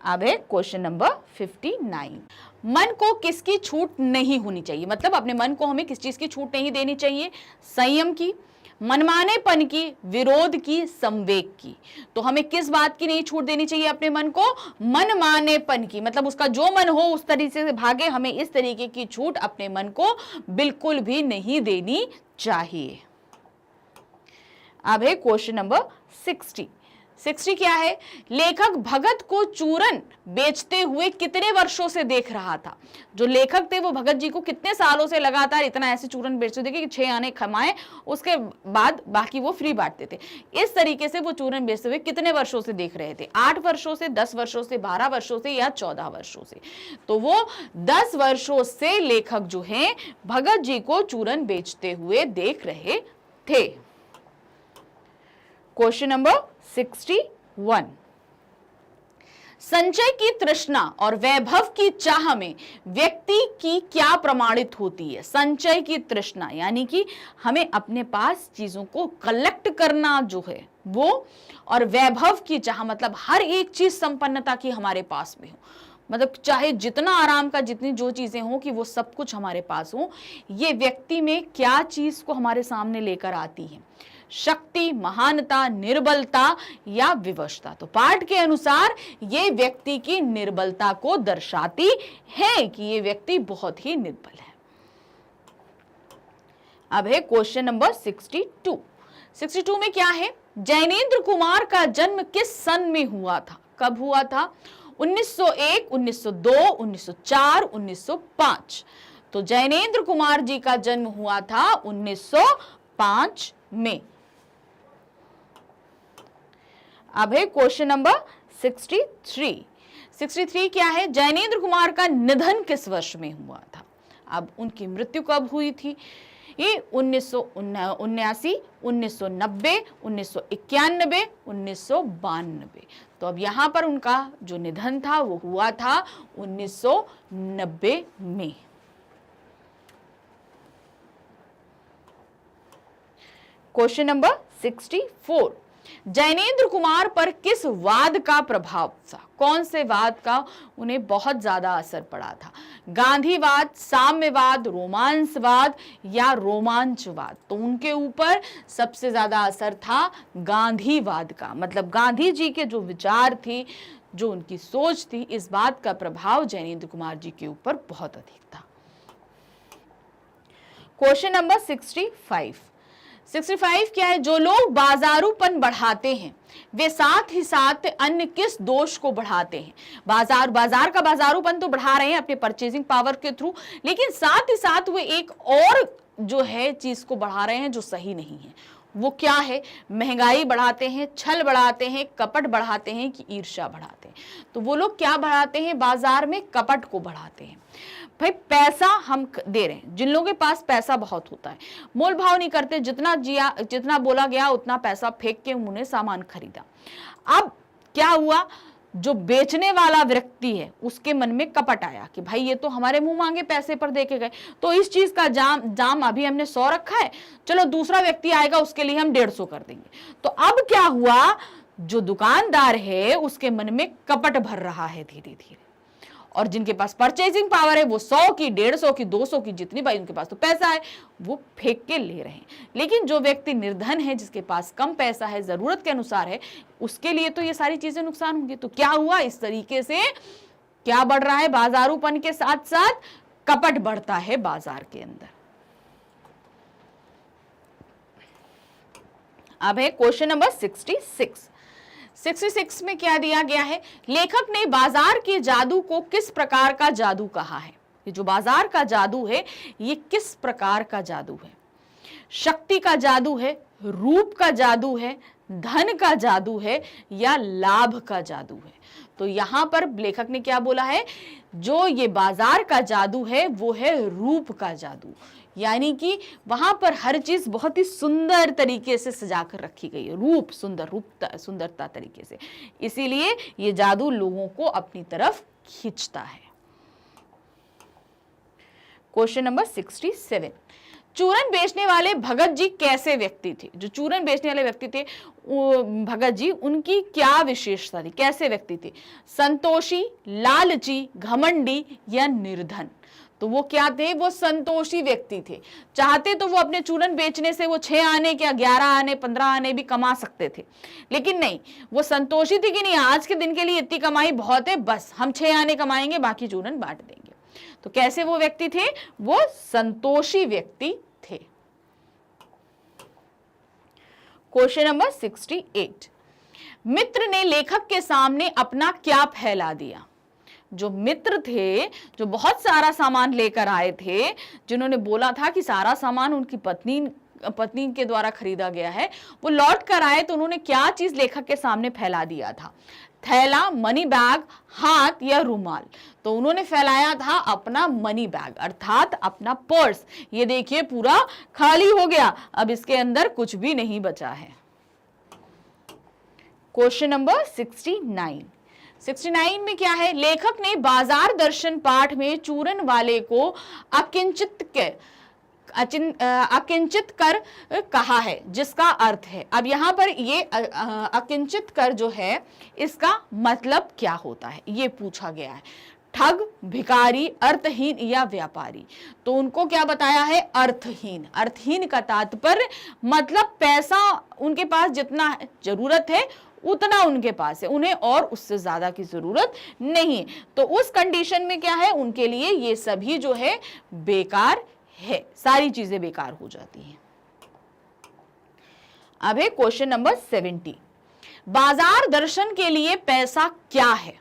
[SPEAKER 1] अब है क्वेश्चन नंबर 59। मन को किसकी छूट नहीं होनी चाहिए? मतलब अपने मन को हमें किस चीज की छूट नहीं देनी चाहिए? संयम की, मनमानेपन की, विरोध की, संवेग की। तो हमें किस बात की नहीं छूट देनी चाहिए अपने मन को? मनमानेपन की, मतलब उसका जो मन हो उस तरीके से भागे, हमें इस तरीके की छूट अपने मन को बिल्कुल भी नहीं देनी चाहिए। अब है क्वेश्चन नंबर 60। 60 क्या है? लेखक भगत को चूरन बेचते हुए कितने वर्षों से देख रहा था? जो लेखक थे वो भगत जी को कितने सालों से लगातार इतना ऐसे चूरन बेचते थे कि 6 आने कमाए, उसके बाद बाकी वो फ्री बांटते थे। इस तरीके से वो चूरन बेचते हुए कितने वर्षों से देख रहे थे? 8 वर्षों से, 10 वर्षों से, 12 वर्षों से या 14 वर्षों से? तो वो 10 वर्षों से लेखक जो है भगत जी को चूरन बेचते हुए देख रहे थे। Question number 61। संचय की तृष्णा और वैभव की चाह में व्यक्ति की क्या प्रमाणित होती है? संचय की तृष्णा यानी कि हमें अपने पास चीजों को कलेक्ट करना जो है वो, और वैभव की चाह मतलब हर एक चीज संपन्नता की हमारे पास में हो, मतलब चाहे जितना आराम का जितनी जो चीजें हो कि वो सब कुछ हमारे पास हो। ये व्यक्ति में क्या चीज को हमारे सामने लेकर आती है? शक्ति, महानता, निर्बलता या विवशता? तो पाठ के अनुसार ये व्यक्ति की निर्बलता को दर्शाती है कि ये व्यक्ति बहुत ही निर्बल है। अब है क्वेश्चन नंबर 62। 62 में क्या है? जैनेन्द्र कुमार का जन्म किस सन में हुआ था? कब हुआ था? 1901, 1902, 1904, 1905। तो जैनेन्द्र कुमार जी का जन्म हुआ था 1905 में। अब है क्वेश्चन नंबर 63। 63 क्या है? जैनेन्द्र कुमार का निधन किस वर्ष में हुआ था? अब उनकी मृत्यु कब हुई थी? ये 1979, 1990, 1991, 1992। तो अब यहां पर उनका जो निधन था वो हुआ था 1990 में। Question number 64। जैनेन्द्र कुमार पर किस वाद का प्रभाव था? कौन से वाद का उन्हें बहुत ज्यादा असर पड़ा था? गांधीवाद, साम्यवाद, रोमांसवाद या रोमांचवाद? तो उनके ऊपर सबसे ज्यादा असर था गांधीवाद का, मतलब गांधी जी के जो विचार थी, जो उनकी सोच थी, इस बात का प्रभाव जैनेन्द्र कुमार जी के ऊपर बहुत अधिक था। Question number 65। 65 क्या है? जो लोग बाजारूपन बढ़ाते हैं वे साथ ही साथ अन्य किस दोष को बढ़ाते हैं? बाजार का बाजारूपन तो बढ़ा रहे हैं अपने परचेजिंग पावर के थ्रू, लेकिन साथ ही साथ वे एक और जो है चीज को बढ़ा रहे हैं जो सही नहीं है। वो क्या है? महंगाई बढ़ाते हैं, छल बढ़ाते हैं, कपट बढ़ाते हैं कि ईर्ष्या बढ़ाते हैं? तो वो लोग क्या बढ़ाते हैं? बाजार में कपट को बढ़ाते हैं। भाई पैसा हम दे रहे हैं, जिन लोगों के पास पैसा बहुत होता है मोल भाव नहीं करते, जितना बोला गया उतना पैसा फेंक के उन्होंने सामान खरीदा। अब क्या हुआ? जो बेचने वाला व्यक्ति है उसके मन में कपट आया कि भाई ये तो हमारे मुंह मांगे पैसे पर देके गए, तो इस चीज का दाम अभी हमने 100 रखा है, चलो दूसरा व्यक्ति आएगा उसके लिए हम 150 कर देंगे। तो अब क्या हुआ? जो दुकानदार है उसके मन में कपट भर रहा है धीरे धीरे, और जिनके पास परचेजिंग पावर है वो 100 की, 150 की, 200 की, जितनी भाई उनके पास तो पैसा है वो फेंक के ले रहे हैं। लेकिन जो व्यक्ति निर्धन है, जिसके पास कम पैसा है, जरूरत के अनुसार है, उसके लिए तो ये सारी चीजें नुकसान होंगी। तो क्या हुआ? इस तरीके से क्या बढ़ रहा है? बाजारूपन के साथ साथ कपट बढ़ता है बाजार के अंदर। अब है क्वेश्चन नंबर 66। 66 में क्या दिया गया है? लेखक ने बाजार के जादू को किस प्रकार का जादू कहा है? ये जो बाजार का जादू है ये किस प्रकार का जादू है? शक्ति का जादू है, रूप का जादू है, धन का जादू है या लाभ का जादू है? तो यहां पर लेखक ने क्या बोला है, जो ये बाजार का जादू है वो है रूप का जादू, यानी कि वहां पर हर चीज बहुत ही सुंदर तरीके से सजा कर रखी गई है, रूप सुंदरता तरीके से, इसीलिए ये जादू लोगों को अपनी तरफ खींचता है। क्वेश्चन नंबर 67, चूरन बेचने वाले भगत जी कैसे व्यक्ति थे? जो चूरन बेचने वाले व्यक्ति थे भगत जी, उनकी क्या विशेषता थी, कैसे व्यक्ति थे? संतोषी, लालची, घमंडी या निर्धन? तो वो क्या थे? वो संतोषी व्यक्ति थे। चाहते तो वो अपने चूरन बेचने से वो 6 आने क्या 11 आने 15 आने भी कमा सकते थे, लेकिन नहीं, वो संतोषी थी कि नहीं, आज के दिन के लिए इतनी कमाई बहुत है, बस हम 6 आने कमाएंगे, बाकी चूरन बांट देंगे। तो कैसे वो व्यक्ति थे? वो संतोषी व्यक्ति थे। क्वेश्चन नंबर 68, मित्र ने लेखक के सामने अपना क्या फैला दिया? जो मित्र थे, जो बहुत सारा सामान लेकर आए थे, जिन्होंने बोला था कि सारा सामान उनकी पत्नी के द्वारा खरीदा गया है, वो लौट कर आए तो उन्होंने क्या चीज लेखक के सामने फैला दिया था? थैला, मनी बैग, हाथ या रुमाल? तो उन्होंने फैलाया था अपना मनी बैग, अर्थात अपना पर्स। ये देखिए पूरा खाली हो गया, अब इसके अंदर कुछ भी नहीं बचा है। क्वेश्चन नंबर 69 में क्या है? लेखक ने बाजार दर्शन पाठ में चूरन वाले को अकिंचित कर कहा है, जिसका अर्थ है, अब यहां पर ये अकिंचित कर जो है इसका मतलब क्या होता है ये पूछा गया है। ठग, भिखारी, अर्थहीन या व्यापारी? तो उनको क्या बताया है? अर्थहीन। अर्थहीन का तात्पर्य मतलब पैसा उनके पास जितना जरूरत है उतना उनके पास है, उन्हें और उससे ज्यादा की जरूरत नहीं। तो उस कंडीशन में क्या है, उनके लिए ये सभी जो है बेकार है, सारी चीजें बेकार हो जाती हैं। अब है क्वेश्चन नंबर 70, बाजार दर्शन के लिए पैसा क्या है?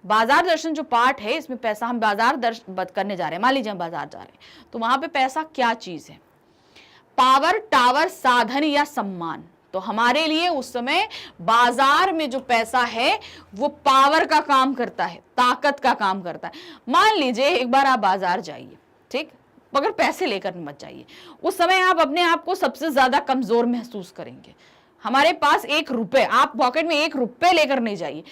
[SPEAKER 1] बाजार दर्शन जो पार्ट है इसमें पैसा, हम बाजार दर्शन करने जा रहे हैं, मान लीजिए हम बाजार जा रहे हैं, तो वहां पे पैसा क्या चीज है? पावर, टावर, साधन या सम्मान? तो हमारे लिए उस समय बाजार में जो पैसा है वो पावर का काम करता है, ताकत का काम करता है। मान लीजिए एक बार आप बाजार जाइए, ठीक, मगर पैसे लेकर मत जाइए, उस समय आप अपने आप को सबसे ज्यादा कमजोर महसूस करेंगे। हमारे पास 1 रुपए, आप पॉकेट में 1 रुपए लेकर नहीं जाइए,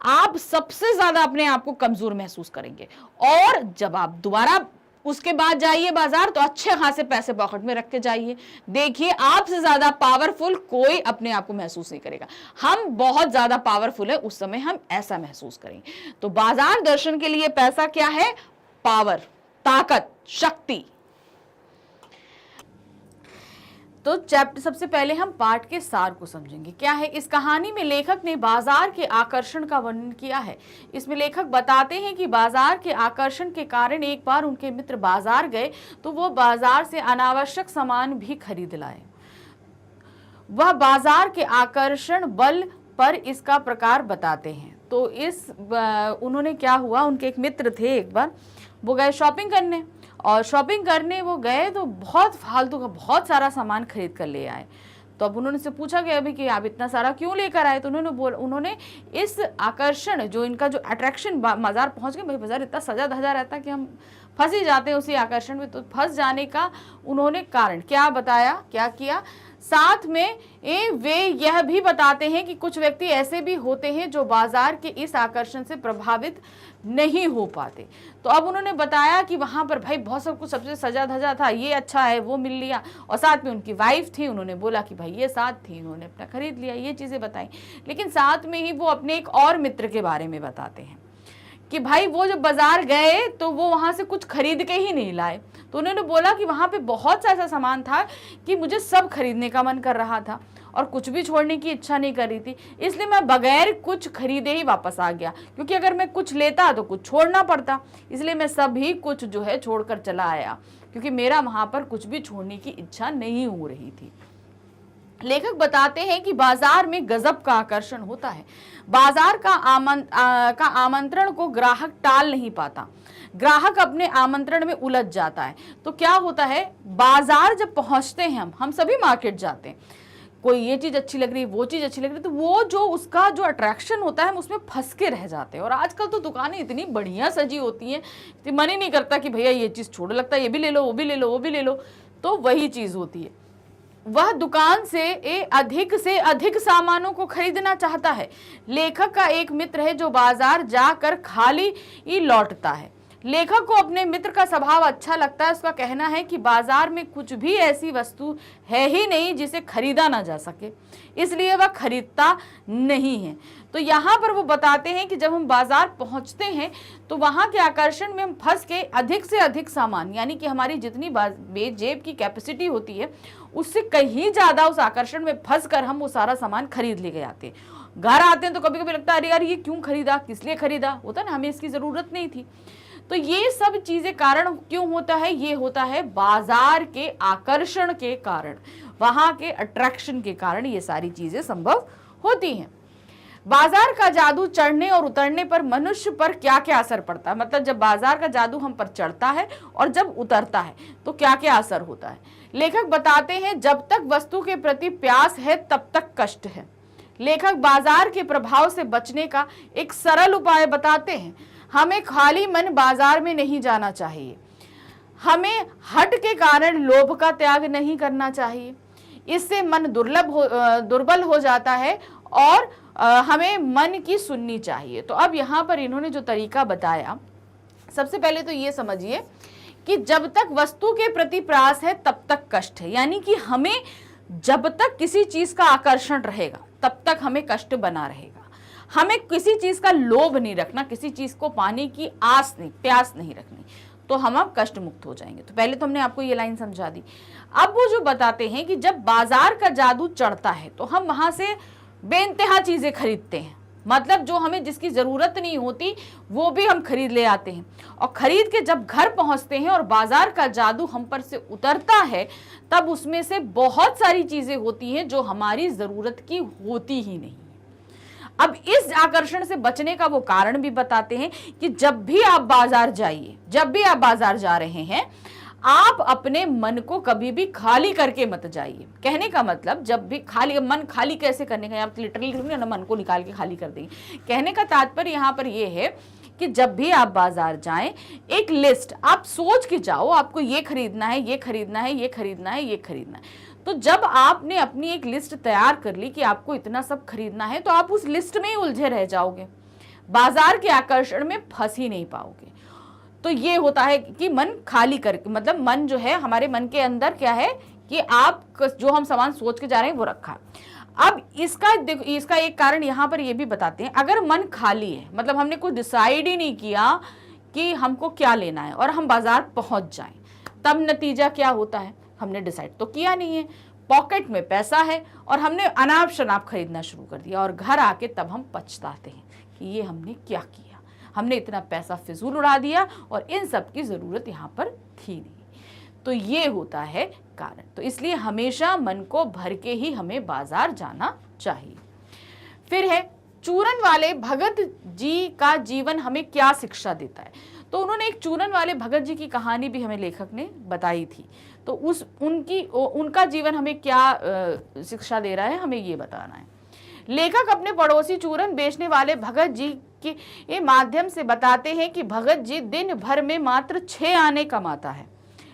[SPEAKER 1] आप सबसे ज्यादा अपने आप को कमजोर महसूस करेंगे। और जब आप दोबारा उसके बाद जाइए बाजार तो अच्छे खासे पैसे पॉकेट में रख के जाइए, देखिए आपसे ज्यादा पावरफुल कोई अपने आप को महसूस नहीं करेगा। हम बहुत ज्यादा पावरफुल है, उस समय हम ऐसा महसूस करेंगे। तो बाजार दर्शन के लिए पैसा क्या है? पावर, ताकत, शक्ति। तो चैप्टर सबसे पहले हम पाठ के सार को समझेंगे। क्या है? इस कहानी में लेखक ने बाजार के आकर्षण का वर्णन किया है। इसमें लेखक बताते हैं कि बाजार के आकर्षण के कारण एक बार उनके मित्र बाजार गए तो वो बाजार से अनावश्यक सामान भी खरीद लाए। वह बाजार के आकर्षण बल पर इसका प्रकार बताते हैं। तो उन्होंने क्या हुआ, उनके एक मित्र थे, एक बार वो गए शॉपिंग करने, और शॉपिंग करने वो गए तो बहुत फालतू का बहुत सारा सामान खरीद कर ले आए। तो अब उन्होंने से पूछा गया अभी कि आप इतना सारा क्यों लेकर आए? तो उन्होंने इस आकर्षण जो इनका जो अट्रैक्शन, बाजार पहुंच गए, भाई बाजार इतना सजा धजा रहता है कि हम फंस ही जाते हैं उसी आकर्षण में। तो फंस जाने का उन्होंने कारण क्या बताया, क्या किया? साथ में वे यह भी बताते हैं कि कुछ व्यक्ति ऐसे भी होते हैं जो बाजार के इस आकर्षण से प्रभावित नहीं हो पाते। तो अब उन्होंने बताया कि वहां पर भाई बहुत सब कुछ सबसे सजा धजा था, ये अच्छा है वो मिल लिया, और साथ में उनकी वाइफ थी, उन्होंने बोला कि भाई ये साथ थी, उन्होंने अपना खरीद लिया, ये चीजें बताई। लेकिन साथ में ही वो अपने एक और मित्र के बारे में बताते हैं कि भाई वो जब बाजार गए तो वो वहां से कुछ खरीद के ही नहीं लाए। तो उन्होंने बोला कि वहां पे बहुत सा ऐसा सामान था कि मुझे सब खरीदने का मन कर रहा था और कुछ भी छोड़ने की इच्छा नहीं कर रही थी, इसलिए मैं बगैर कुछ खरीदे ही वापस आ गया, क्योंकि अगर मैं कुछ लेता तो कुछ छोड़ना पड़ता, इसलिए मैं सभी कुछ जो है छोड़कर चला आया, क्योंकि मेरा वहां पर कुछ भी छोड़ने की इच्छा नहीं हो रही थी। लेखक बताते हैं कि बाजार में गजब का आकर्षण होता है। बाजार का आमंत्रण को ग्राहक टाल नहीं पाता, ग्राहक अपने आमंत्रण में उलझ जाता है। तो क्या होता है, बाजार जब पहुंचते हैं हम सभी मार्केट जाते हैं, कोई ये चीज अच्छी लग रही है, वो चीज अच्छी लग रही है, तो वो जो उसका जो अट्रैक्शन होता है हम उसमें फंस के रह जाते हैं। और आजकल तो दुकानें इतनी बढ़िया सजी होती हैं कि मन ही नहीं करता कि भैया ये चीज छोड़ो, लगता है ये भी ले लो, वो भी ले लो, वो भी ले लो। तो वही चीज होती है, वह दुकान से अधिक सामानों को खरीदना चाहता है। लेखक का एक मित्र है जो बाजार जाकर खाली ही लौटता है। लेखक को अपने मित्र का स्वभाव अच्छा लगता है। उसका कहना है कि बाजार में कुछ भी ऐसी वस्तु है ही नहीं जिसे खरीदा ना जा सके, इसलिए वह खरीदता नहीं है। तो यहाँ पर वो बताते हैं कि जब हम बाजार पहुँचते हैं तो वहाँ के आकर्षण में हम फंस के अधिक से अधिक सामान, यानी कि हमारी जितनी जेब की कैपेसिटी होती है उससे कहीं ज़्यादा उस आकर्षण में फंस कर हम वो सारा सामान खरीद ले आते हैं। घर आते हैं तो कभी कभी लगता है अरे यार ये क्यों खरीदा, किस लिए खरीदा, होता ना, हमें इसकी ज़रूरत नहीं थी। तो ये सब चीजें कारण क्यों होता है, ये होता है बाजार के आकर्षण के कारण, वहां के अट्रैक्शन के कारण ये सारी चीजें संभव होती हैं। बाजार का जादू चढ़ने और उतरने पर मनुष्य पर क्या क्या असर पड़ता है, मतलब जब बाजार का जादू हम पर चढ़ता है और जब उतरता है तो क्या क्या असर होता है। लेखक बताते हैं जब तक वस्तु के प्रति प्यास है तब तक कष्ट है। लेखक बाजार के प्रभाव से बचने का एक सरल उपाय बताते हैं। हमें खाली मन बाजार में नहीं जाना चाहिए। हमें हट के कारण लोभ का त्याग नहीं करना चाहिए, इससे मन दुर्बल हो जाता है और हमें मन की सुननी चाहिए। तो अब यहाँ पर इन्होंने जो तरीका बताया, सबसे पहले तो ये समझिए कि जब तक वस्तु के प्रति प्यास है तब तक कष्ट है, यानी कि हमें जब तक किसी चीज का आकर्षण रहेगा तब तक हमें कष्ट बना रहेगा। हमें किसी चीज का लोभ नहीं रखना, किसी चीज को पाने की आस नहीं, प्यास नहीं रखनी, तो हम अब कष्ट मुक्त हो जाएंगे। तो पहले तो हमने आपको ये लाइन समझा दी। अब वो जो बताते हैं कि जब बाजार का जादू चढ़ता है तो हम वहां से बेइंतहा चीजें खरीदते हैं, मतलब जो हमें जिसकी जरूरत नहीं होती वो भी हम खरीद ले आते हैं। और खरीद के जब घर पहुंचते हैं और बाजार का जादू हम पर से उतरता है तब उसमें से बहुत सारी चीजें होती हैं जो हमारी जरूरत की होती ही नहीं। अब इस आकर्षण से बचने का वो कारण भी बताते हैं कि जब भी आप बाजार जाइए, जब भी आप बाजार जा रहे हैं, आप अपने मन को कभी भी खाली करके मत जाइए। कहने का मतलब जब भी खाली, मन खाली कैसे करने का, आप लिटरली ना मन को निकाल के खाली कर देंगे। कहने का तात्पर्य यहाँ पर ये है कि जब भी आप बाजार जाएं, एक लिस्ट आप सोच के जाओ, आपको ये खरीदना है, ये खरीदना है, ये खरीदना है, ये खरीदना है। तो जब आपने अपनी एक लिस्ट तैयार कर ली कि आपको इतना सब खरीदना है, तो आप उस लिस्ट में ही उलझे रह जाओगे, बाजार के आकर्षण में फंस ही नहीं पाओगे। तो ये होता है कि मन खाली करके, मतलब मन जो है, हमारे मन के अंदर क्या है कि आप जो हम सामान सोच के जा रहे हैं वो रखा है। अब इसका एक कारण यहाँ पर ये भी बताते हैं, अगर मन खाली है, मतलब हमने कुछ डिसाइड ही नहीं किया कि हमको क्या लेना है और हम बाजार पहुंच जाएं, तब नतीजा क्या होता है, हमने डिसाइड तो किया नहीं है, पॉकेट में पैसा है और हमने अनाप शनाप खरीदना शुरू कर दिया और घर आके तब हम पछताते हैं कि ये हमने क्या किया, हमने इतना पैसा फिजूल उड़ा दिया और इन सब की ज़रूरत यहाँ पर थी नहीं। तो ये होता है कारण। तो इसलिए हमेशा मन को भर के ही हमें बाजार जाना चाहिए। फिर है चूरन वाले भगत जी का जीवन हमें क्या शिक्षा देता है। तो उन्होंने एक चूरन वाले भगत जी की कहानी भी हमें लेखक ने बताई थी। तो उनका जीवन हमें क्या शिक्षा दे रहा है, हमें ये बताना है। लेखक अपने पड़ोसी चूरन बेचने वाले भगत जी के माध्यम से बताते हैं कि भगत जी दिन भर में मात्र 6 आने कमाता है,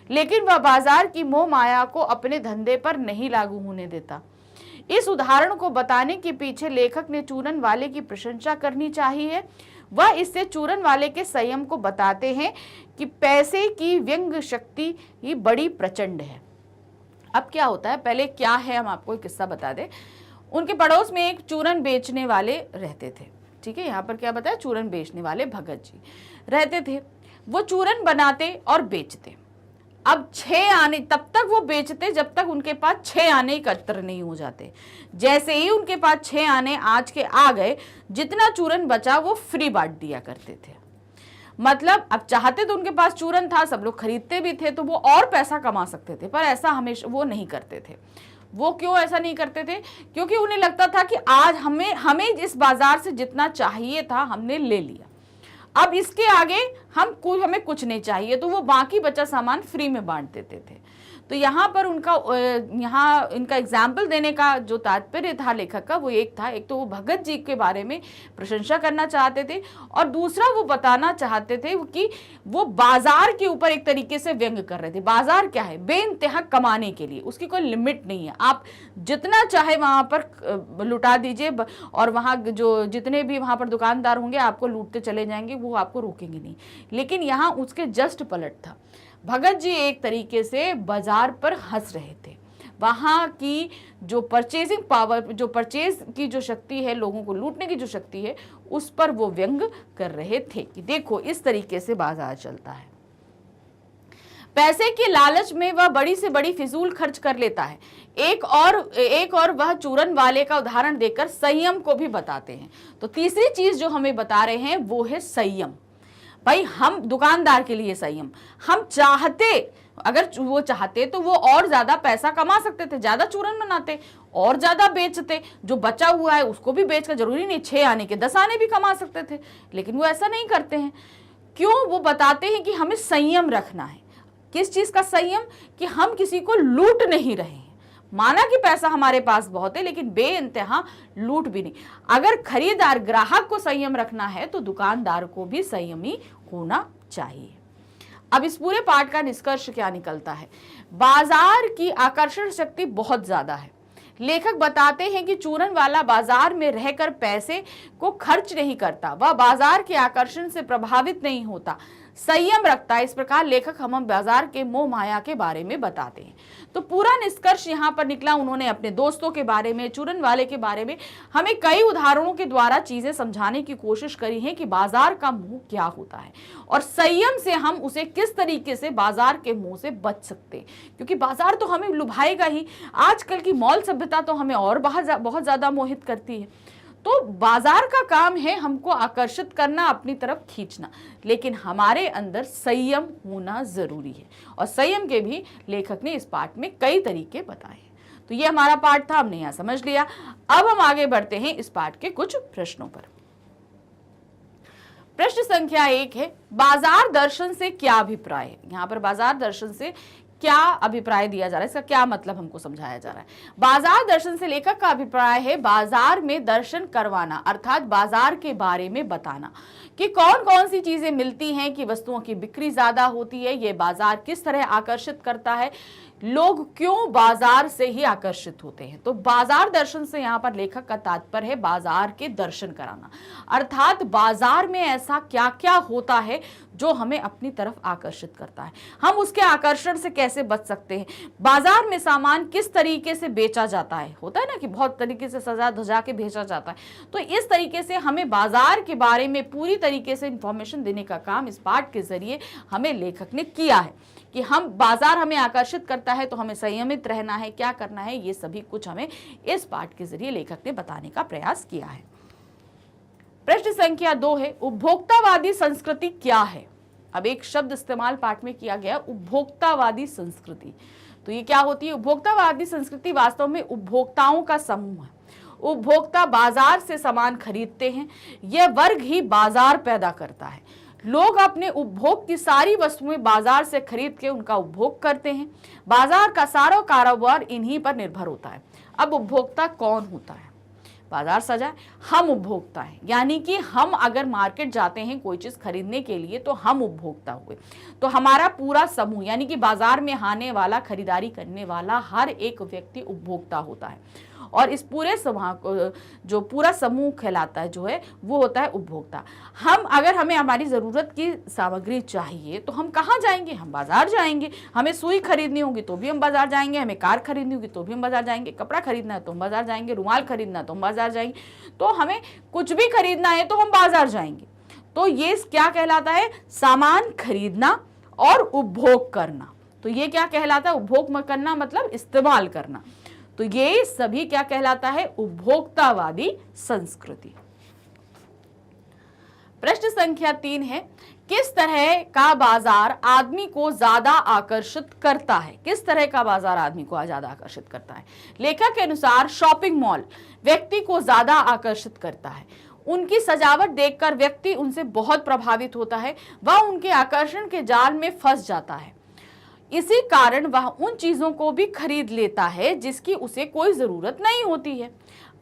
[SPEAKER 1] लेकिन वह बाजार की मोह माया को अपने धंधे पर नहीं लागू होने देता। इस उदाहरण को बताने के पीछे लेखक ने चूरन वाले की प्रशंसा करनी चाहिए। वह इससे चूरन वाले के संयम को बताते हैं कि पैसे की व्यंग शक्ति ही बड़ी प्रचंड है। अब क्या होता है, पहले क्या है, हम आपको एक किस्सा बता दें। उनके पड़ोस में एक चूरन बेचने वाले रहते थे, ठीक है। यहाँ पर क्या बताया, चूरन बेचने वाले भगत जी रहते थे। वो चूरन बनाते और बेचते। अब 6 आने तब तक वो बेचते जब तक उनके पास 6 आने एकत्र नहीं हो जाते। जैसे ही उनके पास 6 आने आज के आ गए, जितना चूरन बचा वो फ्री बांट दिया करते थे। मतलब अब चाहते तो उनके पास चूरन था, सब लोग खरीदते भी थे, तो वो और पैसा कमा सकते थे, पर ऐसा हमेशा वो नहीं करते थे। वो क्यों ऐसा नहीं करते थे, क्योंकि उन्हें लगता था कि आज हमें इस बाजार से जितना चाहिए था हमने ले लिया, अब इसके आगे हमें कुछ नहीं चाहिए, तो वो बाकी बचा सामान फ्री में बांट देते थे। तो यहाँ पर उनका यहाँ इनका एग्जाम्पल देने का जो तात्पर्य था लेखक का वो एक था, एक तो वो भगत जी के बारे में प्रशंसा करना चाहते थे और दूसरा वो बताना चाहते थे कि वो बाजार के ऊपर एक तरीके से व्यंग कर रहे थे। बाजार क्या है? बेइंतहा कमाने के लिए, उसकी कोई लिमिट नहीं है, आप जितना चाहे वहां पर लुटा दीजिए और वहां जो जितने भी वहां पर दुकानदार होंगे आपको लूटते चले जाएंगे, वो आपको रोकेंगे नहीं। लेकिन यहाँ उसके जस्ट पलट था। भगत जी एक तरीके से बाजार पर हंस रहे थे, वहाँ की जो परचेजिंग पावर, जो परचेज की जो शक्ति है, लोगों को लूटने की जो शक्ति है, उस पर वो व्यंग कर रहे थे कि देखो इस तरीके से बाजार चलता है। पैसे के लालच में वह बड़ी से बड़ी फिजूल खर्च कर लेता है। एक और वह चूरन वाले का उदाहरण देकर संयम को भी बताते हैं। तो तीसरी चीज जो हमें बता रहे हैं वो है संयम। भाई हम दुकानदार के लिए संयम, हम चाहते, अगर वो चाहते तो वो और ज्यादा पैसा कमा सकते थे, ज्यादा चूरन बनाते और ज्यादा बेचते, जो बचा हुआ है उसको भी बेचकर, जरूरी नहीं 6 आने के 10 आने भी कमा सकते थे, लेकिन वो ऐसा नहीं करते हैं। क्यों? वो बताते हैं कि हमें संयम रखना है। किस चीज का संयम? कि हम किसी को लूट नहीं रहे हैं। माना कि पैसा हमारे पास बहुत है लेकिन बेइंतहा लूट भी नहीं। अगर खरीदार ग्राहक को संयम रखना है तो दुकानदार को भी संयमी होना चाहिए। अब इस पूरे पाठ का निष्कर्ष क्या निकलता है? बाजार की आकर्षण शक्ति बहुत ज्यादा है। लेखक बताते हैं कि चूरन वाला बाजार में रहकर पैसे को खर्च नहीं करता, वह बाजार के आकर्षण से प्रभावित नहीं होता, संयम रखता है। इस प्रकार लेखक हम बाजार के मोह माया के बारे में बताते हैं। तो पूरा निष्कर्ष यहाँ पर निकला, उन्होंने अपने दोस्तों के बारे में, चूरन वाले के बारे में हमें कई उदाहरणों के द्वारा चीजें समझाने की कोशिश करी है कि बाजार का मोह क्या होता है और संयम से हम उसे किस तरीके से बाजार के मोह से बच सकते हैं, क्योंकि बाजार तो हमें लुभाएगा ही। आजकल की मॉल सभ्यता तो हमें और बहुत ज्यादा मोहित करती है। तो बाजार का काम है हमको आकर्षित करना, अपनी तरफ खींचना, लेकिन हमारे अंदर संयम होना जरूरी है और संयम के भी लेखक ने इस पाठ में कई तरीके बताए। तो ये हमारा पाठ था, हमने यहां समझ लिया। अब हम आगे बढ़ते हैं इस पाठ के कुछ प्रश्नों पर। प्रश्न संख्या 1 है, बाजार दर्शन से क्या अभिप्राय है? यहाँ पर बाजार दर्शन से क्या अभिप्राय दिया जा रहा है, इसका क्या मतलब हमको समझाया जा रहा है? बाजार दर्शन से लेखक का अभिप्राय है बाजार में दर्शन करवाना, अर्थात बाजार के बारे में बताना कि कौन कौन सी चीजें मिलती हैं, कि वस्तुओं की बिक्री ज्यादा होती है, ये बाजार किस तरह आकर्षित करता है, लोग क्यों बाजार से ही आकर्षित होते हैं। तो बाजार दर्शन से यहाँ पर लेखक का तात्पर्य है बाजार के दर्शन कराना, अर्थात बाजार में ऐसा क्या क्या होता है जो हमें अपनी तरफ आकर्षित करता है, हम उसके आकर्षण से कैसे बच सकते हैं, बाजार में सामान किस तरीके से बेचा जाता है, होता है ना कि बहुत तरीके से सजा धजा के बेचा जाता है। तो इस तरीके से हमें बाजार के बारे में पूरी तरीके से इंफॉर्मेशन देने का काम इस पाठ के जरिए हमें लेखक ने किया है कि हम बाजार हमें आकर्षित करता है तो हमें संयमित रहना है, क्या करना है, ये सभी कुछ हमें इस पाठ के जरिए लेखक ने बताने का प्रयास किया है। प्रश्न संख्या 2 है, उपभोक्तावादी संस्कृति क्या है? अब एक शब्द इस्तेमाल पाठ में किया गया, उपभोक्तावादी संस्कृति। तो ये क्या होती है? उपभोक्तावादी संस्कृति वास्तव में उपभोक्ताओं का समूह है। उपभोक्ता बाजार से सामान खरीदते हैं, यह वर्ग ही बाजार पैदा करता है। लोग अपने उपभोग की सारी वस्तुएं बाजार से खरीद के उनका उपभोग करते हैं। बाजार का सारा कारोबार इन्हीं पर निर्भर होता है। अब उपभोक्ता कौन होता है? बाजार सजा है, हम उपभोक्ता हैं, यानी कि हम अगर मार्केट जाते हैं कोई चीज खरीदने के लिए तो हम उपभोक्ता हुए। तो हमारा पूरा समूह, यानी कि बाजार में आने वाला, खरीदारी करने वाला हर एक व्यक्ति उपभोक्ता होता है और इस पूरे समूह को, जो पूरा समूह कहलाता है, जो है वो होता है उपभोक्ता। अगर हमें हमारी ज़रूरत की सामग्री चाहिए तो हम कहाँ जाएंगे? हम बाजार जाएंगे। हमें सुई खरीदनी होगी तो भी हम बाजार जाएंगे, हमें कार खरीदनी होगी तो भी हम बाजार जाएंगे, कपड़ा खरीदना है तो हम बाजार जाएंगे, रुमाल खरीदना है तो हम बाजार जाएंगे। तो हमें कुछ भी खरीदना है तो हम बाजार जाएंगे। तो ये क्या कहलाता है? सामान खरीदना और उपभोग करना। तो ये क्या कहलाता है? उपभोग करना मतलब इस्तेमाल करना। तो ये सभी क्या कहलाता है? उपभोक्तावादी संस्कृति। प्रश्न संख्या 3 है, किस तरह का बाजार आदमी को ज्यादा आकर्षित करता है? किस तरह का बाजार आदमी को ज्यादा आकर्षित करता है? लेखक के अनुसार शॉपिंग मॉल व्यक्ति को ज्यादा आकर्षित करता है। उनकी सजावट देखकर व्यक्ति उनसे बहुत प्रभावित होता है, वह उनके आकर्षण के जाल में फंस जाता है। इसी कारण वह उन चीजों को भी खरीद लेता है जिसकी उसे कोई जरूरत नहीं होती है।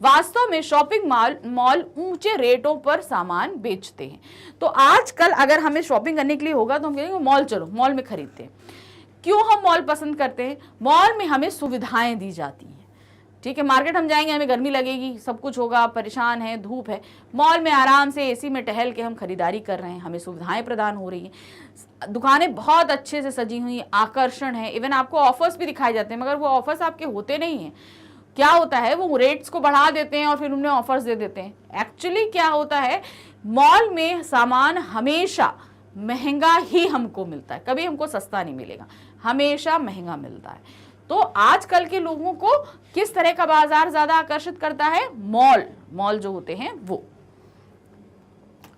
[SPEAKER 1] वास्तव में शॉपिंग मॉल ऊंचे रेटों पर सामान बेचते हैं। तो आजकल अगर हमें शॉपिंग करने के लिए होगा तो हम कहेंगे मॉल चलो, मॉल में खरीदते हैं। क्यों हम मॉल पसंद करते हैं? मॉल में हमें सुविधाएं दी जाती हैं। ठीक है, मार्केट हम जाएंगे, हमें गर्मी लगेगी, सब कुछ होगा, परेशान है, धूप है। मॉल में आराम से एसी में टहल के हम खरीदारी कर रहे हैं, हमें सुविधाएं प्रदान हो रही हैं। दुकानें बहुत अच्छे से सजी हुई, आकर्षण है, इवन आपको ऑफर्स भी दिखाए जाते हैं, मगर वो ऑफर्स आपके होते नहीं हैं। क्या होता है, वो रेट्स को बढ़ा देते हैं और फिर उन्हें ऑफर्स दे देते हैं। एक्चुअली क्या होता है, मॉल में सामान हमेशा महंगा ही हमको मिलता है, कभी हमको सस्ता नहीं मिलेगा, हमेशा महंगा मिलता है। तो आजकल के लोगों को किस तरह का बाजार ज्यादा आकर्षित करता है? मॉल जो होते हैं वो।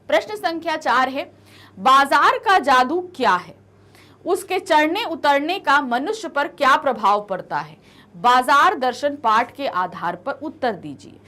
[SPEAKER 1] प्रश्न संख्या 4 है, बाजार का जादू क्या है? उसके चढ़ने उतरने का मनुष्य पर क्या प्रभाव पड़ता है? बाजार दर्शन पाठ के आधार पर उत्तर दीजिए।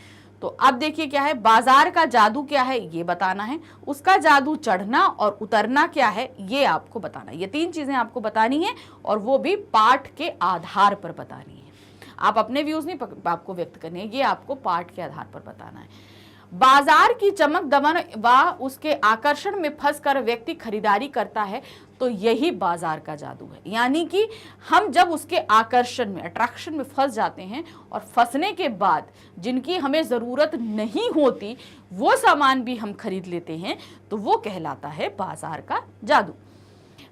[SPEAKER 1] तो अब देखिए क्या है, बाजार का जादू क्या है ये बताना है, उसका जादू चढ़ना और उतरना क्या है ये आपको बताना है। ये 3 चीजें आपको बतानी है और वो भी पाठ के आधार पर बतानी है। आप अपने व्यूज नहीं आपको व्यक्त करने हैं, ये आपको पाठ के आधार पर बताना है। बाजार की चमक दमन व उसके आकर्षण में फंसकर व्यक्ति खरीदारी करता है, तो यही बाजार का जादू है। यानी कि हम जब उसके आकर्षण में, अट्रैक्शन में फंस जाते हैं और फंसने के बाद जिनकी हमें जरूरत नहीं होती वो सामान भी हम खरीद लेते हैं, तो वो कहलाता है बाजार का जादू।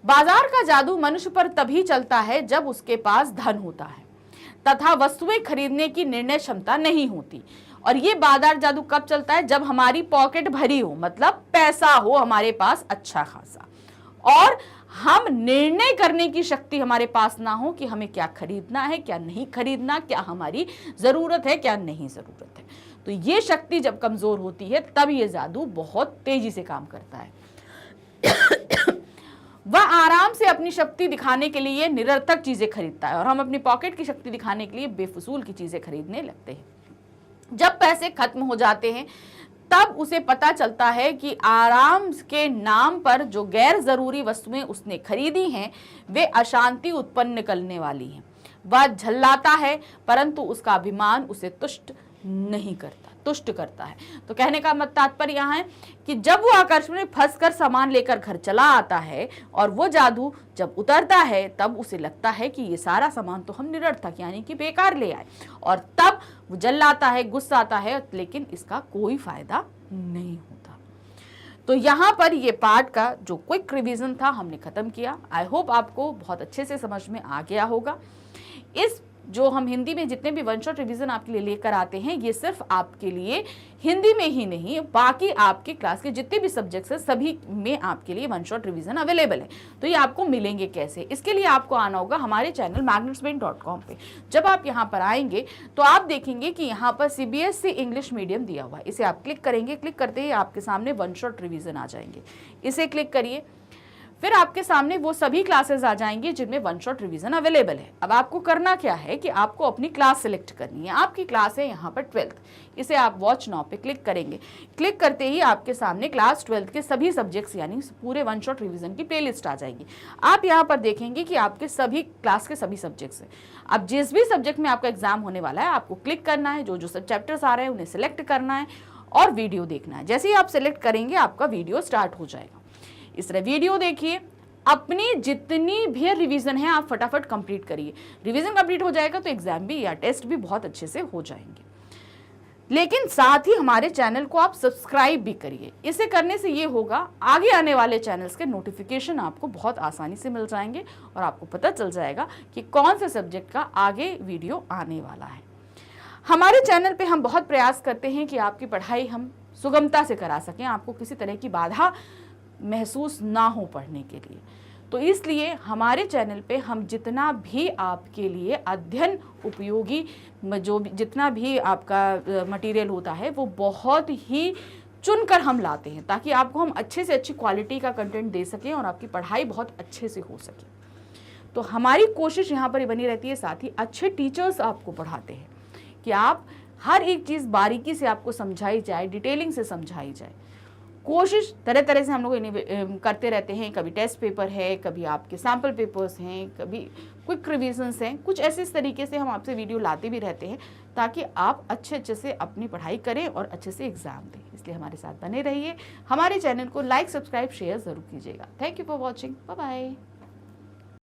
[SPEAKER 1] बाजार का जादू मनुष्य पर तभी चलता है जब उसके पास धन होता है तथा वस्तुएं खरीदने की निर्णय क्षमता नहीं होती। और ये बाजार जादू कब चलता है? जब हमारी पॉकेट भरी हो, मतलब पैसा हो हमारे पास अच्छा खासा, और हम निर्णय करने की शक्ति हमारे पास ना हो कि हमें क्या खरीदना है, क्या नहीं खरीदना, क्या हमारी जरूरत है, क्या नहीं जरूरत है। तो ये शक्ति जब कमजोर होती है तब ये जादू बहुत तेजी से काम करता है। वह आराम से अपनी शक्ति दिखाने के लिए निरर्थक चीजें खरीदता है और हम अपनी पॉकेट की शक्ति दिखाने के लिए बेफिजूल की चीजें खरीदने लगते हैं। जब पैसे खत्म हो जाते हैं तब उसे पता चलता है कि आराम के नाम पर जो गैर जरूरी वस्तुएं उसने खरीदी हैं वे अशांति उत्पन्न करने वाली हैं। वह झल्लाता है परंतु उसका अभिमान उसे तुष्ट करता है। तो कहने का तात्पर्य यहाँ है कि जब वो आकर्षण में फंसकर सामान लेकर घर चला आता है और वो जादू जब उतरता है तब उसे लगता है कि ये सारा सामान तो हम निरर्थक यानी कि बेकार ले आए, और तब वो जल्लाता है, गुस्सा आता है, लेकिन इसका कोई फायदा नहीं होता। तो यहाँ पर ये पार्ट का जो क्विक रिवीजन था हमने खत्म किया। आई होप आपको बहुत अच्छे से समझ में आ गया होगा। इस जो हम हिंदी में जितने भी वन शॉट रिवीजन आपके लिए लेकर आते हैं ये सिर्फ आपके लिए हिंदी में ही नहीं, बाकी आपके क्लास के जितने भी सब्जेक्ट्स हैं सभी में आपके लिए वन शॉट रिवीजन अवेलेबल है। तो ये आपको मिलेंगे कैसे? इसके लिए आपको आना होगा हमारे चैनल magnetsbrain.com पे। जब आप यहाँ पर आएंगे तो आप देखेंगे कि यहाँ पर CBSE इंग्लिश मीडियम दिया हुआ है, इसे आप क्लिक करेंगे। क्लिक करते ही आपके सामने वन शॉट रिवीजन आ जाएंगे, इसे क्लिक करिए। फिर आपके सामने वो सभी क्लासेस आ जाएंगी जिनमें वन शॉट रिवीजन अवेलेबल है। अब आपको करना क्या है कि आपको अपनी क्लास सिलेक्ट करनी है। आपकी क्लास है यहाँ पर 12th, इसे आप वॉच नाउ पे क्लिक करेंगे। क्लिक करते ही आपके सामने क्लास 12th के सभी सब्जेक्ट्स यानी पूरे वन शॉट रिवीजन की प्लेलिस्ट आ जाएगी। आप यहाँ पर देखेंगे कि आपके सभी क्लास के सभी सब्जेक्ट्स हैं। अब जिस भी सब्जेक्ट में आपका एग्जाम होने वाला है आपको क्लिक करना है, जो जो सब चैप्टर्स आ रहे हैं उन्हें सिलेक्ट करना है और वीडियो देखना है। जैसे ही आप सिलेक्ट करेंगे आपका वीडियो स्टार्ट हो जाएगा। इस तरह वीडियो देखिए, अपनी जितनी भी रिवीजन है आप फटाफट कंप्लीट करिए। रिवीजन कंप्लीट हो जाएगा तो एग्जाम भी या टेस्ट भी बहुत अच्छे से हो जाएंगे। लेकिन साथ ही हमारे चैनल को आप सब्सक्राइब भी करिए। इसे करने से ये होगा आगे आने वाले चैनल्स के नोटिफिकेशन आपको बहुत आसानी से मिल जाएंगे और आपको पता चल जाएगा कि कौन से सब्जेक्ट का आगे वीडियो आने वाला है। हमारे चैनल पे हम बहुत प्रयास करते हैं कि आपकी पढ़ाई हम सुगमता से करा सकें, आपको किसी तरह की बाधा महसूस ना हो पढ़ने के लिए। तो इसलिए हमारे चैनल पे हम जितना भी आपके लिए अध्ययन उपयोगी जितना भी आपका मटेरियल होता है वो बहुत ही चुनकर हम लाते हैं ताकि आपको हम अच्छे से अच्छी क्वालिटी का कंटेंट दे सकें और आपकी पढ़ाई बहुत अच्छे से हो सके। तो हमारी कोशिश यहाँ पर बनी रहती है, साथ ही अच्छे टीचर्स आपको पढ़ाते हैं कि आप हर एक चीज़ बारीकी से आपको समझाई जाए, डिटेलिंग से समझाई जाए। कोशिश तरह तरह से हम लोग करते रहते हैं। कभी टेस्ट पेपर है, कभी आपके सैम्पल पेपर्स हैं, कभी क्विक रिविजन्स हैं, कुछ ऐसे तरीके से हम आपसे वीडियो लाते भी रहते हैं ताकि आप अच्छे से अपनी पढ़ाई करें और अच्छे से एग्जाम दें। इसलिए हमारे साथ बने रहिए। हमारे चैनल को लाइक, सब्सक्राइब, शेयर ज़रूर कीजिएगा। Thank you for watching. Bye bye.